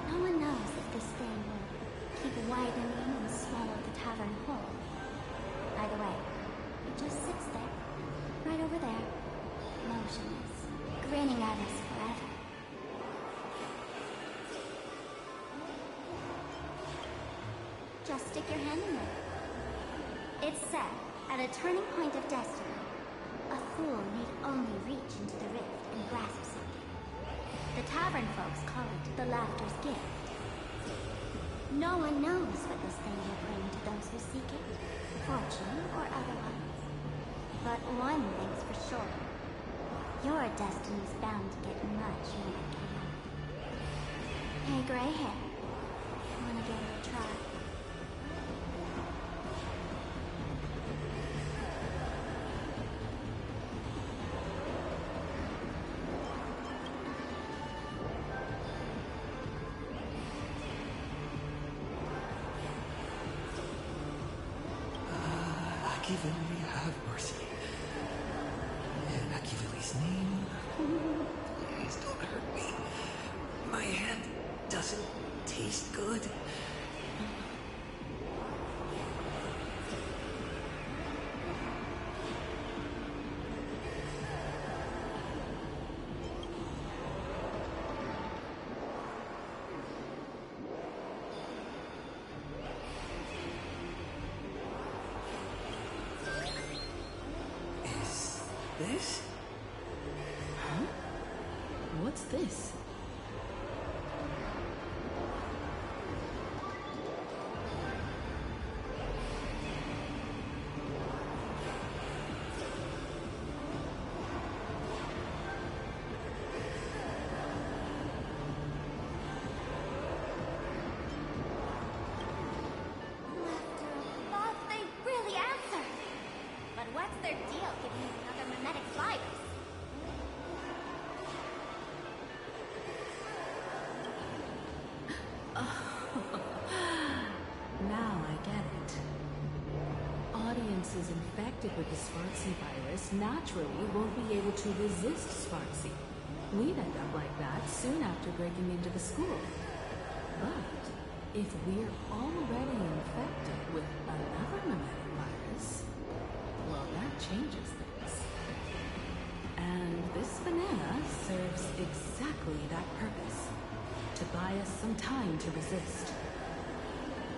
No one knows if this thing will keep widening and swallow the tavern whole. Either way, it just sits there, right over there, motionless, grinning at us forever. Just stick your hand in there. It's said, at a turning point of destiny, a fool need only reach into the rift and grasp something. The tavern folks call it the laughter's gift. No one knows what this thing will bring to those who seek it, fortune or otherwise. But one thing's for sure. Your destiny's bound to get much more chaotic. Hey, gray hair. Wanna give it a try? Akivili, have mercy. In Akivili's name, please don't hurt me. My hand doesn't taste good. This? Huh? What's this? Bob, they really answer. But what's their deal giving you another mimetic virus? Now I get it. Audiences infected with the Sparksy virus naturally won't be able to resist Sparksy. We'd end up like that soon after breaking into the school. But if we're already infected with another mimetic virus, well, that changes things. And this banana serves exactly that purpose. To buy us some time to resist.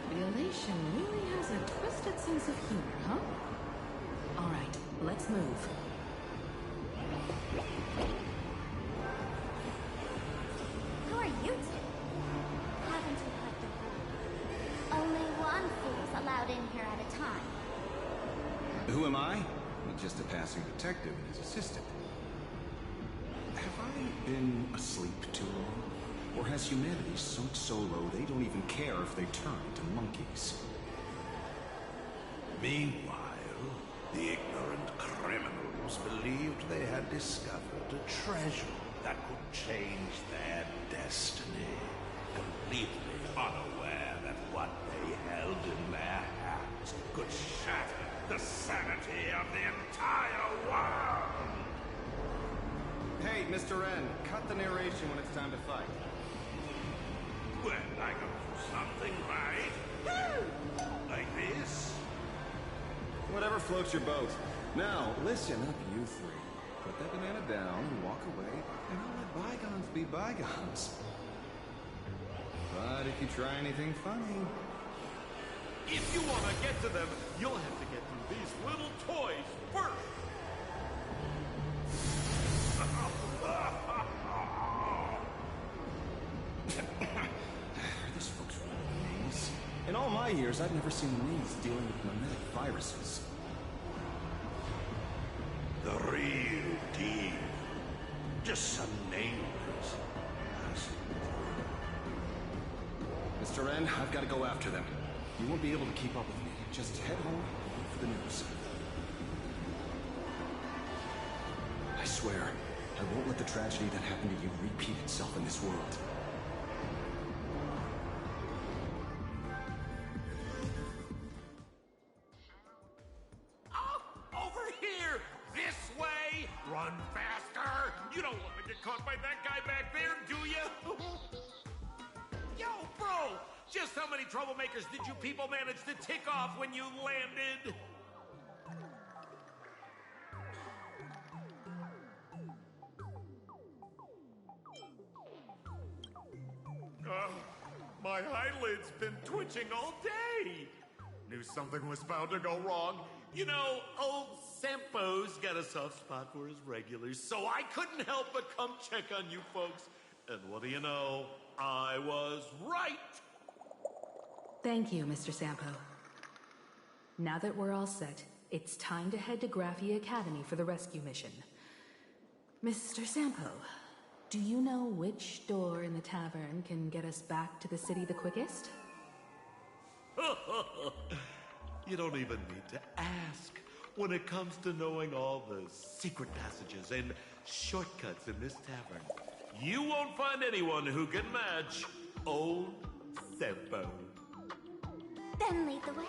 The Elation really has a twisted sense of humor, huh? Alright, let's move. Who are you two? Haven't you heard the rule? Only one fool's allowed in here at a time. Who am I? I'm just a passing detective and his assistant. Have I been asleep too long? Or has humanity sunk so low they don't even care if they turn into monkeys? Meanwhile, the ignorant criminals believed they had discovered a treasure that could change their destiny, completely unaware that what they held in their hands could shatter the sanity of the entire world! Hey, Mr. N, cut the narration when it's time to fight. Well, I gotta do something, right? Like this? Whatever floats your boat. Now, listen up, you three. Put that banana down and walk away, and I'll let bygones be bygones. But if you try anything funny... If you want to get to them, you'll have to get through these little toys first! Are these folks really maze? In all my years, I've never seen maze dealing with mimetic viruses. The real deal. Just some nameless. Mr. N, I've got to go after them. You won't be able to keep up with me. Just head home and wait for the news. I swear, I won't let the tragedy that happened to you repeat itself in this world. Over here! This way! Run faster! You don't want to get caught by that guy back there, do you? Yo, bro! Just how many troublemakers did you people manage to tick off when you landed? My eyelid's been twitching all day. Knew something was bound to go wrong. You know, old Sampo's got a soft spot for his regulars, so I couldn't help but come check on you folks. And what do you know? I was right. Thank you, Mr. Sampo. Now that we're all set, it's time to head to Graphia Academy for the rescue mission. Mr. Sampo, do you know which door in the tavern can get us back to the city the quickest? You don't even need to ask. When it comes to knowing all the secret passages and shortcuts in this tavern, you won't find anyone who can match old Sampo. Then lead the way.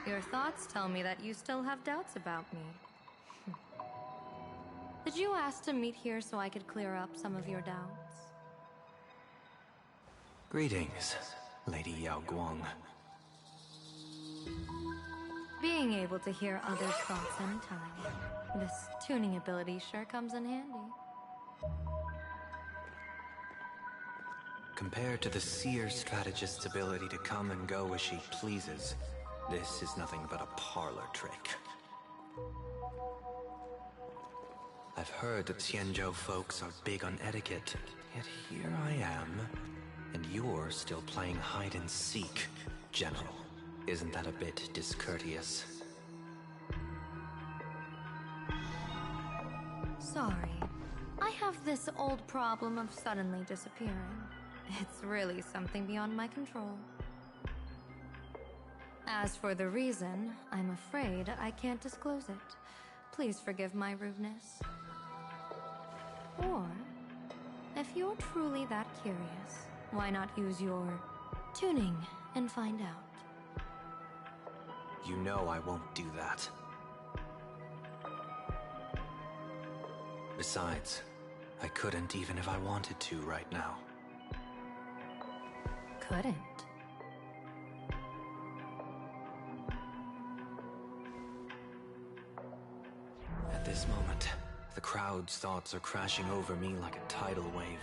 Your thoughts tell me that you still have doubts about me. Did you ask to meet here so I could clear up some of your doubts? Greetings, Lady Yao Guang. Being able to hear others' thoughts anytime. This tuning ability sure comes in handy. Compared to the seer strategist's ability to come and go as she pleases, this is nothing but a parlor trick. I've heard that Xianzhou folks are big on etiquette, yet here I am, and you're still playing hide and seek, General. Isn't that a bit discourteous? Sorry. I have this old problem of suddenly disappearing. It's really something beyond my control. As for the reason, I'm afraid I can't disclose it. Please forgive my rudeness. Or, if you're truly that curious, why not use your tuning and find out? You know I won't do that. Besides, I couldn't even if I wanted to right now. Couldn't? At this moment, the crowd's thoughts are crashing over me like a tidal wave.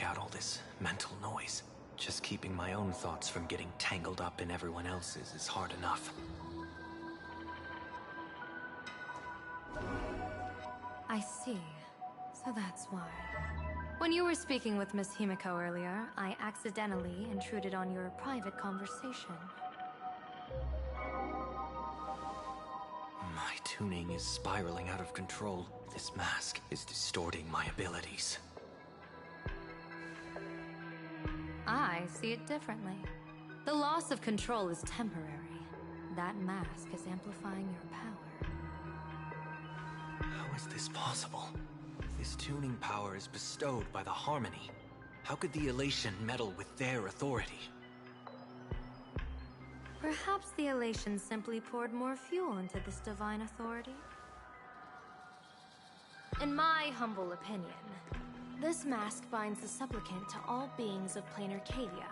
out all this mental noise. Just keeping my own thoughts from getting tangled up in everyone else's is hard enough. I see. So that's why. When you were speaking with Miss Himiko earlier, I accidentally intruded on your private conversation. My tuning is spiraling out of control. This mask is distorting my abilities. I see it differently. The loss of control is temporary. That mask is amplifying your power. How is this possible? This tuning power is bestowed by the Harmony. How could the Elation meddle with their authority? Perhaps the Elation simply poured more fuel into this divine authority? In my humble opinion, this mask binds the supplicant to all beings of plain Arcadia,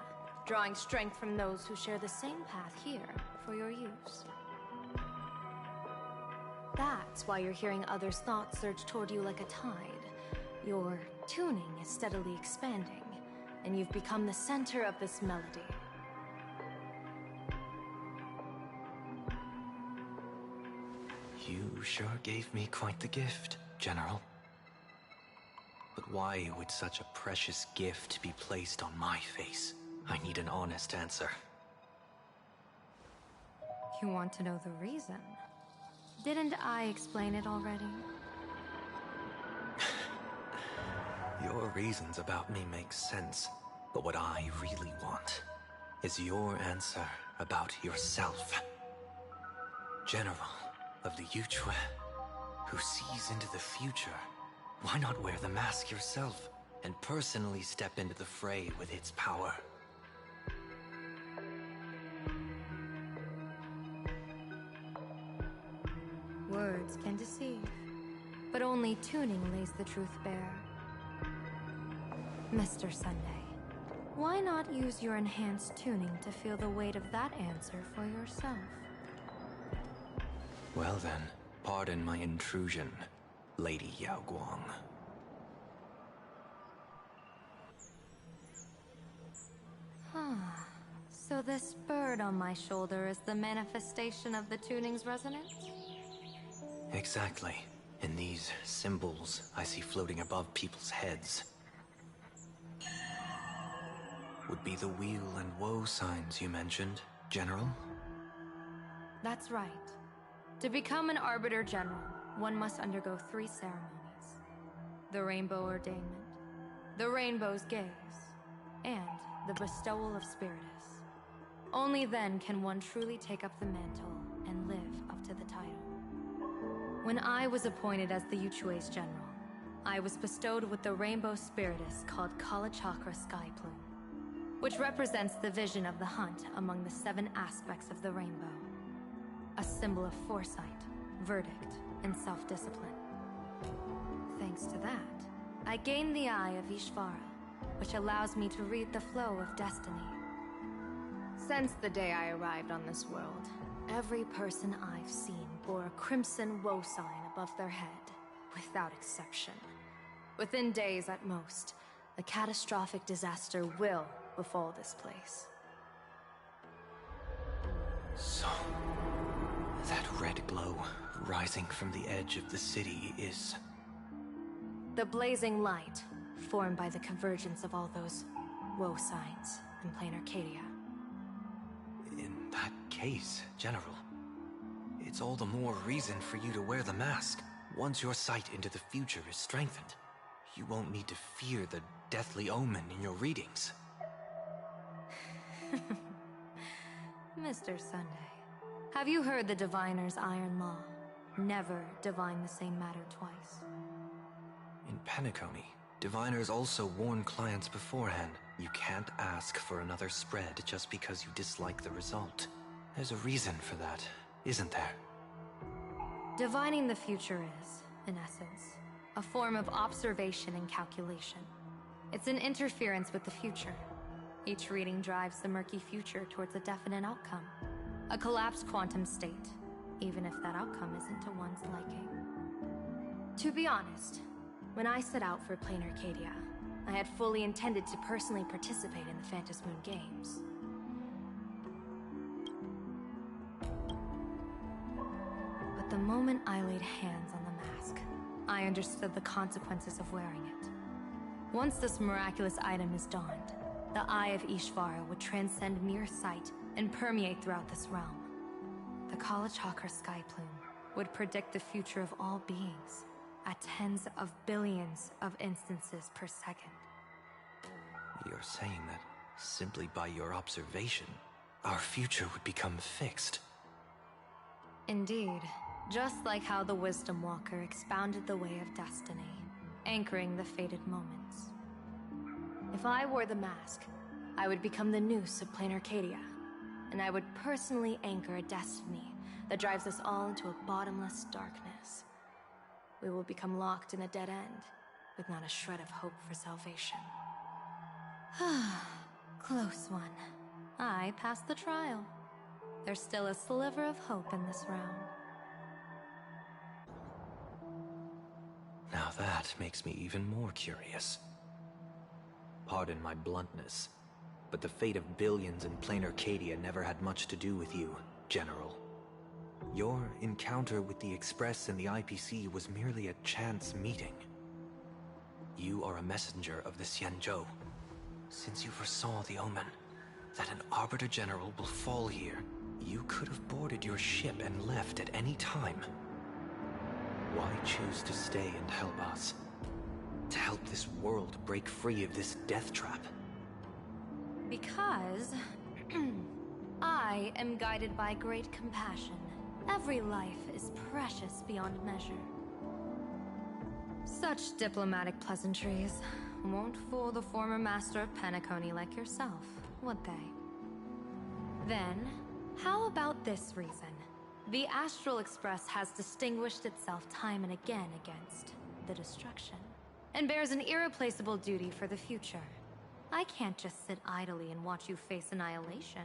drawing strength from those who share the same path here for your use. That's why you're hearing others' thoughts surge toward you like a tide. Your tuning is steadily expanding, and you've become the center of this melody. You sure gave me quite the gift, General. But why would such a precious gift be placed on my face? I need an honest answer. You want to know the reason? Didn't I explain it already? Your reasons about me make sense, but what I really want is your answer about yourself. General of the Yuchue, who sees into the future. Why not wear the mask yourself and personally step into the fray with its power? Words can deceive, but only tuning lays the truth bare. Mr. Sunday, why not use your enhanced tuning to feel the weight of that answer for yourself? Well then, pardon my intrusion, Lady Yao Guang. So this bird on my shoulder is the manifestation of the tuning's resonance? Exactly. And these symbols I see floating above people's heads would be the wheel and woe signs you mentioned, General? That's right. To become an Arbiter General, one must undergo 3 ceremonies. The Rainbow Ordainment, the Rainbow's Gaze, and the Bestowal of Spiritus. Only then can one truly take up the mantle and live up to the title. When I was appointed as the Yuchue's General, I was bestowed with the Rainbow Spiritus called Kala Chakra Sky Plume, which represents the vision of the hunt among the 7 aspects of the rainbow. A symbol of foresight, verdict, and self-discipline. Thanks to that, I gained the Eye of Ishvara, which allows me to read the flow of destiny. Since the day I arrived on this world, every person I've seen bore a crimson woe sign above their head, without exception. Within days at most, a catastrophic disaster will befall this place. So, that red glow rising from the edge of the city is... The blazing light, formed by the convergence of all those woe signs in plain Arcadia. In that case, General, it's all the more reason for you to wear the mask. Once your sight into the future is strengthened, you won't need to fear the deathly omen in your readings. Mr. Sunday, have you heard the Diviner's iron law? Never divine the same matter twice. In Penacony, diviners also warn clients beforehand. You can't ask for another spread just because you dislike the result. There's a reason for that, isn't there? Divining the future is, in essence, a form of observation and calculation. It's an interference with the future. Each reading drives the murky future towards a definite outcome. A collapsed quantum state, even if that outcome isn't to one's liking. To be honest, when I set out for plain Arcadia, I had fully intended to personally participate in the Phantom Moon Games. But the moment I laid hands on the mask, I understood the consequences of wearing it. Once this miraculous item is donned, the Eye of Ishvara would transcend mere sight and permeate throughout this realm. The Kalachakra sky plume would predict the future of all beings at tens of billions of instances per second. You're saying that simply by your observation, our future would become fixed. Indeed, just like how the Wisdom Walker expounded the way of destiny, anchoring the fated moments. If I wore the mask, I would become the noose of plain Arcadia, and I would personally anchor a destiny that drives us all into a bottomless darkness. We will become locked in a dead end, with not a shred of hope for salvation. Close one. I passed the trial. There's still a sliver of hope in this round. Now that makes me even more curious. Pardon my bluntness, but the fate of billions in plain Arcadia never had much to do with you, General. Your encounter with the Express and the IPC was merely a chance meeting. You are a messenger of the Xianzhou. Since you foresaw the omen, that an Arbiter General will fall here, you could have boarded your ship and left at any time. Why choose to stay and help us? To help this world break free of this death trap? Because I am guided by great compassion. Every life is precious beyond measure. Such diplomatic pleasantries won't fool the former master of Penacony like yourself, would they? Then, how about this reason? The Astral Express has distinguished itself time and again against the destruction, and bears an irreplaceable duty for the future. I can't just sit idly and watch you face annihilation.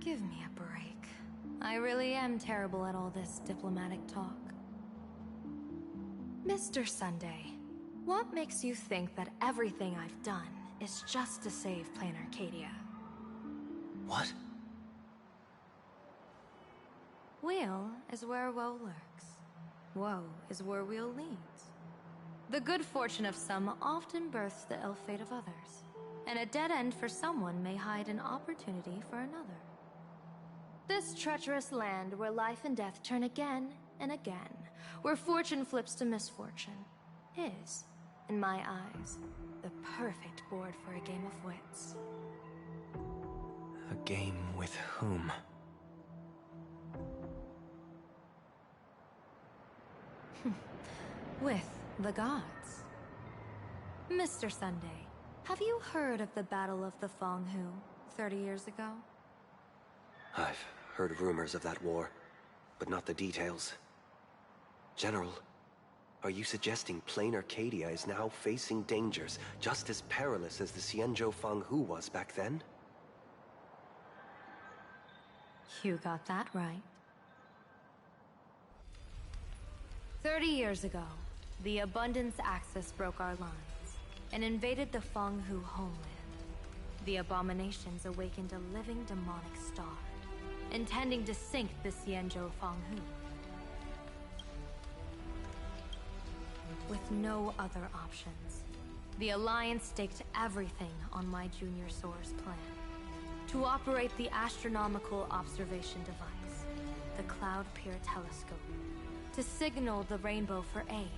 Give me a break. I really am terrible at all this diplomatic talk. Mr. Sunday, what makes you think that everything I've done is just to save plain Arcadia? What? Weal is where woe lurks. Woe is where weal leads. The good fortune of some often births the ill fate of others, and a dead end for someone may hide an opportunity for another. This treacherous land where life and death turn again and again, where fortune flips to misfortune, is, in my eyes, the perfect board for a game of wits. A game with whom? With the gods. Mr. Sunday, have you heard of the Battle of the Fong Hu 30 years ago? I've heard rumors of that war, but not the details. General, are you suggesting plain Arcadia is now facing dangers just as perilous as the Xianzhou Fang Hu was back then? You got that right. 30 years ago, the Abundance Axis broke our lines and invaded the Fang Hu homeland. The abominations awakened a living demonic star, intending to sink the Xianzhou Fang Hu. With no other options, the Alliance staked everything on my Junior Soar's plan. To operate the astronomical observation device, the Cloud Pier Telescope, to signal the Rainbow for aid,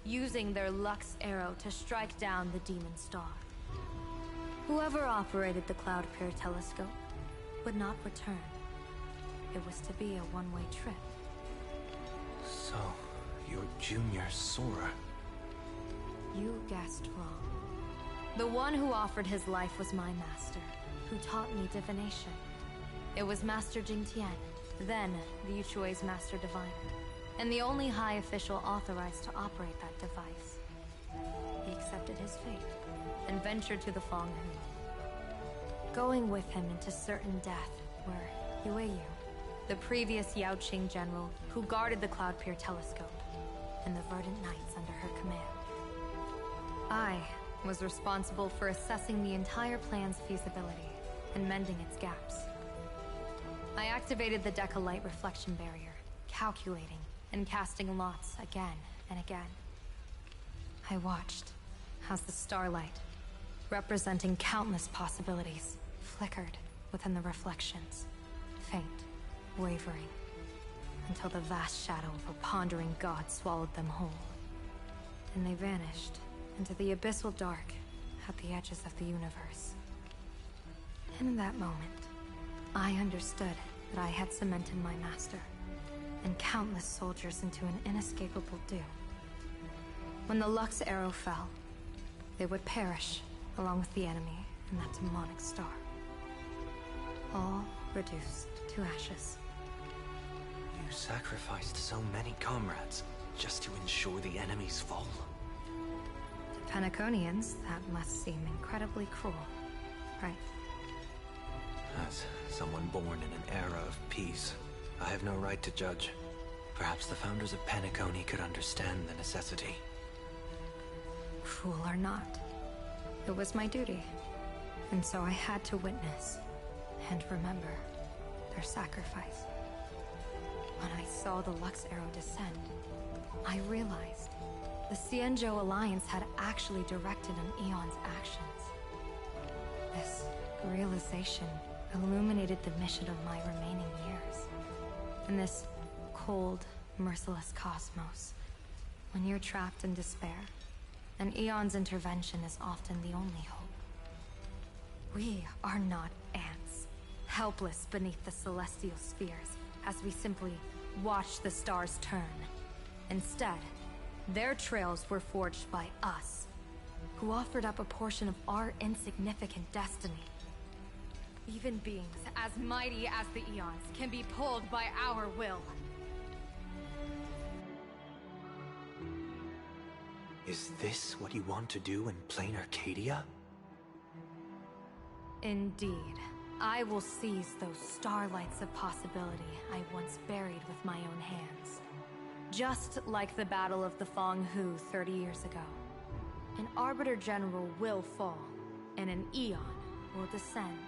using their Lux Arrow to strike down the Demon Star. Whoever operated the Cloud Pier Telescope would not return. It was to be a one-way trip. So, you're Junior Sora. You guessed wrong. The one who offered his life was my master, who taught me divination. It was Master Jingtian, then the Yuchui's Master Diviner, and the only high official authorized to operate that device. He accepted his fate and ventured to the Fang Hu. Going with him into certain death were Yueyu, the previous Yaoqing general who guarded the Cloud Pier Telescope, and the Verdant Knights under her command. I was responsible for assessing the entire plan's feasibility and mending its gaps. I activated the Decalite reflection barrier, calculating and casting lots again and again. I watched as the starlight, representing countless possibilities, flickered within the reflections, faint, wavering, until the vast shadow of a pondering god swallowed them whole. And they vanished into the abyssal dark at the edges of the universe. In that moment, I understood that I had cemented my master and countless soldiers into an inescapable doom. When the Lux arrow fell, they would perish along with the enemy and that demonic star. All reduced to ashes. You sacrificed so many comrades just to ensure the enemy's fall. To Penaconians, that must seem incredibly cruel, right? As someone born in an era of peace, I have no right to judge. Perhaps the founders of Penacony could understand the necessity. Cruel or not, it was my duty. And so I had to witness and remember their sacrifice. When I saw the Lux arrow descend, I realized the Xianzhou Alliance had actually directed an Eon's actions. This realization illuminated the mission of my remaining years. In this cold, merciless cosmos, when you're trapped in despair, an Eon's intervention is often the only hope. We are not ants, helpless beneath the celestial spheres as we simply watch the stars turn. Instead, their trails were forged by us, who offered up a portion of our insignificant destiny. Even beings as mighty as the Eons can be pulled by our will. Is this what you want to do in plain Arcadia? Indeed. I will seize those starlights of possibility I once buried with my own hands. Just like the Battle of the Fong Hu 30 years ago. An Arbiter General will fall, and an Eon will descend.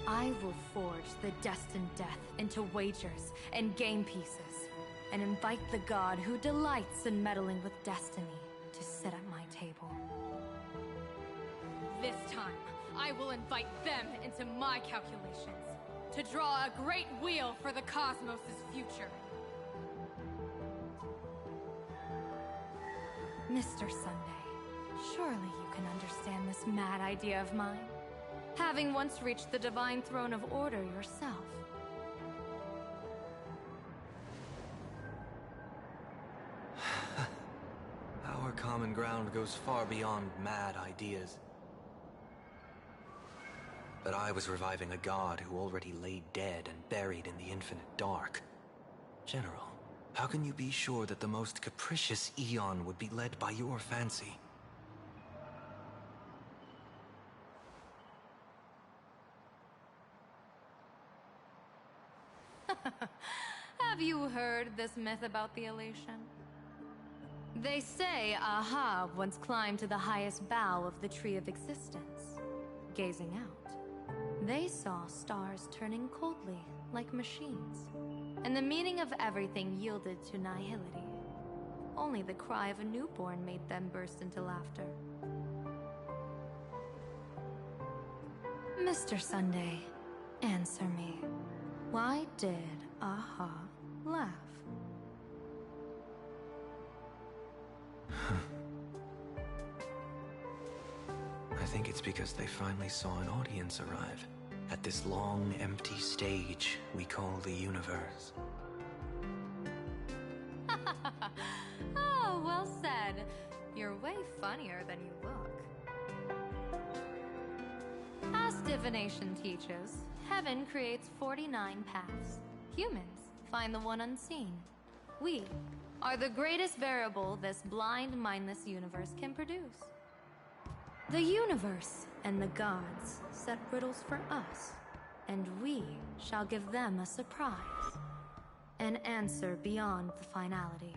I will forge the destined death into wagers and game pieces, and invite the god who delights in meddling with destiny to sit at my table. This time, I will invite them into my calculations, to draw a great wheel for the cosmos' future. Mr. Sunday, surely you can understand this mad idea of mine, having once reached the divine throne of order yourself. Our common ground goes far beyond mad ideas. But I was reviving a god who already lay dead and buried in the infinite dark. General, how can you be sure that the most capricious Eon would be led by your fancy? Have you heard this myth about the elation? They say Ahab once climbed to the highest bough of the Tree of Existence. Gazing out, they saw stars turning coldly like machines, and the meaning of everything yielded to nihility. Only the cry of a newborn made them burst into laughter. Mr. Sunday, answer me. Why did Aha laugh? I think it's because they finally saw an audience arrive at this long, empty stage we call the universe. Oh, well said. You're way funnier than you look. As divination teaches, heaven creates 49 paths. Humans find the one unseen. We are the greatest variable this blind, mindless universe can produce. The universe and the gods set riddles for us, and we shall give them a surprise. An answer beyond the finality.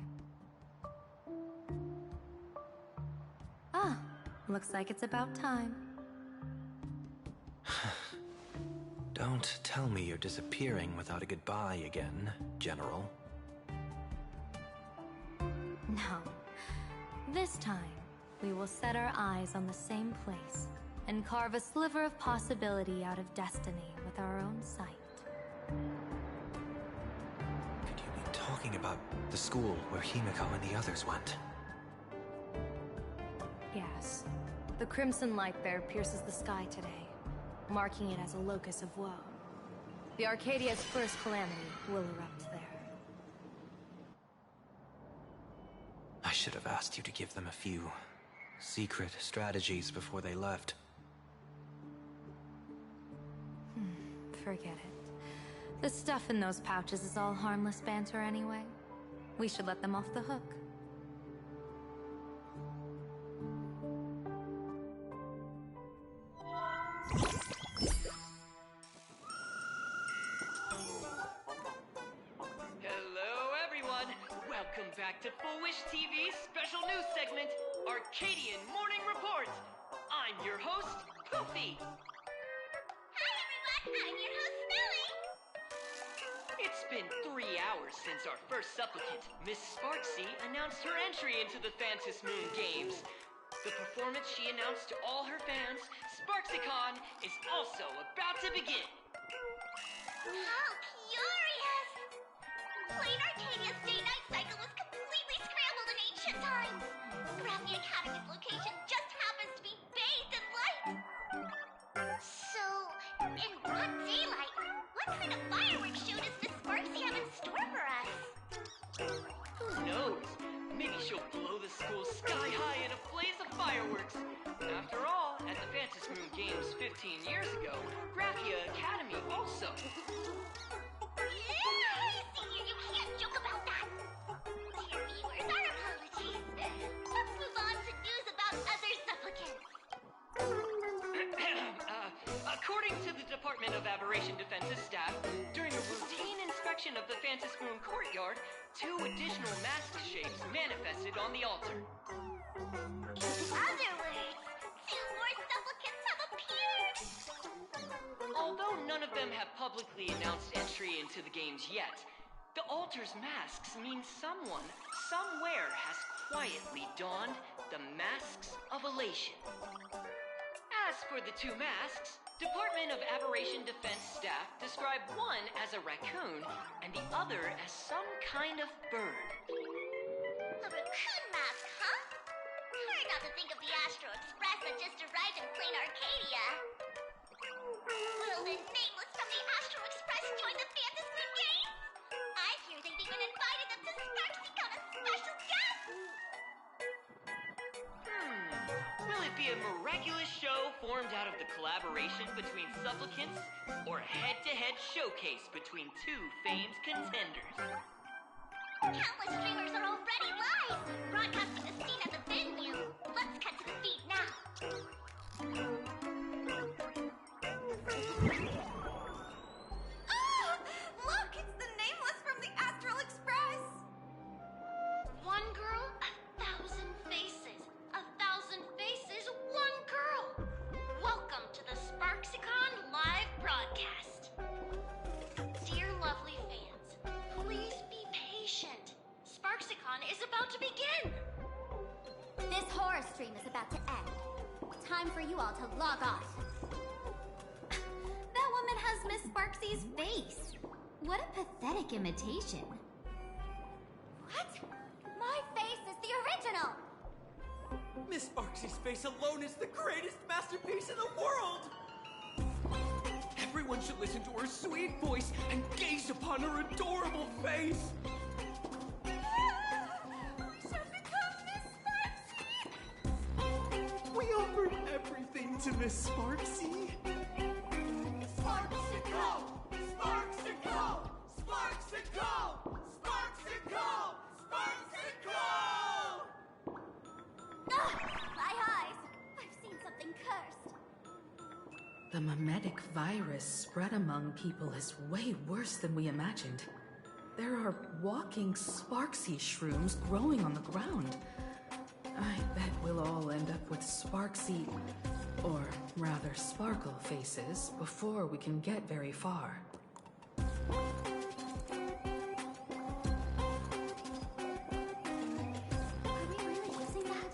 Ah, looks like it's about time. Don't tell me you're disappearing without a goodbye again, General. No. This time, we will set our eyes on the same place and carve a sliver of possibility out of destiny with our own sight. Could you be talking about the school where Himiko and the others went? Yes. The crimson light there pierces the sky today, marking it as a locus of woe. The Arcadia's first calamity will erupt there. I should have asked you to give them a few secret strategies before they left. Forget it. The stuff in those pouches is all harmless banter anyway. We should let them off the hook. Hello, everyone. Welcome back to Full Wish TV's special news segment, Arcadian Morning Report. I'm your host, Poofy. Hi, everyone. I'm your host, Smelly. It's been 3 hours since our first supplicant, Miss Sparksy, announced her entry into the Phantom Moon Games. The performance she announced to all her fans, SparksyCon, is also about to begin. How curious! Plain Arcadia's day-night cycle was completely scrambled in ancient times. Raffia Academy's location just happens to be bathed in light. So, in broad daylight, what kind of fireworks show does Miss Sparksy have in store for us? Who knows? Maybe she'll blow the school sky high in a blaze of fireworks. After all, at the Phantom Moon Games 15 years ago, Raffia Academy also. Senior, you can't joke about that. Dear viewers, our apologies. Let's move on to news about other supplicants. According to the Department of Aberration Defense's staff, during a routine inspection of the Phantom Moon courtyard, 2 additional mask shapes manifested on the altar. In other words, 2 more supplicants have appeared. Although none of them have publicly announced entry into the games yet, the altar's masks mean someone, somewhere has quietly donned the masks of elation. As for the 2 masks, Department of Aberration Defense staff describe one as a raccoon and the other as some kind of bird. A raccoon mask, huh? Hard not to think of the Astro Express that just arrived in plain Arcadia. Will the nameless from the Astro Express join the Phantom Moon Games? I hear they've even invited them to SparksyCon as special guests! Will it be a miraculous show formed out of the collaboration between supplicants, or a head-to-head showcase between 2 famed contenders? Countless streamers are already live, broadcasting the scene at the venue. Let's cut to the feed now. Oh! Look, it's the nameless from the Astral Express! One girl, 1,000 faces. 1,000 faces, one girl. Welcome to the SparksyCon live broadcast. Dear lovely fans, please be patient. SparksyCon is about to begin. This horror stream is about to end. Time for you all to log off. That woman has Miss Sparksy's face. What a pathetic imitation. What? My face is the original! Miss Sparksy's face alone is the greatest masterpiece in the world! Everyone should listen to her sweet voice and gaze upon her adorable face! We shall become Miss Sparksy! We offered everything to Miss Sparksy. Sparksicle! Sparksicle! Sparksicle! Sparksicle! Sparksicle! My eyes! I've seen something cursed. The mimetic virus spread among people is way worse than we imagined. There are walking Sparksy shrooms growing on the ground. I bet we'll all end up with Sparksy, or rather Sparkle faces before we can get very far. Are we really using that?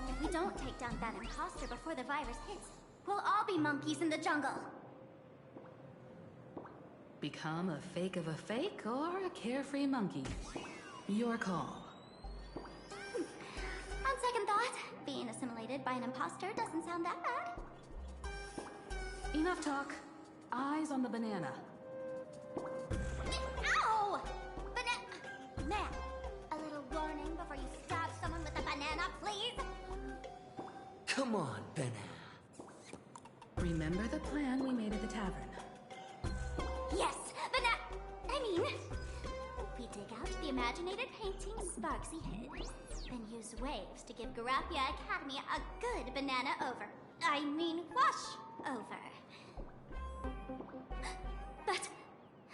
If we don't take down that imposter before the virus hits, we'll all be monkeys in the jungle. Become a fake of a fake or a carefree monkey? Your call. On second thought, being assimilated by an imposter doesn't sound that bad. Enough talk. Eyes on the banana. Ow! Man, a little warning before you stab someone with a banana, please? Come on, banana. Remember the plan we made at the tavern. Yes, we dig out the imaginated painting Sparksy hid, then use waves to give Garapia Academy a good banana wash over. But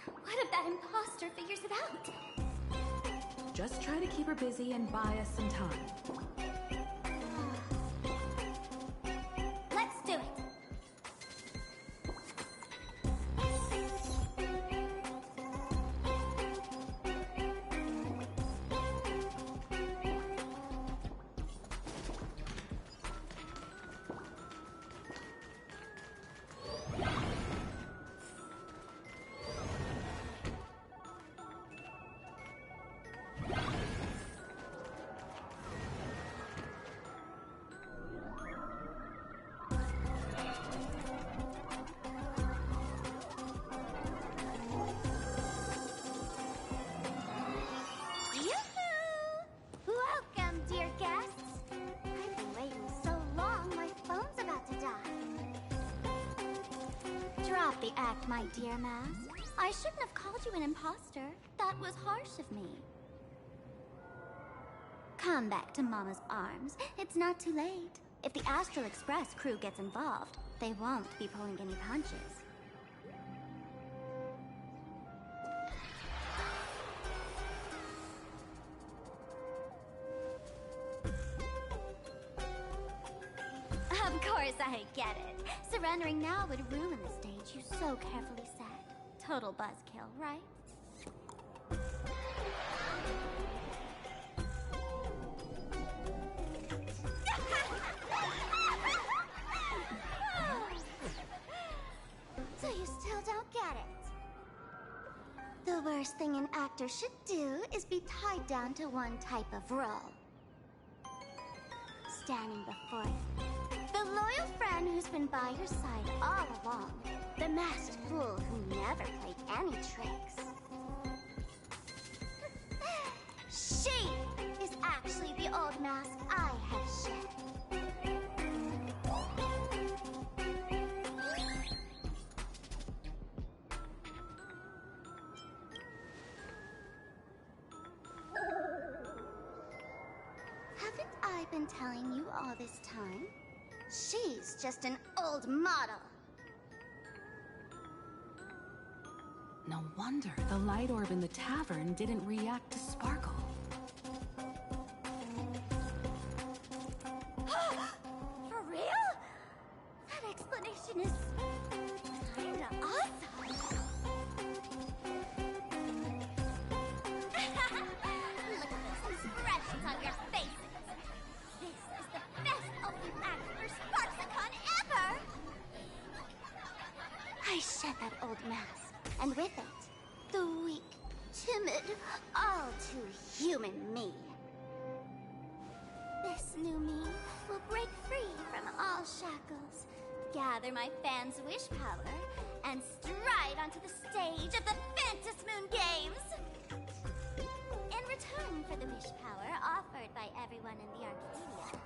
what if that imposter figures it out? Just try to keep her busy and buy us some time. Let's do it. Drop the act, my dear Mask. I shouldn't have called you an imposter. That was harsh of me. Come back to Mama's arms. It's not too late. If the Astral Express crew gets involved, they won't be pulling any punches. Of course I get it. Surrendering now would ruin the stage you so carefully set. Total buzzkill, right? So you still don't get it? The worst thing an actor should do is be tied down to one type of role. Standing before you, the loyal friend who's been by your side all along. The masked fool who never played any tricks. She is actually the old mask I have shed. Haven't I been telling you all this time? She's just an old model. No wonder the light orb in the tavern didn't react to Sparkle. For real? That explanation is kinda awesome. Look at those expressions on your faces. This is the best opening act for Sparksicon ever! I shed that old mask, and with it, the weak, timid, all too human me. This new me will break free from all shackles, gather my fans' wish power, and stride onto the stage of the Phantom Moon Games! In return for the wish power offered by everyone in the Arcadia,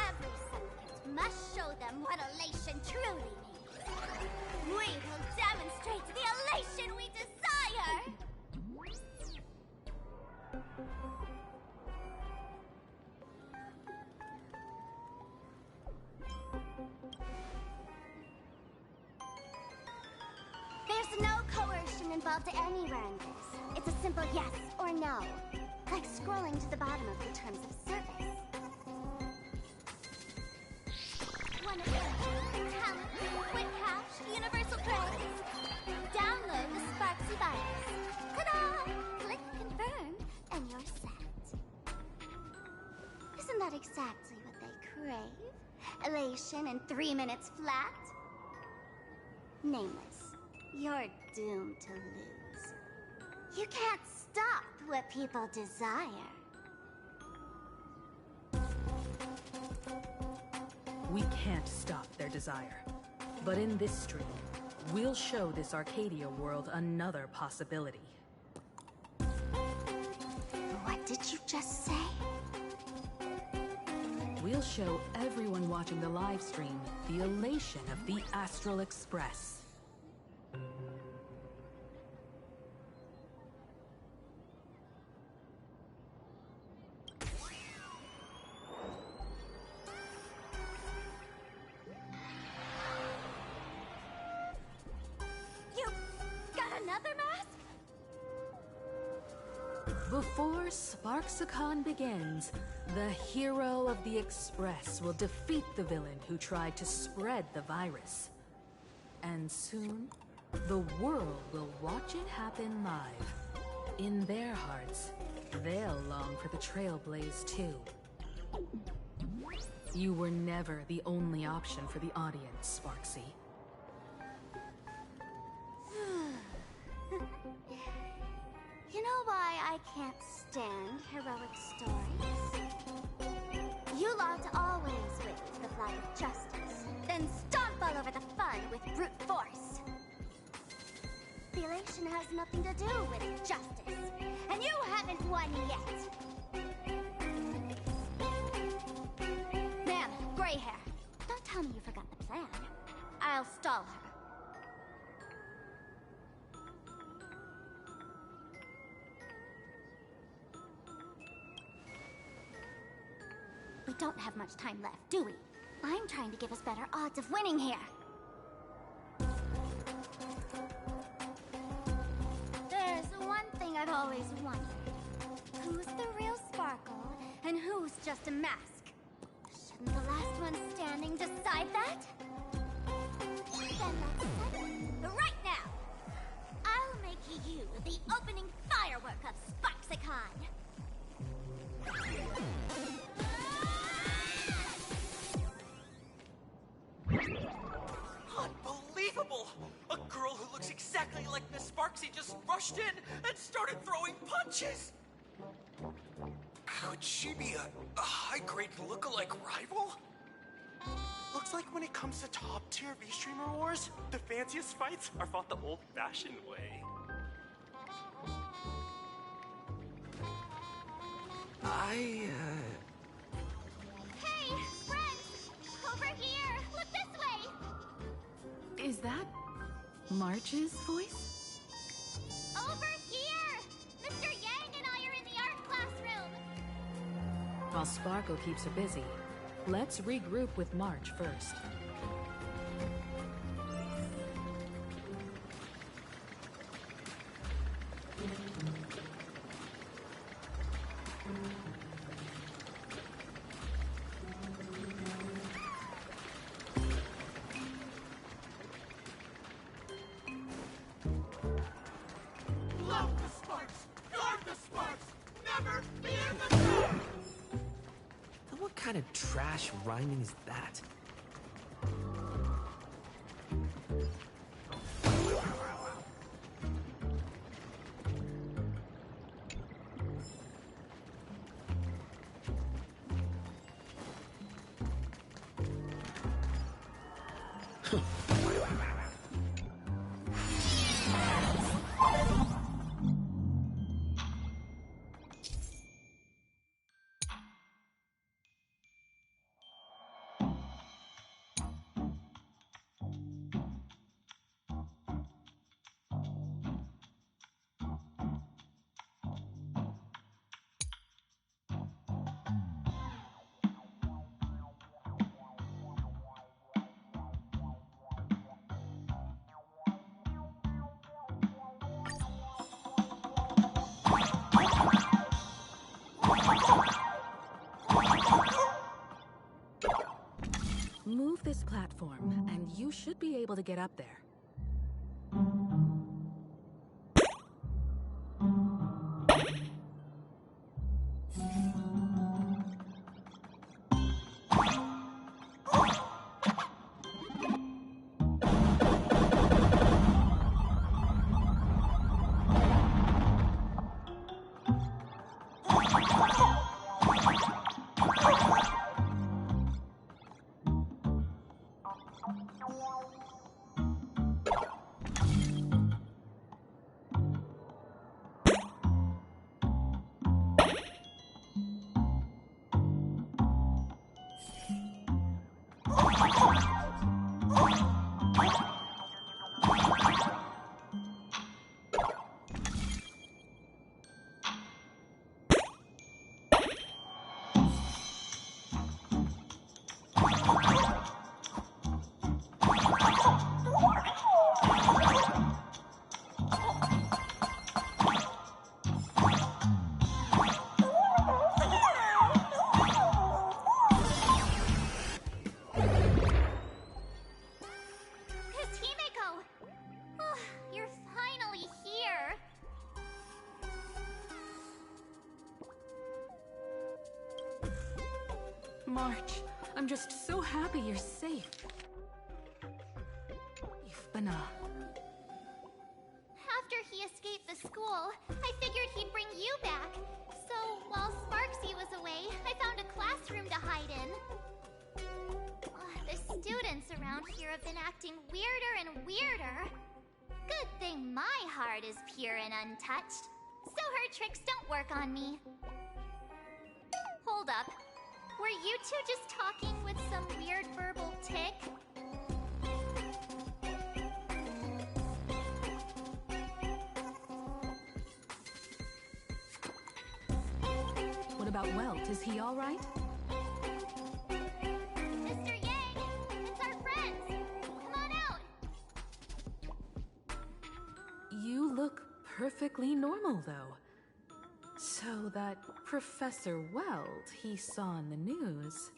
every supplicant must show them what elation truly means. We will demonstrate the elation we desire! There's no coercion involved anywhere in this. It's a simple yes or no. Like scrolling to the bottom of the terms of service. One of them. Talent, quick cash, universal praise. Download the Sparksy virus. Ta-da! Click confirm, and you're set. Isn't that exactly what they crave? Elation in 3 minutes flat? Nameless, you're doomed to lose. You can't stop what people desire. We can't stop their desire. But in this stream, we'll show this Arcadia world another possibility. What did you just say? We'll show everyone watching the live stream the elation of the Astral Express. You got another mask? Before Sparksicon begins, the hero of the Express will defeat the villain who tried to spread the virus. And soon, the world will watch it happen live. In their hearts, they'll long for the Trailblaze too. You were never the only option for the audience, Sparksy. You know why I can't stand heroic stories? You lot always wave the flag of justice, then stomp all over the fun with brute force. The elation has nothing to do with justice, and you haven't won yet. Ma'am, gray hair. Don't tell me you forgot the plan. I'll stall her. We don't have much time left, do we? I'm trying to give us better odds of winning here. There's one thing I've always wondered. Who's the real Sparkle, and who's just a mask? Shouldn't the last one standing decide that? Then let's settle it right now. I'll make you the opening firework of Sparksicon. Unbelievable! A girl who looks exactly like Miss Sparksy just rushed in and started throwing punches! Could she be a high-grade lookalike rival? Looks like when it comes to top-tier V-Streamer wars, the fanciest fights are fought the old-fashioned way. Hey, friends! Over here! Look this way! Is that March's voice? Over here! Mr. Yang and I are in the art classroom! While Sparkle keeps her busy, let's regroup with March first. Love the sparks! Guard the sparks! Never fear the dark! What kind of trash rhyming is that? this platform, and you should be able to get up there. March, I'm just so happy you're safe. Ifbana. After he escaped the school, I figured he'd bring you back. So, while Sparksy was away, I found a classroom to hide in. The students around here have been acting weirder and weirder. Good thing my heart is pure and untouched, so her tricks don't work on me. Hold up. Were you two just talking with some weird verbal tick? What about Welt? Is he all right? Mr. Yang! It's our friends! Come on out! You look perfectly normal, though. So that Professor Welt he saw in the news...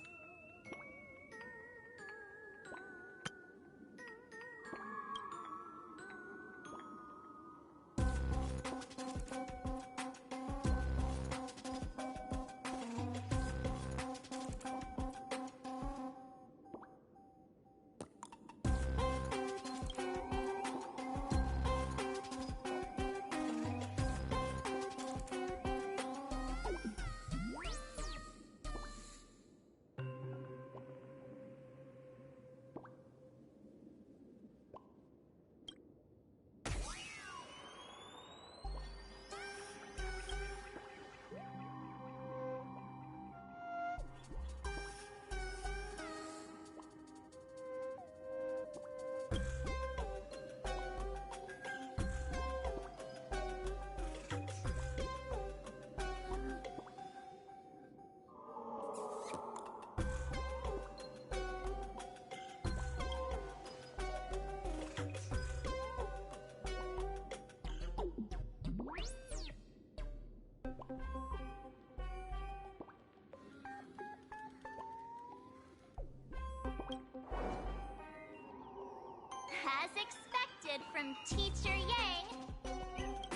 As expected from Teacher Yang.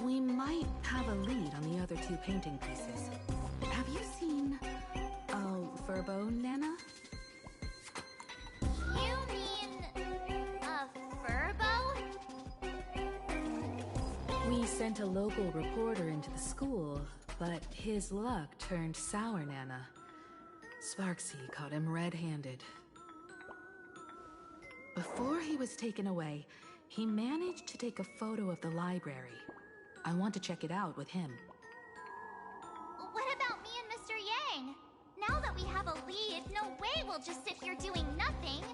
We might have a lead on the other two painting pieces. Have you seen... Furbo, Nana? You mean... a Furbo? We sent a local reporter into the school, but his luck turned sour, Nana. Sparksy caught him red-handed. Before he was taken away, he managed to take a photo of the library. I want to check it out with him. What about me and Mr. Yang? Now that we have a lead, no way we'll just sit here doing nothing.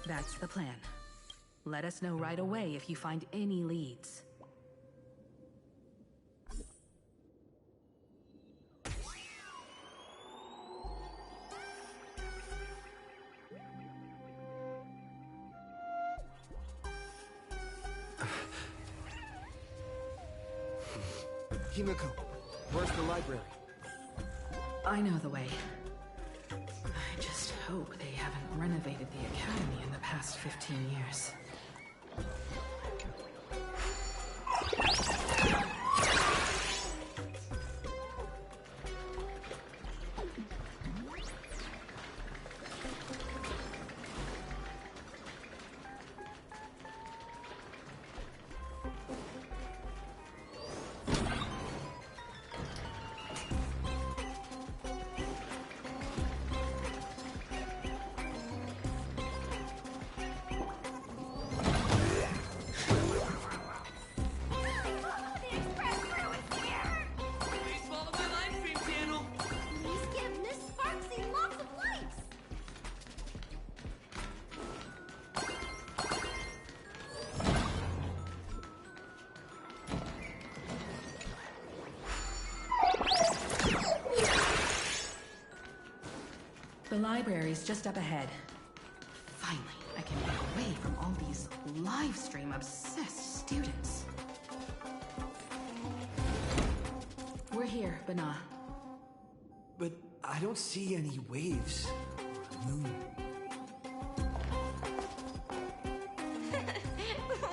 That's the plan. Let us know right away if you find any leads. Himiko, where's the library? I know the way. I just hope they haven't renovated the academy in the past 15 years. Please follow my live stream channel. Please give Miss Sparksy lots of likes. The library's just up ahead. Finally, I can get away from all these live stream obsessed students. We're here, Bana. But I don't see any waves. Or moon.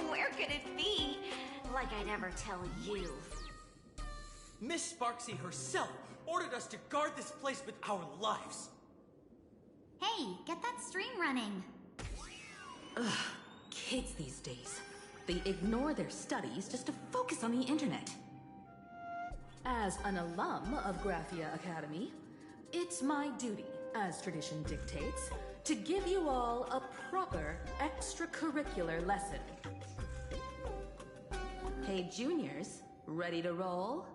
Where could it be? Like I never tell you. Miss Sparksy herself ordered us to guard this place with our lives. Hey, get that stream running. Ugh, kids these days. They ignore their studies just to focus on the internet. As an alum of Graphia Academy, it's my duty, as tradition dictates, to give you all a proper extracurricular lesson. Hey, juniors, ready to roll?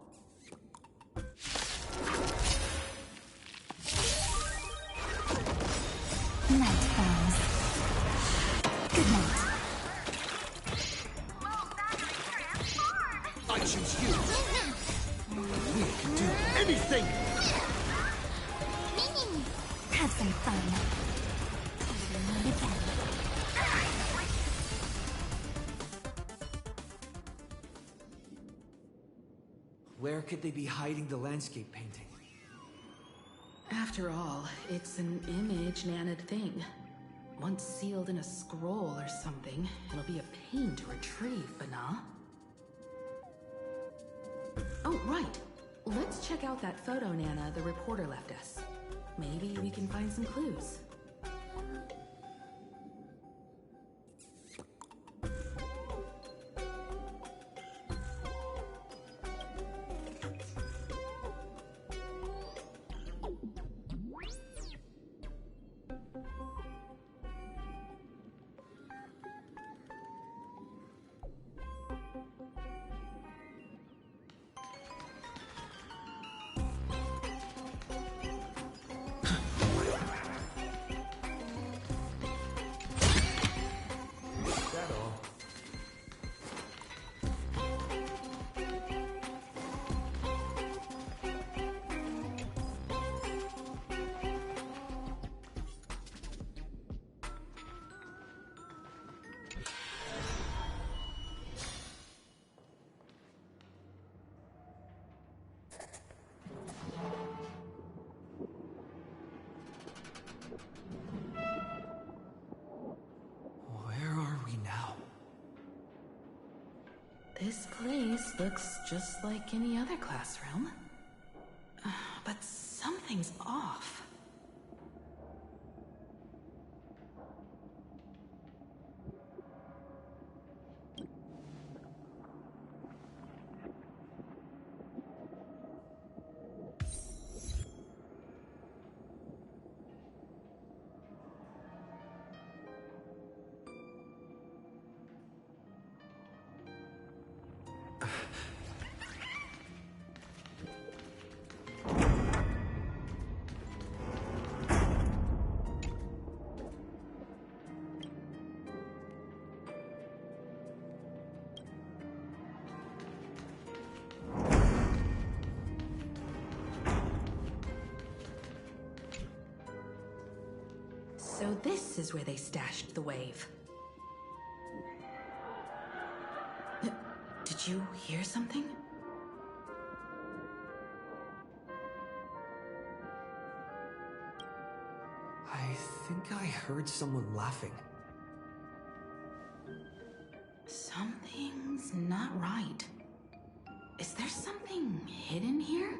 Night falls. Good night. I choose you. We can do anything. Have some fun. Meet again. Where could they be hiding the landscape painting? After all, it's an image Nana'd thing. Once sealed in a scroll or something, it'll be a pain to retrieve, Bana. Oh, right. Let's check out that photo Nana the reporter left us. Maybe we can find some clues. This place looks just like any other classroom. But something's off. So this is where they stashed the wave. Did you hear something? think I heard someone laughing. Something's not right. Is there something hidden here?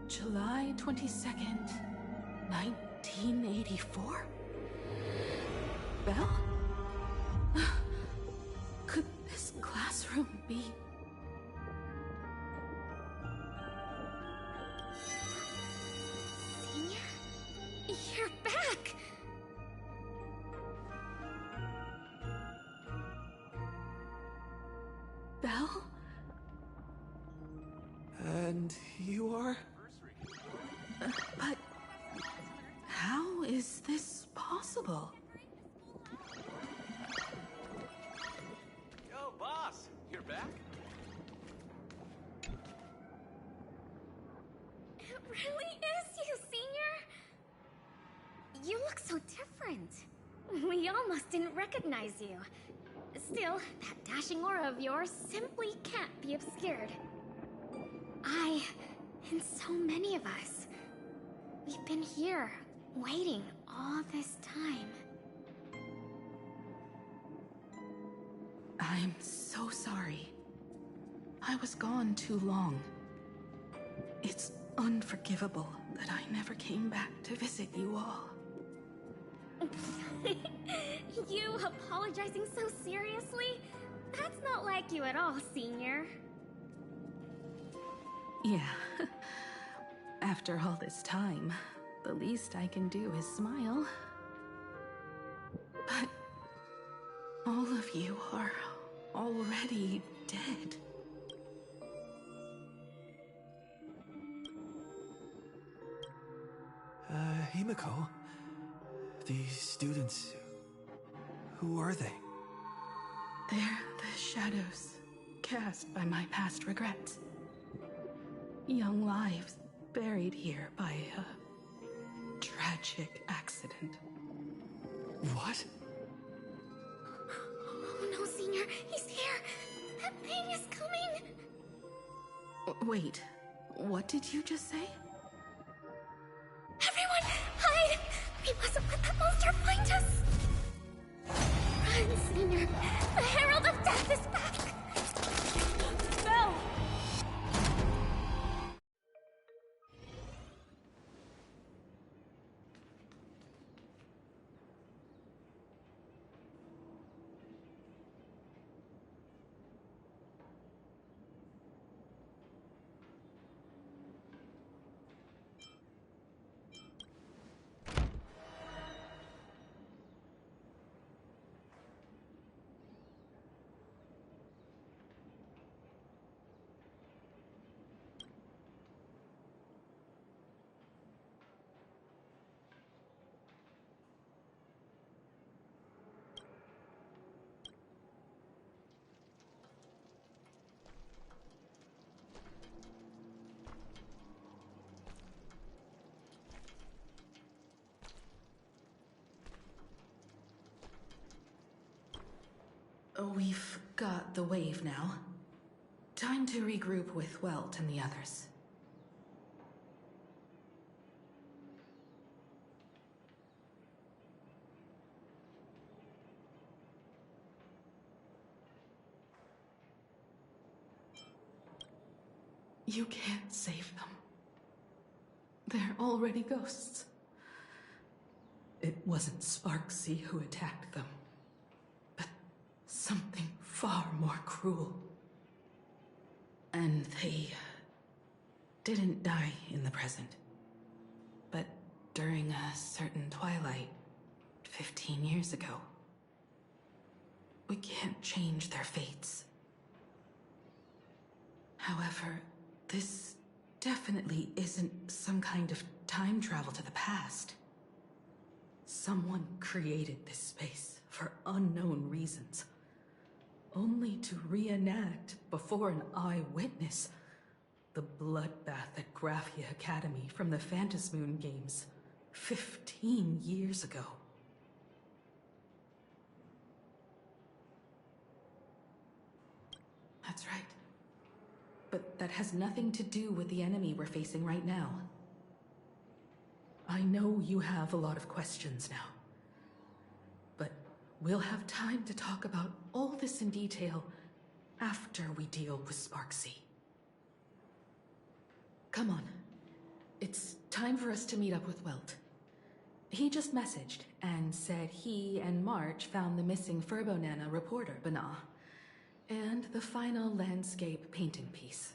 July 22nd, 1984? Belle? Could this classroom be... Senior? You're back! Belle? And you are? But... how is this possible? Yo, boss! You're back? It really is you, Senior! You look so different. We almost didn't recognize you. Still, that dashing aura of yours simply can't be obscured. And so many of us, we've been here, waiting all this time. I'm so sorry. I was gone too long. It's unforgivable that I never came back to visit you all. You apologizing so seriously? That's not like you at all, Senior. Yeah. After all this time, the least I can do is smile. But all of you are already dead. Himiko? These students... who are they? They're the shadows cast by my past regrets. Young lives buried here by a tragic accident. What? Oh no, Senior, he's here! That thing is coming! Wait, what did you just say? Everyone, hide! We mustn't let that monster find us! Run, Senior! The Herald of Death is back! Belle! We've got the wave now. Time to regroup with Welt and the others. You can't save them. They're already ghosts. It wasn't Sparksy who attacked them, but something far more cruel. And they didn't die in the present, but during a certain twilight 15 years ago. We can't change their fates. However, this definitely isn't some kind of time travel to the past. Someone created this space for unknown reasons, only to reenact before an eyewitness the bloodbath at Graphia Academy from the Phantasmoon games 15 years ago. That's right. But that has nothing to do with the enemy we're facing right now. I know you have a lot of questions now, but we'll have time to talk about all this in detail after we deal with Sparksy. Come on. It's time for us to meet up with Welt. He just messaged and said he and March found the missing Furbonana reporter, Bana, and the final landscape painting piece.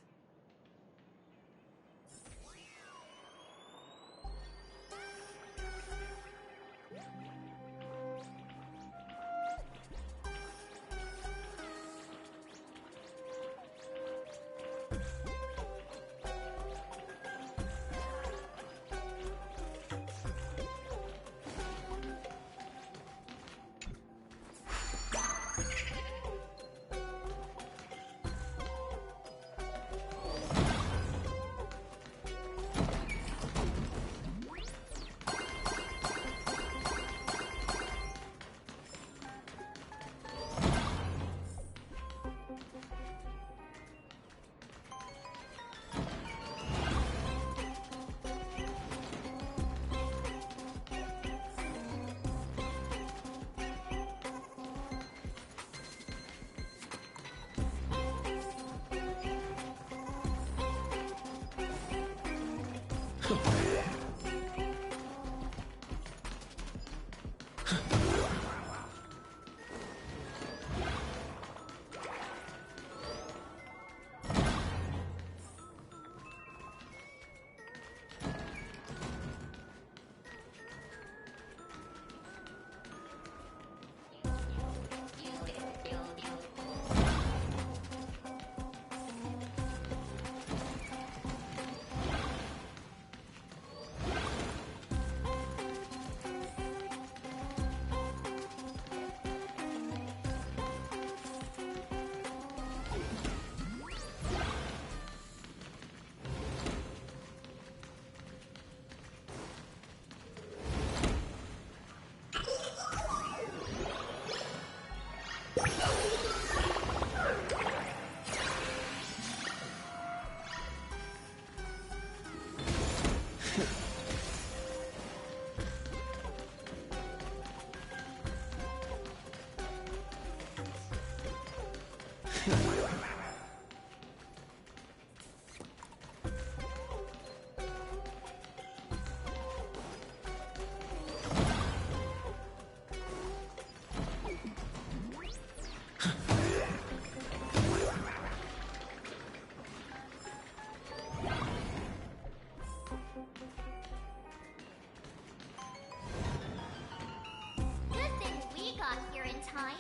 Good thing we got here in time,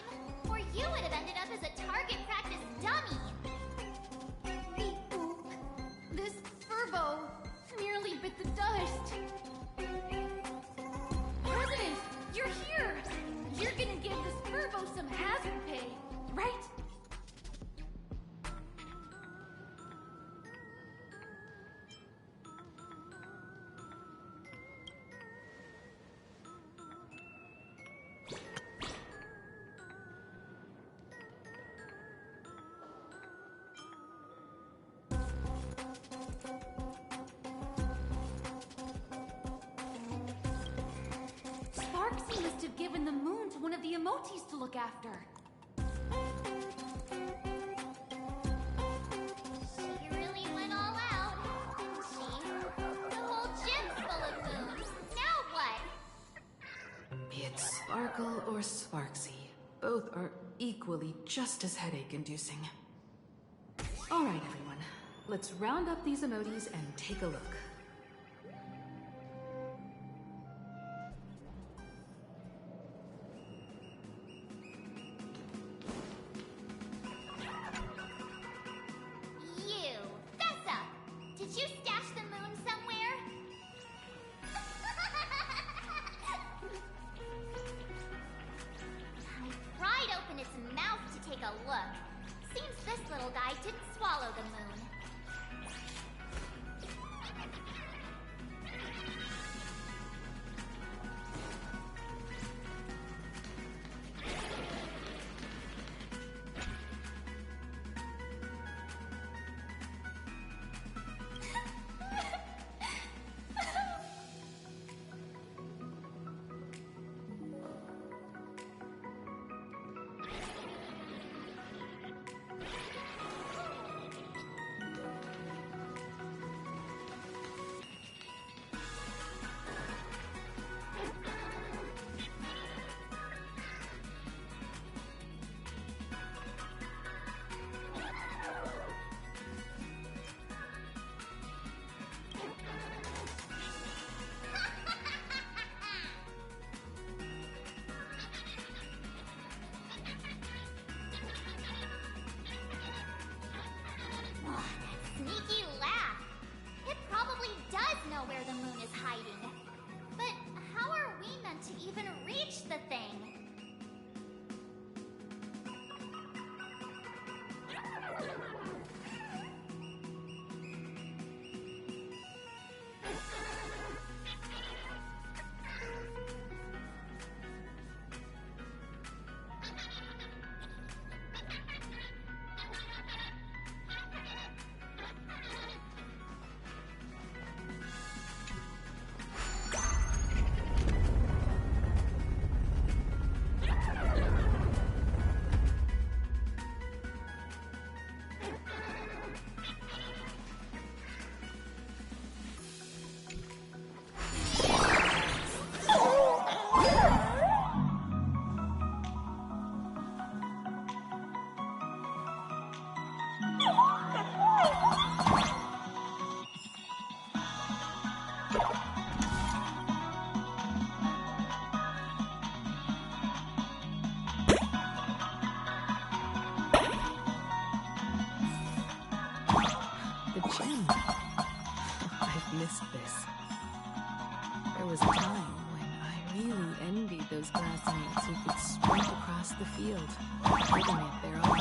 or you would have ended up as a target practice dummy. This Furbo nearly bit the dust. President, you're here! You're gonna give this Furbo some hazard pay, right? Sparksy must have given the moon to one of the emotes to look after. She really went all out, didn't she? The whole gym's full of moons. Now what? Be it Sparkle or Sparksy, both are equally just as headache-inducing. Alright, everyone. Let's round up these emotes and take a look. You, fess up! Did you stash a look. Seems this little guy didn't swallow the moon. Sneaky laugh. It probably does know where the moon is hiding. But how are we meant to even reach the thing? The gym. I've missed this. There was a time when I really envied those classmates who could sprint across the field, making it their own.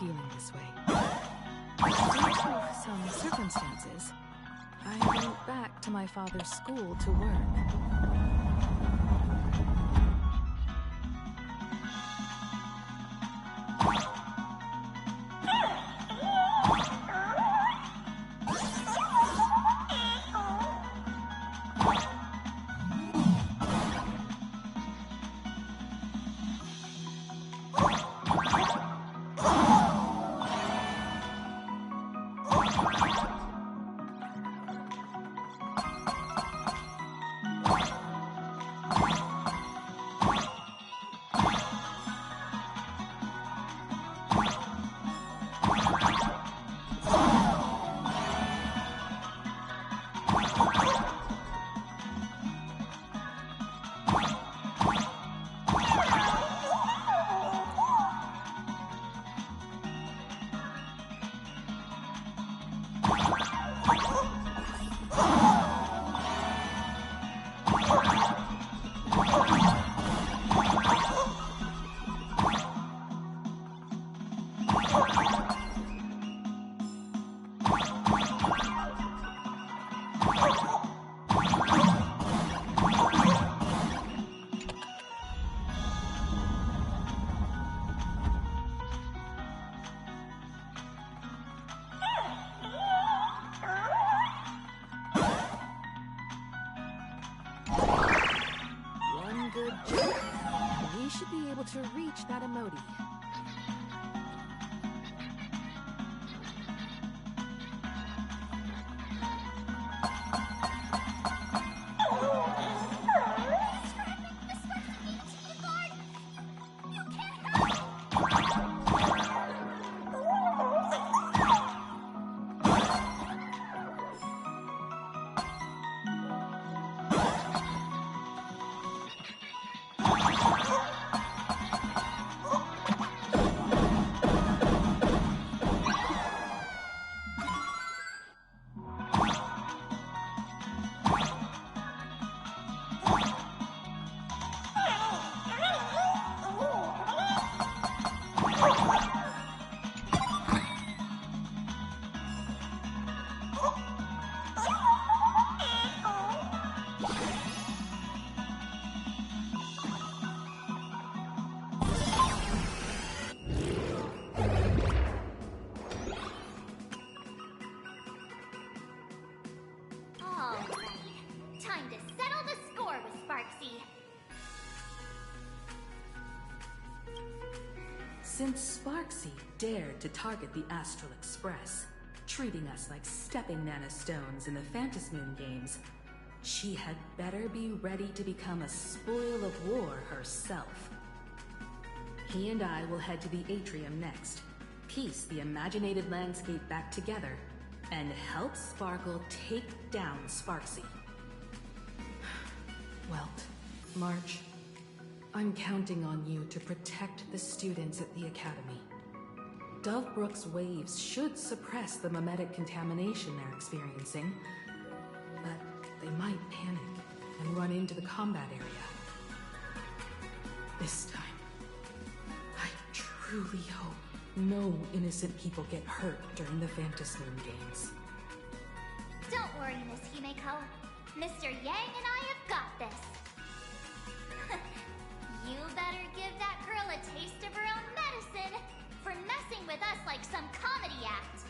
feeling this way. Due to some circumstances, I went back to my father's school to work. To reach that emoji. Since Sparksy dared to target the Astral Express, treating us like stepping nanostones in the Phantasmoon games, she had better be ready to become a spoil of war herself. He and I will head to the Atrium next, piece the imaginated landscape back together, and help Sparkle take down Sparksy. Welt, March, I'm counting on you to protect the students at the Academy. Dovebrook's waves should suppress the mimetic contamination they're experiencing, but they might panic and run into the combat area. This time, I truly hope no innocent people get hurt during the Phantasmoon games. Don't worry, Miss Himeko. Mr. Yang and I have got this. You better give that girl a taste of her own medicine for messing with us like some comedy act.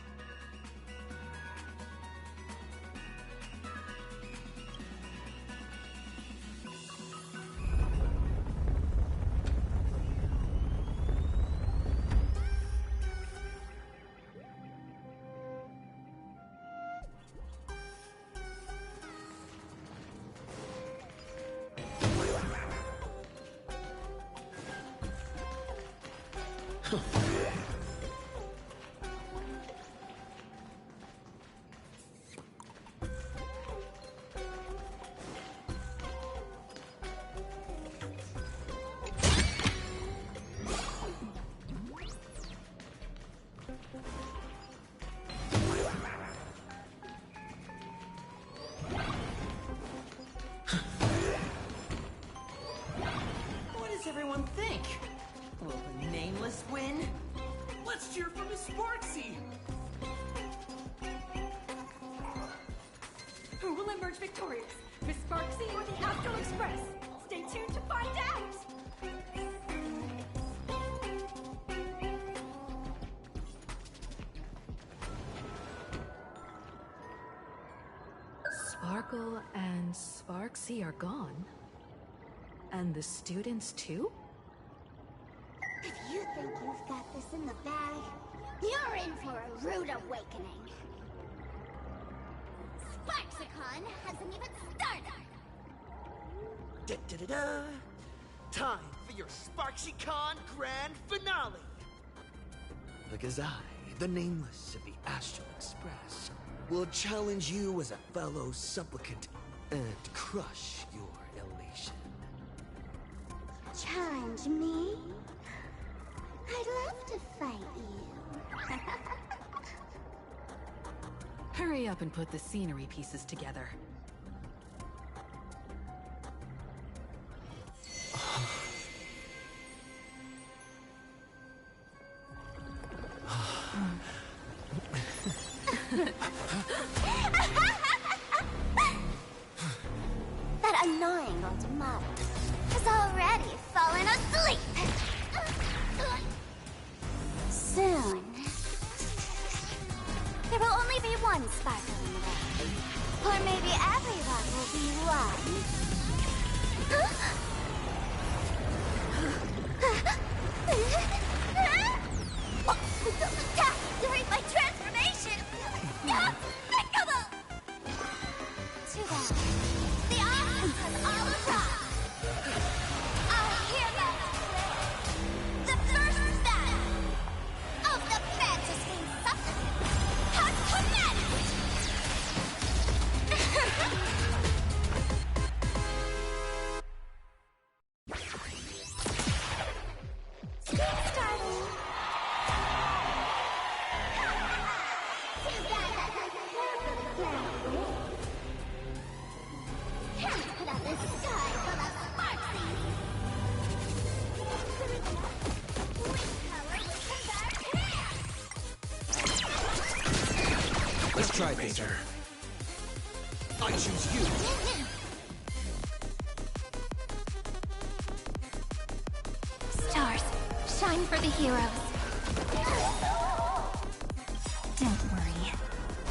What does everyone think? Will the Nameless win? Let's cheer for Miss Sparksy! Who will emerge victorious? Miss Sparksy or the Astral Express? Stay tuned to find out! Sparkle and Sparksy are gone. And the students too? If you think you've got this in the bag, you're in for a rude awakening. Sparksicon hasn't even started! Da-da-da-da! Time for your SparksyCon Grand Finale! Because I, the Nameless of the Astral Express, will challenge you as a fellow supplicant and crush your elation. Challenge me? I'd love to fight you. Hurry up and put the scenery pieces together. That annoying old model has already fallen asleep. Soon, there will only be one sparkle in the world. Or maybe everyone will be one. Don't attack during my transformation! Despicable! Too bad. The options have all arrived. Our heroes live. The first battle of the Fantasy Supplicant has commenced! Starting. Put up this sky full of Sparksy! Let's try, Painter. I choose you. Stars, shine for the heroes. Don't worry.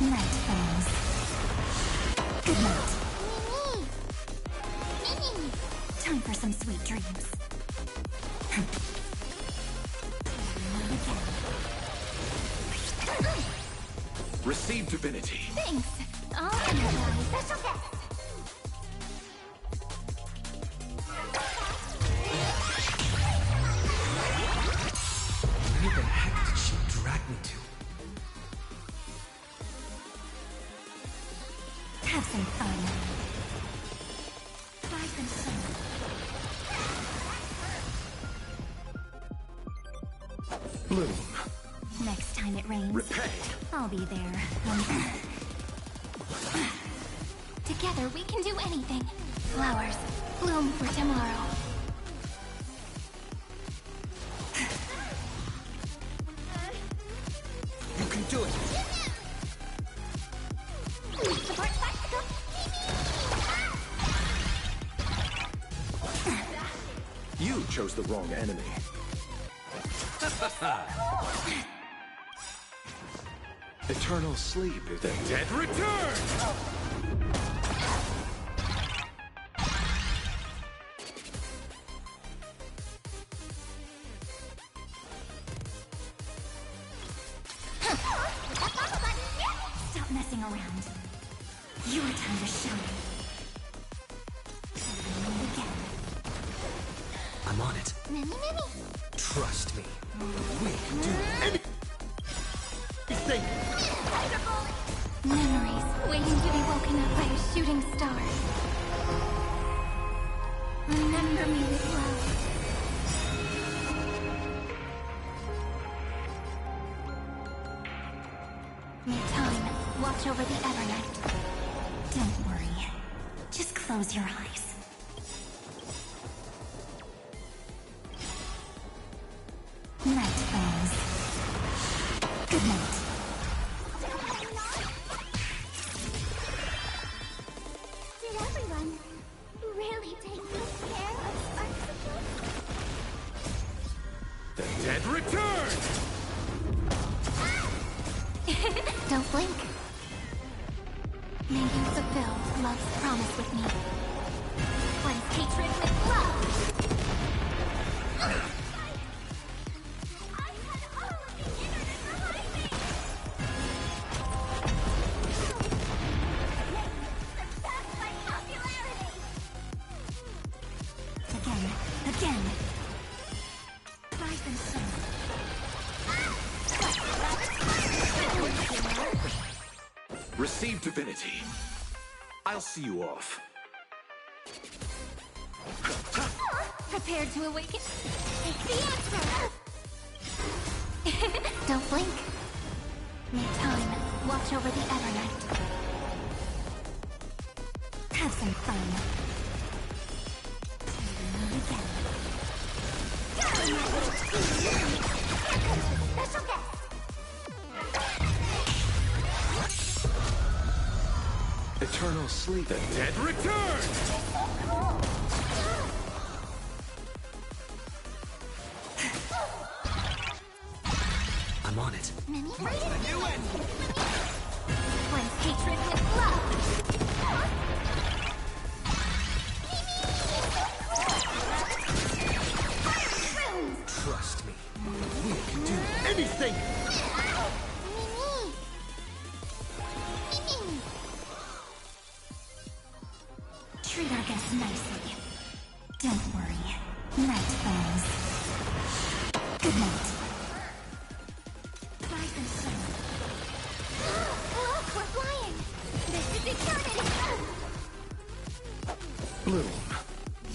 Night falls. Good night. Time for some sweet dreams. Receive divinity. Thanks. I'll handle my special guest. Where the heck did she drag me to? Have some fun. Try some sun. Bloom. Next time it rains, Repay. I'll be there. Together we can do anything. Flowers, bloom for tomorrow. You can do it. Support Bicycle. You chose the wrong enemy. Eternal sleep is the dead return! Stop messing around. Your time to shine. Again. I'm on it. Many. Trust me. We can do anything. Memories waiting to be woken up by a shooting star. Remember me with love. Time, watch over the Evernight. Don't worry. Just close your eyes. Night falls. Did everyone really take good care of Sparksicle? The dead return! Don't blink. May you fulfill love's promise with me. Cleanse hatred with love. I had all of the internet behind me. Surpass my popularity. Again. Rise and shine. Receive divinity. I'll see you off. Prepared to awaken? Take the answer! Don't blink. May time watch over the Evernight. Have some fun. Again. Go, my little team! Special guest! Eternal sleep. The dead return! I'm on it. Mini Cleanse hatred with love. Trust me. We can do anything! Treat our guests nicely. Don't worry. Night falls. Good night. Rise and shine. Look, we're flying! This is eternity! Bloom.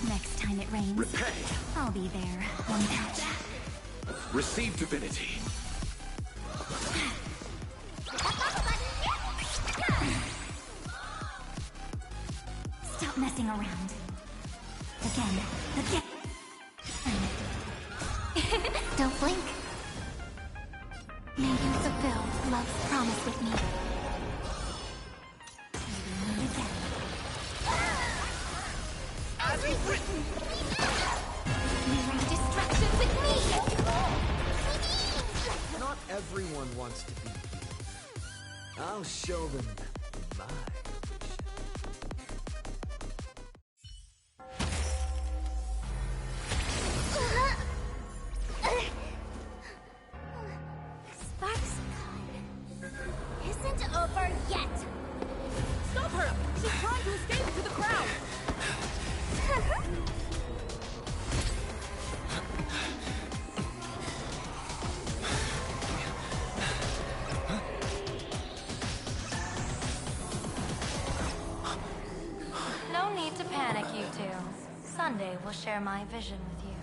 Next time it rains, Repay. I'll be there. One patch. Receive divinity. Stop messing around. Again. Don't blink. May you fulfill love's promise with me. Again. As you've written! Mirroring destruction with me! Not everyone wants to be here. I'll show them my Isn't over yet! Stop her! She's trying to escape to the crowd! No need to panic, you two. Sunday will share my vision with you.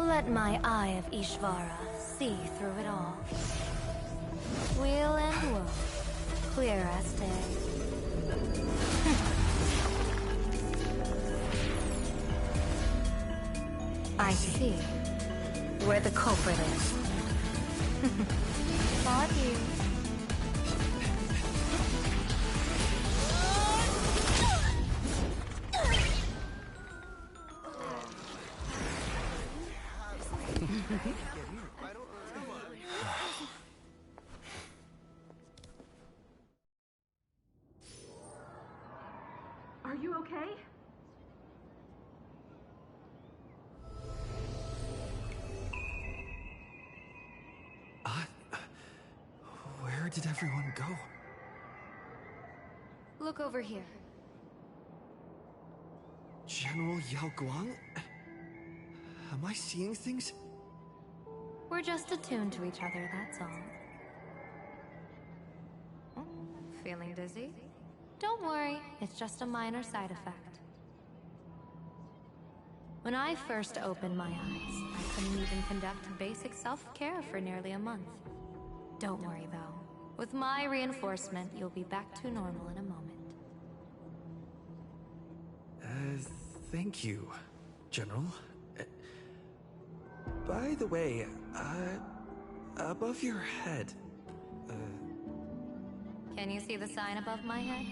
Let my eye of Ishvara see through it all. Weal and woe, clear as day. I see where the culprit is. Not you. Are you okay? Where did everyone go? Look over here. General Yao Guang? Am I seeing things? We're just attuned to each other, that's all. Oh, feeling dizzy? Don't worry, it's just a minor side effect. When I first opened my eyes, I couldn't even conduct basic self-care for nearly a month. Don't worry though. With my reinforcement, you'll be back to normal in a moment. Thank you, General. By the way, above your head, Can you see the sign above my head?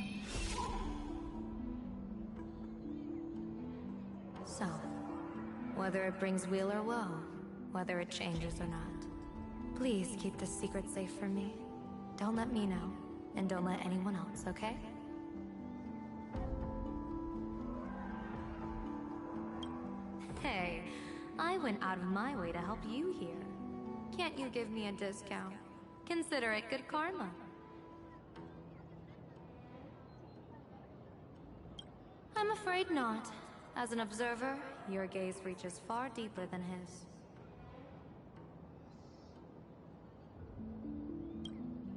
So, whether it brings weal or woe, whether it changes or not, please keep this secret safe from me. Don't let me know, and don't let anyone else, okay? Hey, I went out of my way to help you here. Can't you give me a discount? Consider it good karma. I'm afraid not. As an observer, your gaze reaches far deeper than his.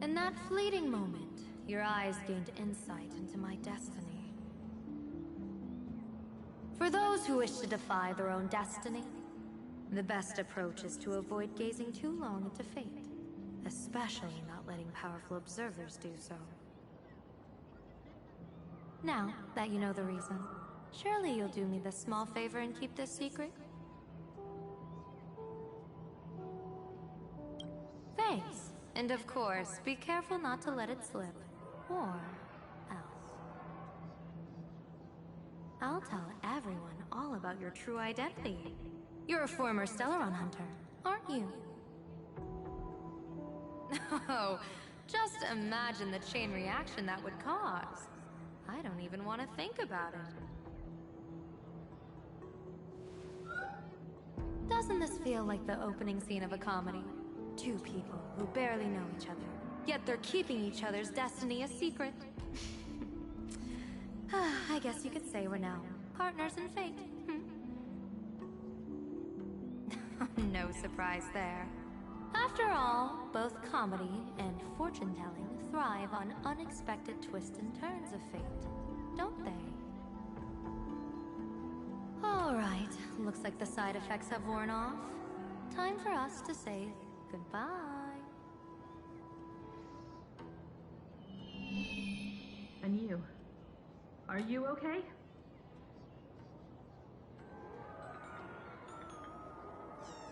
In that fleeting moment, your eyes gained insight into my destiny. For those who wish to defy their own destiny, the best approach is to avoid gazing too long into fate, especially not letting powerful observers do so. Now that you know the reason, surely you'll do me this small favor and keep this secret? Thanks. And of course, be careful not to let it slip. Or else. I'll tell everyone all about your true identity. You're a former Stellaron hunter, aren't you? Oh, just imagine the chain reaction that would cause. I don't even want to think about it. Doesn't this feel like the opening scene of a comedy? Two people who barely know each other, yet they're keeping each other's destiny a secret. I guess you could say we're now partners in fate. No surprise there. After all, both comedy and fortune-telling thrive on unexpected twists and turns of fate, don't they? Alright, looks like the side effects have worn off. Time for us to say goodbye. And you? Are you okay?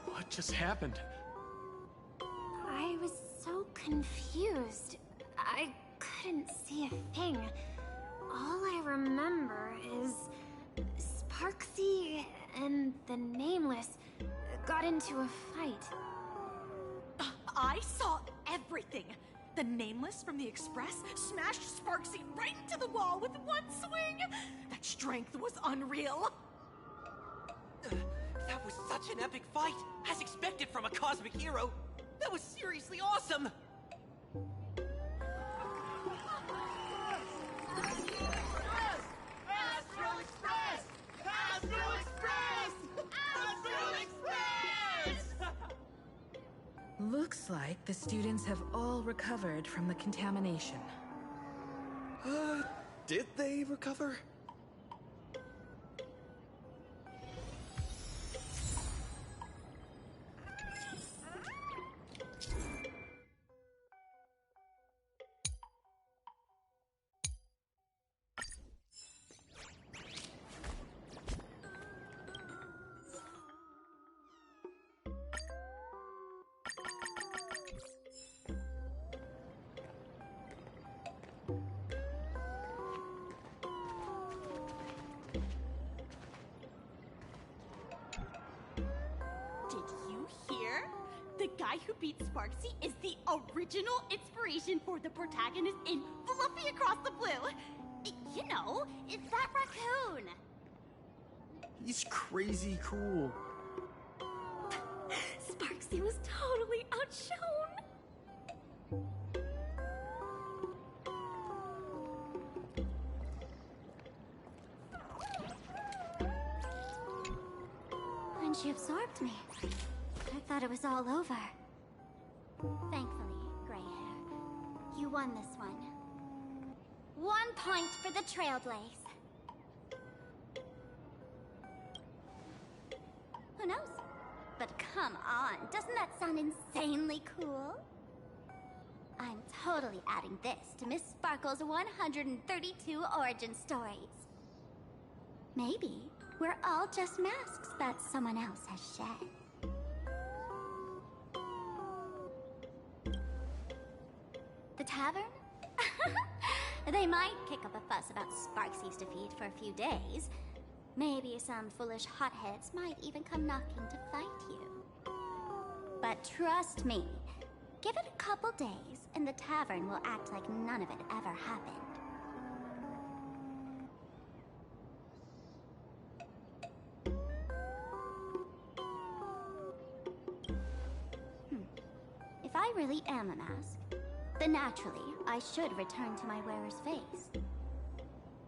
What just happened? I was so confused. I couldn't see a thing. All I remember is Sparksy and the Nameless got into a fight. I saw everything. The Nameless from the Express smashed Sparksy right into the wall with one swing. That strength was unreal. That was such an epic fight, as expected from a cosmic hero. That was seriously awesome! Astral Express! Astral Express! Astral Express! Looks like the students have all recovered from the contamination. Did they recover? The guy who beat Sparksy is the original inspiration for the protagonist in Fluffy Across the Blue. You know, it's that raccoon. He's crazy cool. Sparksy was totally outshone. When she absorbed me, I thought it was all over. Thankfully, gray hair, you won this one. 1 point for the Trailblaze. Who knows? But come on, doesn't that sound insanely cool? I'm totally adding this to Miss Sparkle's 132 origin stories. Maybe we're all just masks that someone else has shed. The tavern? They might kick up a fuss about Sparksy's defeat for a few days, Maybe some foolish hotheads might even come knocking to fight you. But trust me, give it a couple days and the tavern will act like none of it ever happened. If I really am a mask, then naturally I should return to my wearer's face.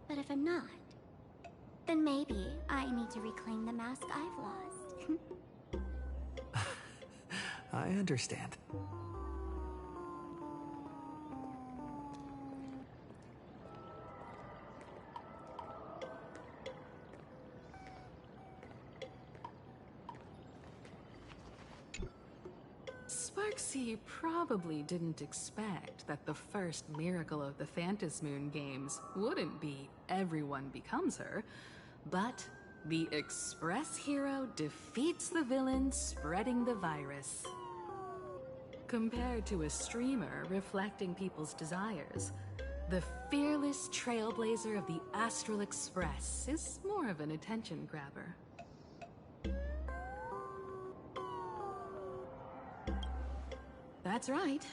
But if I'm not, then maybe I need to reclaim the mask I've lost. I understand. Sparksy probably didn't expect that the first miracle of the Phantasmoon games wouldn't be everyone becomes her, but the Express hero defeats the villain spreading the virus. Compared to a streamer reflecting people's desires, the fearless trailblazer of the Astral Express is more of an attention grabber. That's right.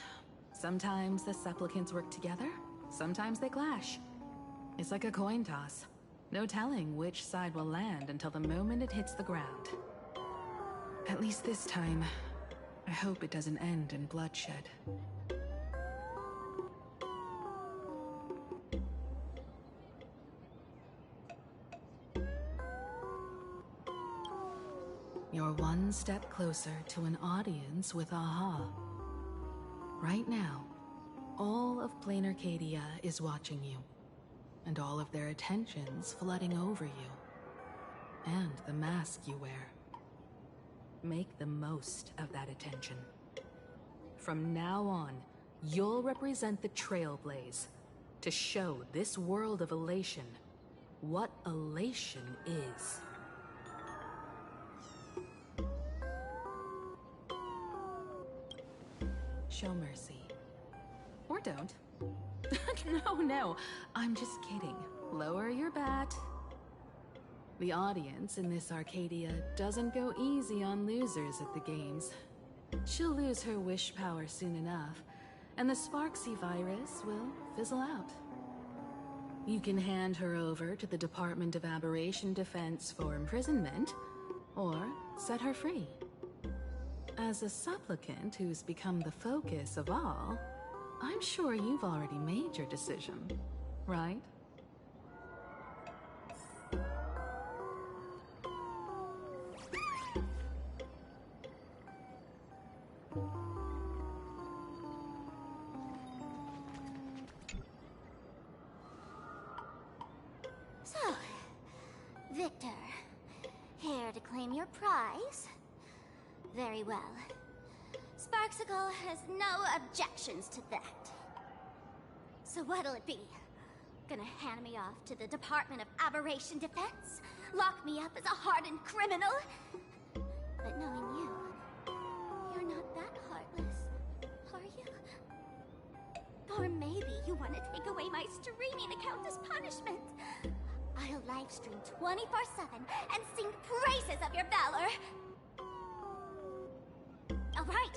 Sometimes the supplicants work together, sometimes they clash. It's like a coin toss. No telling which side will land until the moment it hits the ground. At least this time, I hope it doesn't end in bloodshed. You're one step closer to an audience with Aha. Right now, all of Plain Arcadia is watching you, and all of their attention's flooding over you, and the mask you wear. Make the most of that attention. From now on, you'll represent the Trailblaze to show this world of elation what elation is. Show mercy. Or don't. No, I'm just kidding. Lower your bat. The audience in this Arcadia doesn't go easy on losers at the games. She'll lose her wish power soon enough, and the Sparksy virus will fizzle out. You can hand her over to the Department of Aberration Defense for imprisonment, or set her free. As a supplicant who's become the focus of all, I'm sure you've already made your decision, right? So, Victor, here to claim your prize? Very well. Sparksicle has no objections to that. So what'll it be? Gonna hand me off to the Department of Aberration Defense? Lock me up as a hardened criminal? But knowing you, you're not that heartless, are you? Or maybe you want to take away my streaming account as punishment. I'll livestream 24/7 and sing praises of your valor. All right!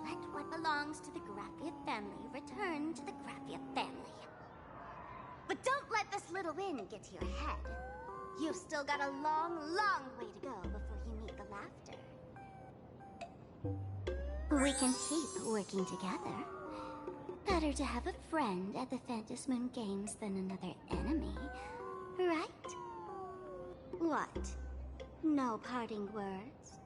Let what belongs to the Graffia family return to the Graffia family. But don't let this little win get to your head. You've still got a long, long way to go before you meet the laughter. We can keep working together. Better to have a friend at the Phantasmoon Games than another enemy, right? What? No parting words?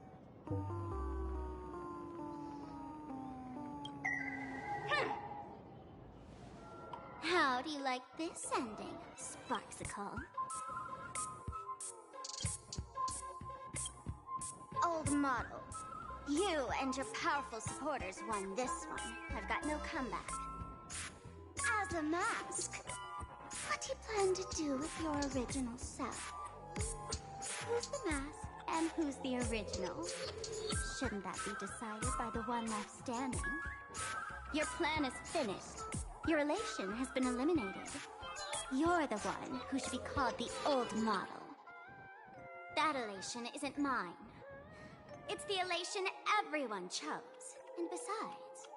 How do you like this ending, Sparksicle? Old model, you and your powerful supporters won this one. I've got no comeback. As a mask, what do you plan to do with your original self? Who's the mask and who's the original? Shouldn't that be decided by the one left standing? Your plan is finished. Your elation has been eliminated. You're the one who should be called the old model. That elation isn't mine. It's the elation everyone chose. And besides,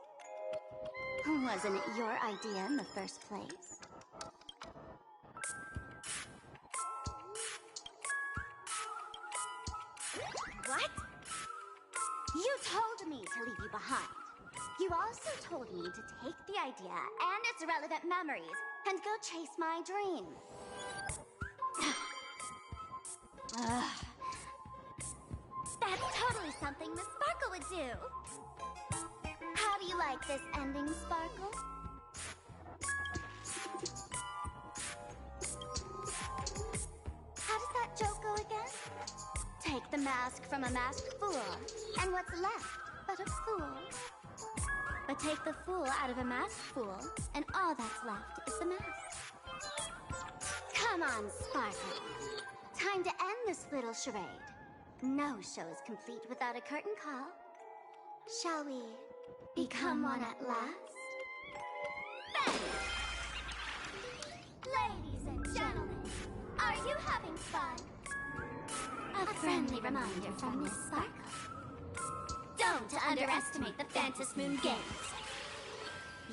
wasn't it your idea in the first place? What? You told me to leave you behind. You also told me to take the idea and its relevant memories and go chase my dream. That's totally something Miss Sparkle would do. How do you like this ending, Sparkle? How does that joke go again? Take the mask from a masked fool, and what's left but a fool? But take the fool out of a masked fool, and all that's left is the mask. Come on, Sparkle. Time to end this little charade. No show is complete without a curtain call. Shall we become one at last? Bang! Ladies and gentlemen, are you having fun? A friendly reminder from Miss Sparkle. Don't underestimate the Phantom Moon Games.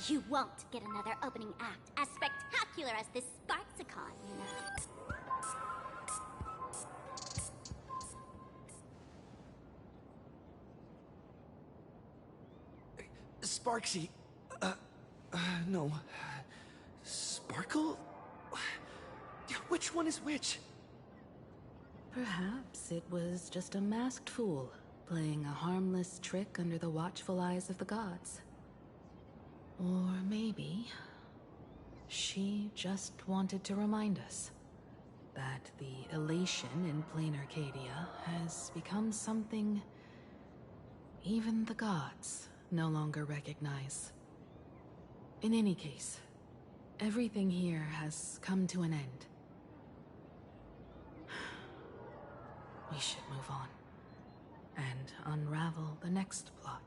You won't get another opening act as spectacular as this Sparksicon, you know. Sparksy. No. Sparkle? Which one is which? Perhaps it was just a masked fool, playing a harmless trick under the watchful eyes of the gods. Or maybe she just wanted to remind us that the elation in plain Arcadia has become something even the gods no longer recognize. In any case, everything here has come to an end. We should move on and unravel the next plot.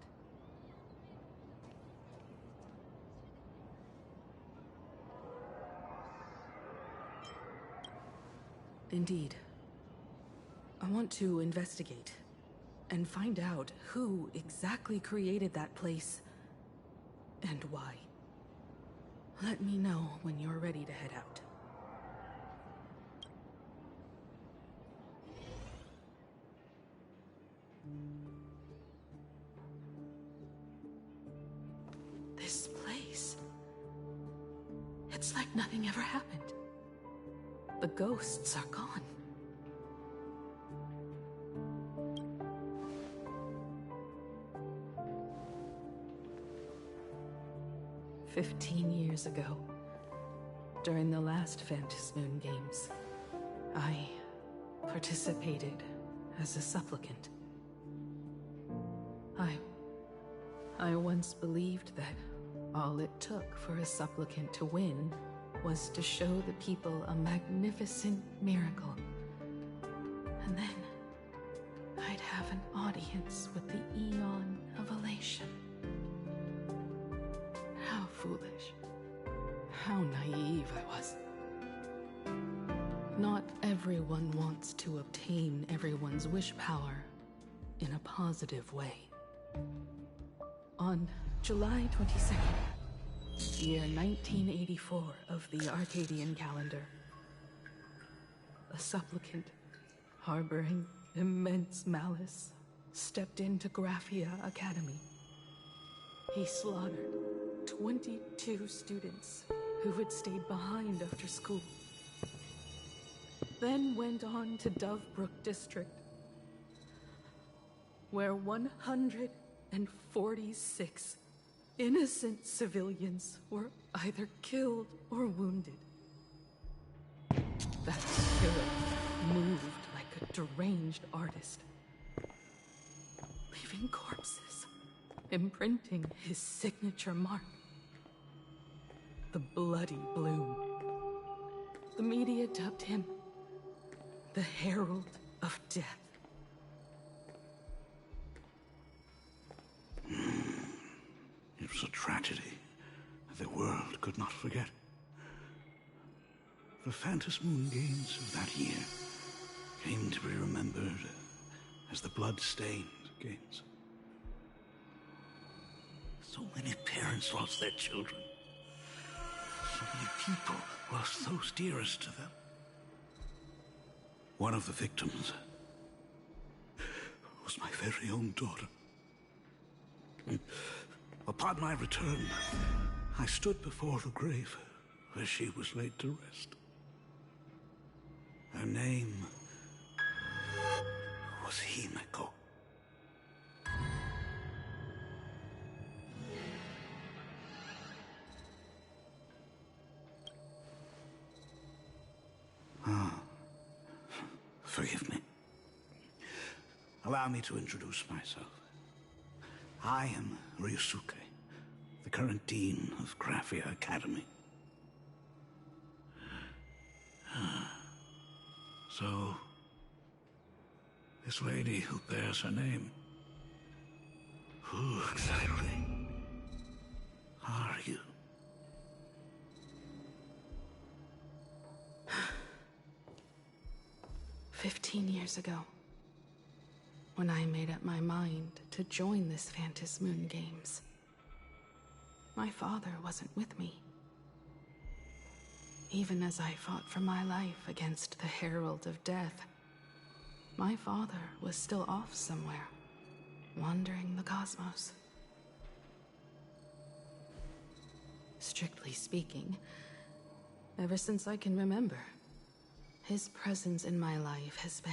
Indeed. I want to investigate and find out who exactly created that place and why. Let me know when you're ready to head out. This place... it's like nothing ever happened. The ghosts are gone. "15 years ago, during the last Phantasmoon Games, I participated as a supplicant. I once believed that all it took for a supplicant to win was to show the people a magnificent miracle. And then I'd have an audience with the Eon of Elation. How foolish. How naive I was. Not everyone wants to obtain everyone's wish power in a positive way. On July 22nd, year 1984 of the Arcadian calendar, a supplicant harboring immense malice stepped into Graphia Academy. He slaughtered 22 students who had stayed behind after school, then went on to Dovebrook District, where 146 innocent civilians were either killed or wounded. That spirit moved like a deranged artist, leaving corpses, imprinting his signature mark. The Bloody Bloom. The media dubbed him the Herald of Death. It was a tragedy that the world could not forget. The Phantom Moon Games of that year came to be remembered as the Blood-Stained Games. So many parents lost their children. So many people lost those dearest to them. One of the victims was my very own daughter. Upon my return, I stood before the grave where she was laid to rest. Her name was Himeko. Forgive me. Allow me to introduce myself. I am Ryusuke, the current dean of Graphia Academy. So, this lady who bears her name, who exactly are you? 15 years ago, when I made up my mind to join this Phantom Moon Games, my father wasn't with me. Even as I fought for my life against the Herald of Death, my father was still off somewhere, wandering the cosmos. Strictly speaking, ever since I can remember, his presence in my life has been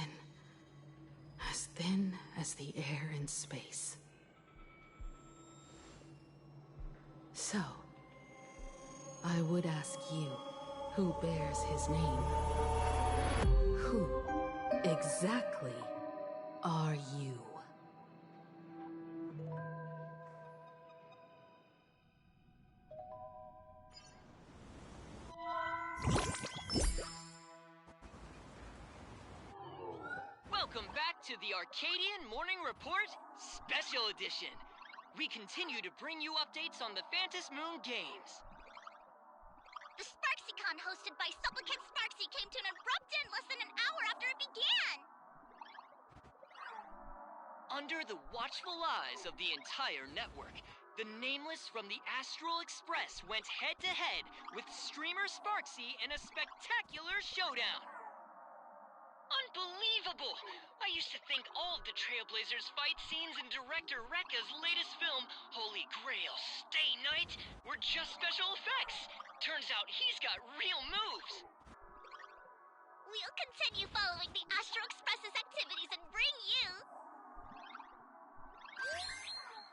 as thin as the air in space. So, I would ask you, who bears his name? Who exactly are you? Welcome back to the Arcadian Morning Report Special Edition. We continue to bring you updates on the Phantom Moon Games. The SparksyCon hosted by Supplicant Sparksy came to an abrupt end less than an hour after it began. Under the watchful eyes of the entire network, the Nameless from the Astral Express went head-to-head with streamer Sparksy in a spectacular showdown. Unbelievable! I used to think all of the Trailblazers fight scenes in director Rekka's latest film, Holy Grail Stay Night, were just special effects. Turns out he's got real moves. We'll continue following the Astro Express's activities and bring you...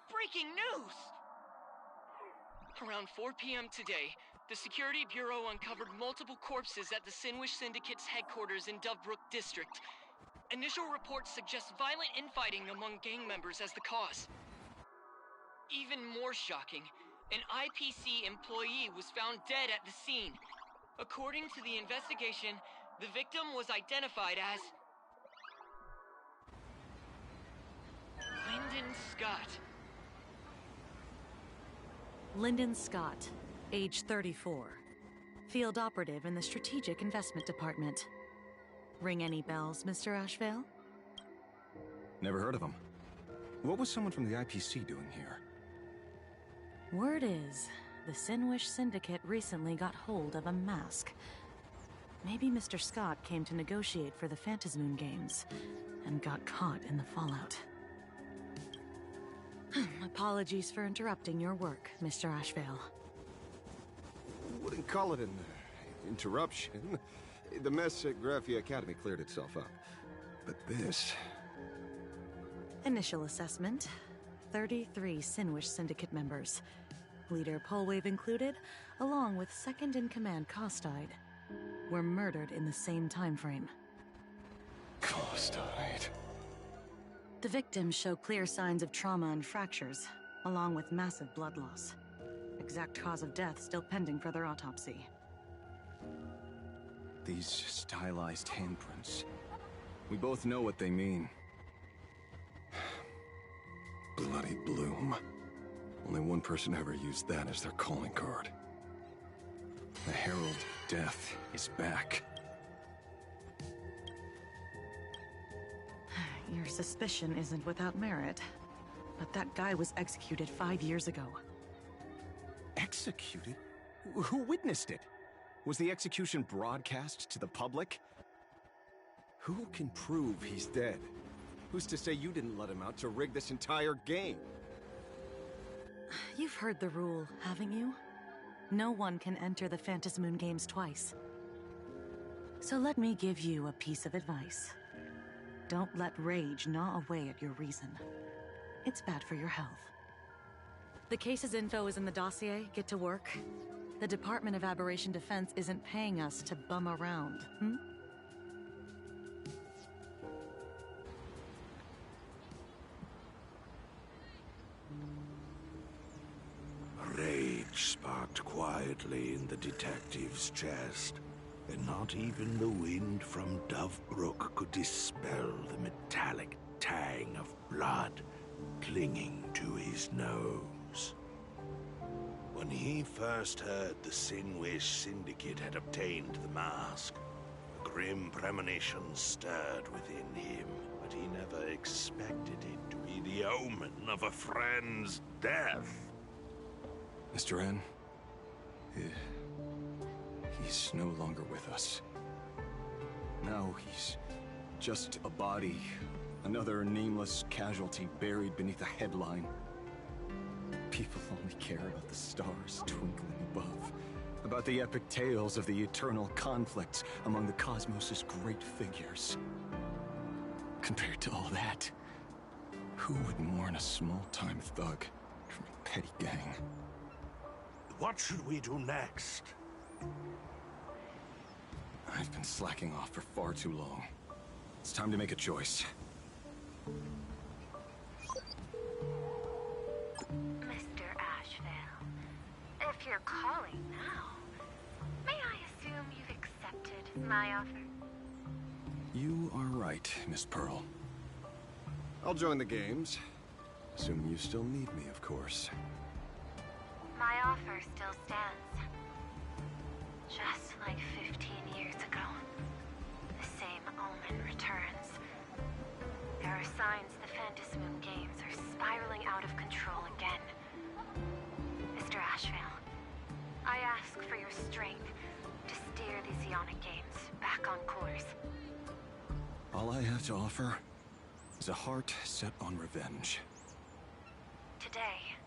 Breaking news! Around 4 p.m. today, the Security Bureau uncovered multiple corpses at the Sinwish Syndicate's headquarters in Dovebrook District. Initial reports suggest violent infighting among gang members as the cause. Even more shocking, an IPC employee was found dead at the scene. According to the investigation, the victim was identified as... Lyndon Scott. Lyndon Scott, age 34. Field operative in the Strategic Investment Department. Ring any bells, Mr. Ashvale? Never heard of him. What was someone from the IPC doing here? Word is, the Sinwish Syndicate recently got hold of a mask. Maybe Mr. Scott came to negotiate for the Phantom Moon Games, and got caught in the fallout. Apologies for interrupting your work, Mr. Ashvale. Wouldn't call it an interruption. The mess at Graphia Academy cleared itself up. But this... Initial assessment. 33 Sinwish Syndicate members. Leader Polwave included, along with second-in-command Costide, were murdered in the same time frame. Costide. The victims show clear signs of trauma and fractures, along with massive blood loss. Exact cause of death still pending further autopsy. These stylized handprints. We both know what they mean. Bloody Bloom. Only one person ever used that as their calling card. The Herald Death is back. Your suspicion isn't without merit. But that guy was executed 5 years ago. Executed? Who witnessed it? Was the execution broadcast to the public? Who can prove he's dead? Who's to say you didn't let him out to rig this entire game? You've heard the rule, haven't you? No one can enter the Phantom Moon Games twice. So let me give you a piece of advice. Don't let rage gnaw away at your reason. It's bad for your health. The case's info is in the dossier. Get to work. The Department of Aberration Defense isn't paying us to bum around, Rage sparked quietly in the detective's chest, and not even the wind from Dove Brook could dispel the metallic tang of blood clinging to his nose. When he first heard the Sinwish Syndicate had obtained the mask, a grim premonition stirred within him, but he never expected it to be the omen of a friend's death. Mr. N, he's no longer with us. Now he's just a body, another nameless casualty buried beneath a headline. People only care about the stars twinkling above, about the epic tales of the eternal conflicts among the cosmos's great figures. Compared to all that, who would mourn a small-time thug from a petty gang? What should we do next? I've been slacking off for far too long. It's time to make a choice. Mr. Ashvale, if you're calling now, may I assume you've accepted my offer? You are right, Miss Pearl. I'll join the games. Assuming you still need me, of course. My offer still stands. Just like 15 years ago, the same omen returns. There are signs the Phantom Moon Games are spiraling out of control again. Mr. Ashvale, I ask for your strength to steer the Zeonic Games back on course. All I have to offer is a heart set on revenge. Today,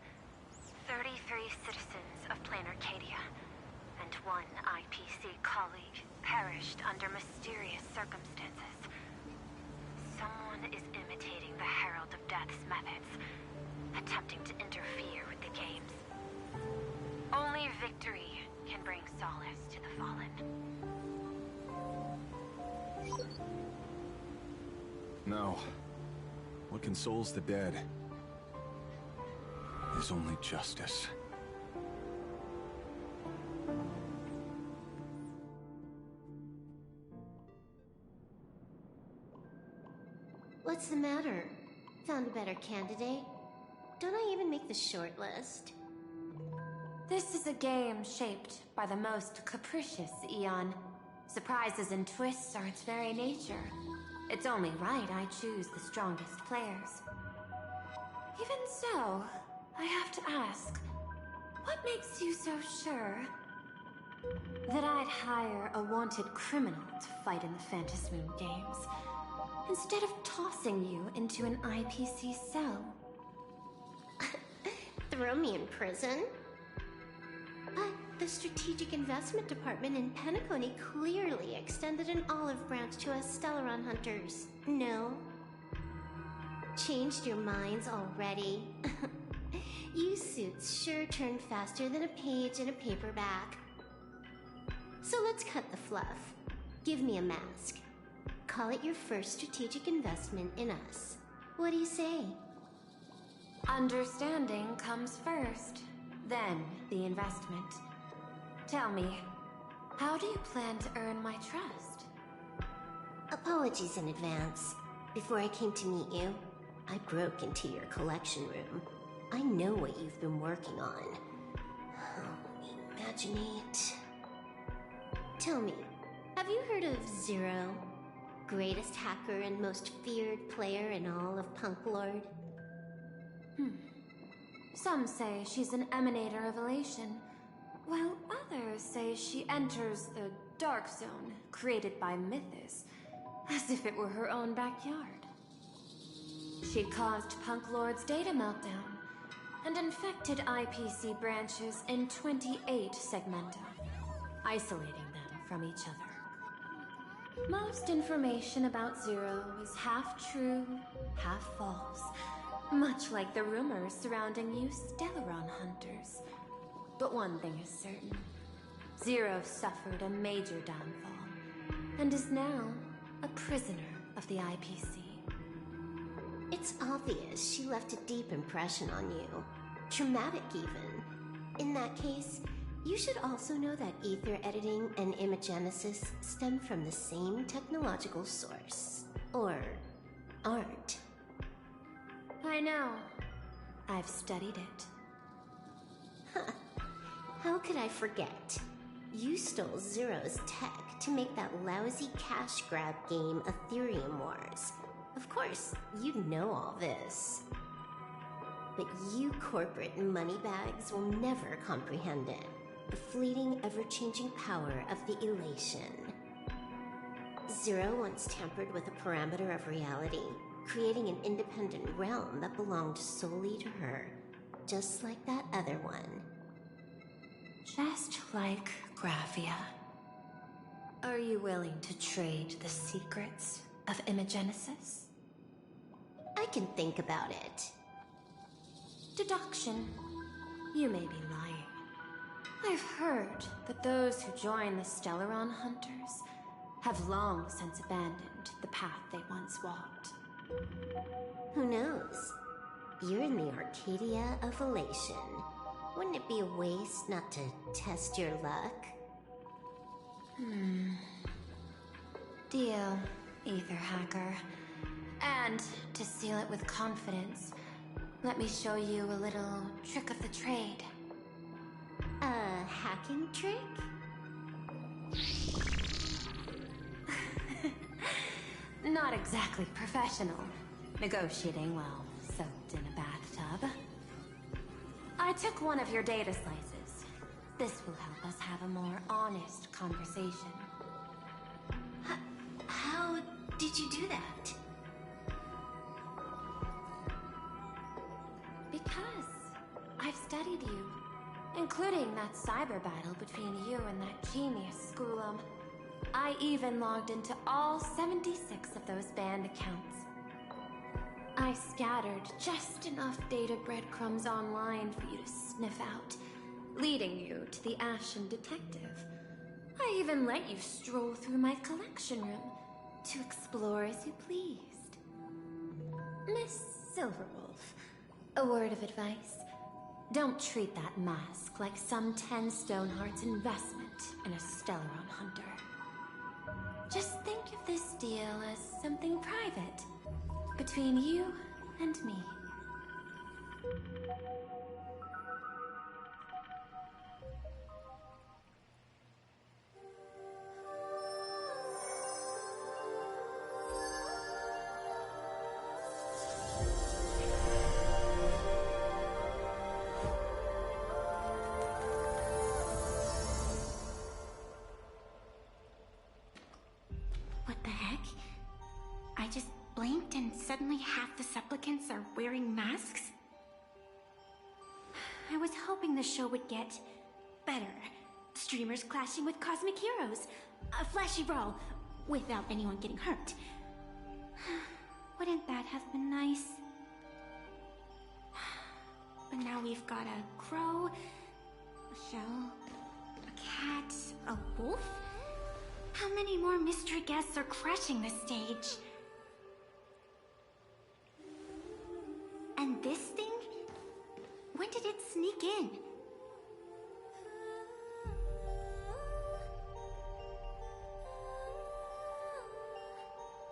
33 citizens of Plain Arcadia and one IPC colleague perished under mysterious circumstances. Someone is imitating the Herald of Death's methods, attempting to interfere with the games. Only victory can bring solace to the fallen. No. What consoles the dead is only justice. What's the matter? Found a better candidate? Don't I even make the short list? This is a game shaped by the most capricious Eon. Surprises and twists are its very nature. It's only right I choose the strongest players. Even so, I have to ask, what makes you so sure that I'd hire a wanted criminal to fight in the Phantom Moon Games, instead of tossing you into an IPC cell? Throw me in prison? But the Strategic Investment Department in Penacony clearly extended an olive branch to us Stellaron hunters. No? Changed your minds already? You suits sure turn faster than a page in a paperback. So let's cut the fluff. Give me a mask. Call it your first strategic investment in us. What do you say? Understanding comes first, then the investment. Tell me, how do you plan to earn my trust? Apologies in advance. Before I came to meet you, I broke into your collection room. I know what you've been working on. Imaginate. Tell me, have you heard of Zero? Greatest hacker and most feared player in all of Punk Lord? Some say she's an emanator of elation, while others say she enters the dark zone created by Mythos, as if it were her own backyard. She caused Punk Lord's data meltdown and infected IPC branches in 28 segmenta, isolating them from each other. Most information about Zero is half true, half false, much like the rumors surrounding you Stellaron hunters. But one thing is certain. Zero suffered a major downfall, and is now a prisoner of the IPC. It's obvious she left a deep impression on you. Traumatic, even. In that case, you should also know that ether editing and imagenesis stem from the same technological source. Or art. I know. I've studied it. Huh. How could I forget? You stole Zero's tech to make that lousy cash grab game Ethereum Wars. Of course, you'd know all this. But you corporate moneybags will never comprehend it. The fleeting, ever-changing power of the elation. Zero once tampered with a parameter of reality, creating an independent realm that belonged solely to her, just like that other one. Just like Graphia. Are you willing to trade the secrets of imagenesis? I can think about it. Deduction. You may be lying. I've heard that those who join the Stellaron hunters have long since abandoned the path they once walked. Who knows? You're in the Arcadia of elation. Wouldn't it be a waste not to test your luck? Deal, ether hacker. And to seal it with confidence, let me show you a little trick of the trade. A hacking trick? Not exactly professional. Negotiating while soaked in a bathtub. I took one of your data slices. This will help us have a more honest conversation. How did you do that? Because I've studied you, including that cyber battle between you and that genius Schoolum. I even logged into all 76 of those banned accounts. I scattered just enough data breadcrumbs online for you to sniff out, leading you to the Ashen Detective. I even let you stroll through my collection room to explore as you pleased. Miss Silverwolf, a word of advice. Don't treat that mask like some 10 Stoneheart's investment in a Stellaron hunter. Just think of this deal as something private, between you and me. What the heck? I just blinked and suddenly half the supplicants are wearing masks? I was hoping the show would get better. Streamers clashing with cosmic heroes. A flashy brawl without anyone getting hurt. Wouldn't that have been nice? But now we've got a crow, a shell, a cat, a wolf? How many more mystery guests are crashing the stage? And this thing? When did it sneak in?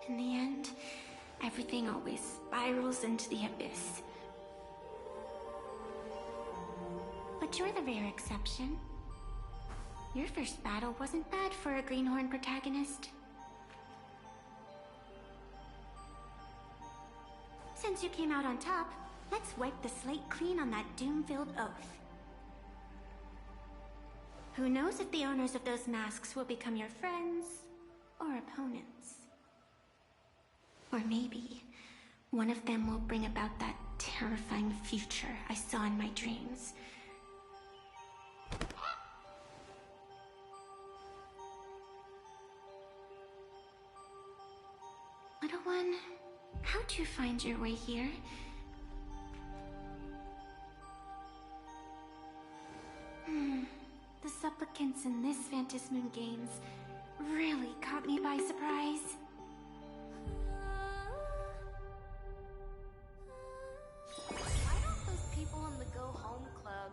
In the end, everything always spirals into the abyss. But you're the rare exception. Your first battle wasn't bad for a greenhorn protagonist. Since you came out on top, let's wipe the slate clean on that doom-filled oath. Who knows if the owners of those masks will become your friends or opponents? Or maybe one of them will bring about that terrifying future I saw in my dreams. Little one, how'd you find your way here? The supplicants in this Phantasmoon Games really caught me by surprise. Why don't those people in the Go Home Club?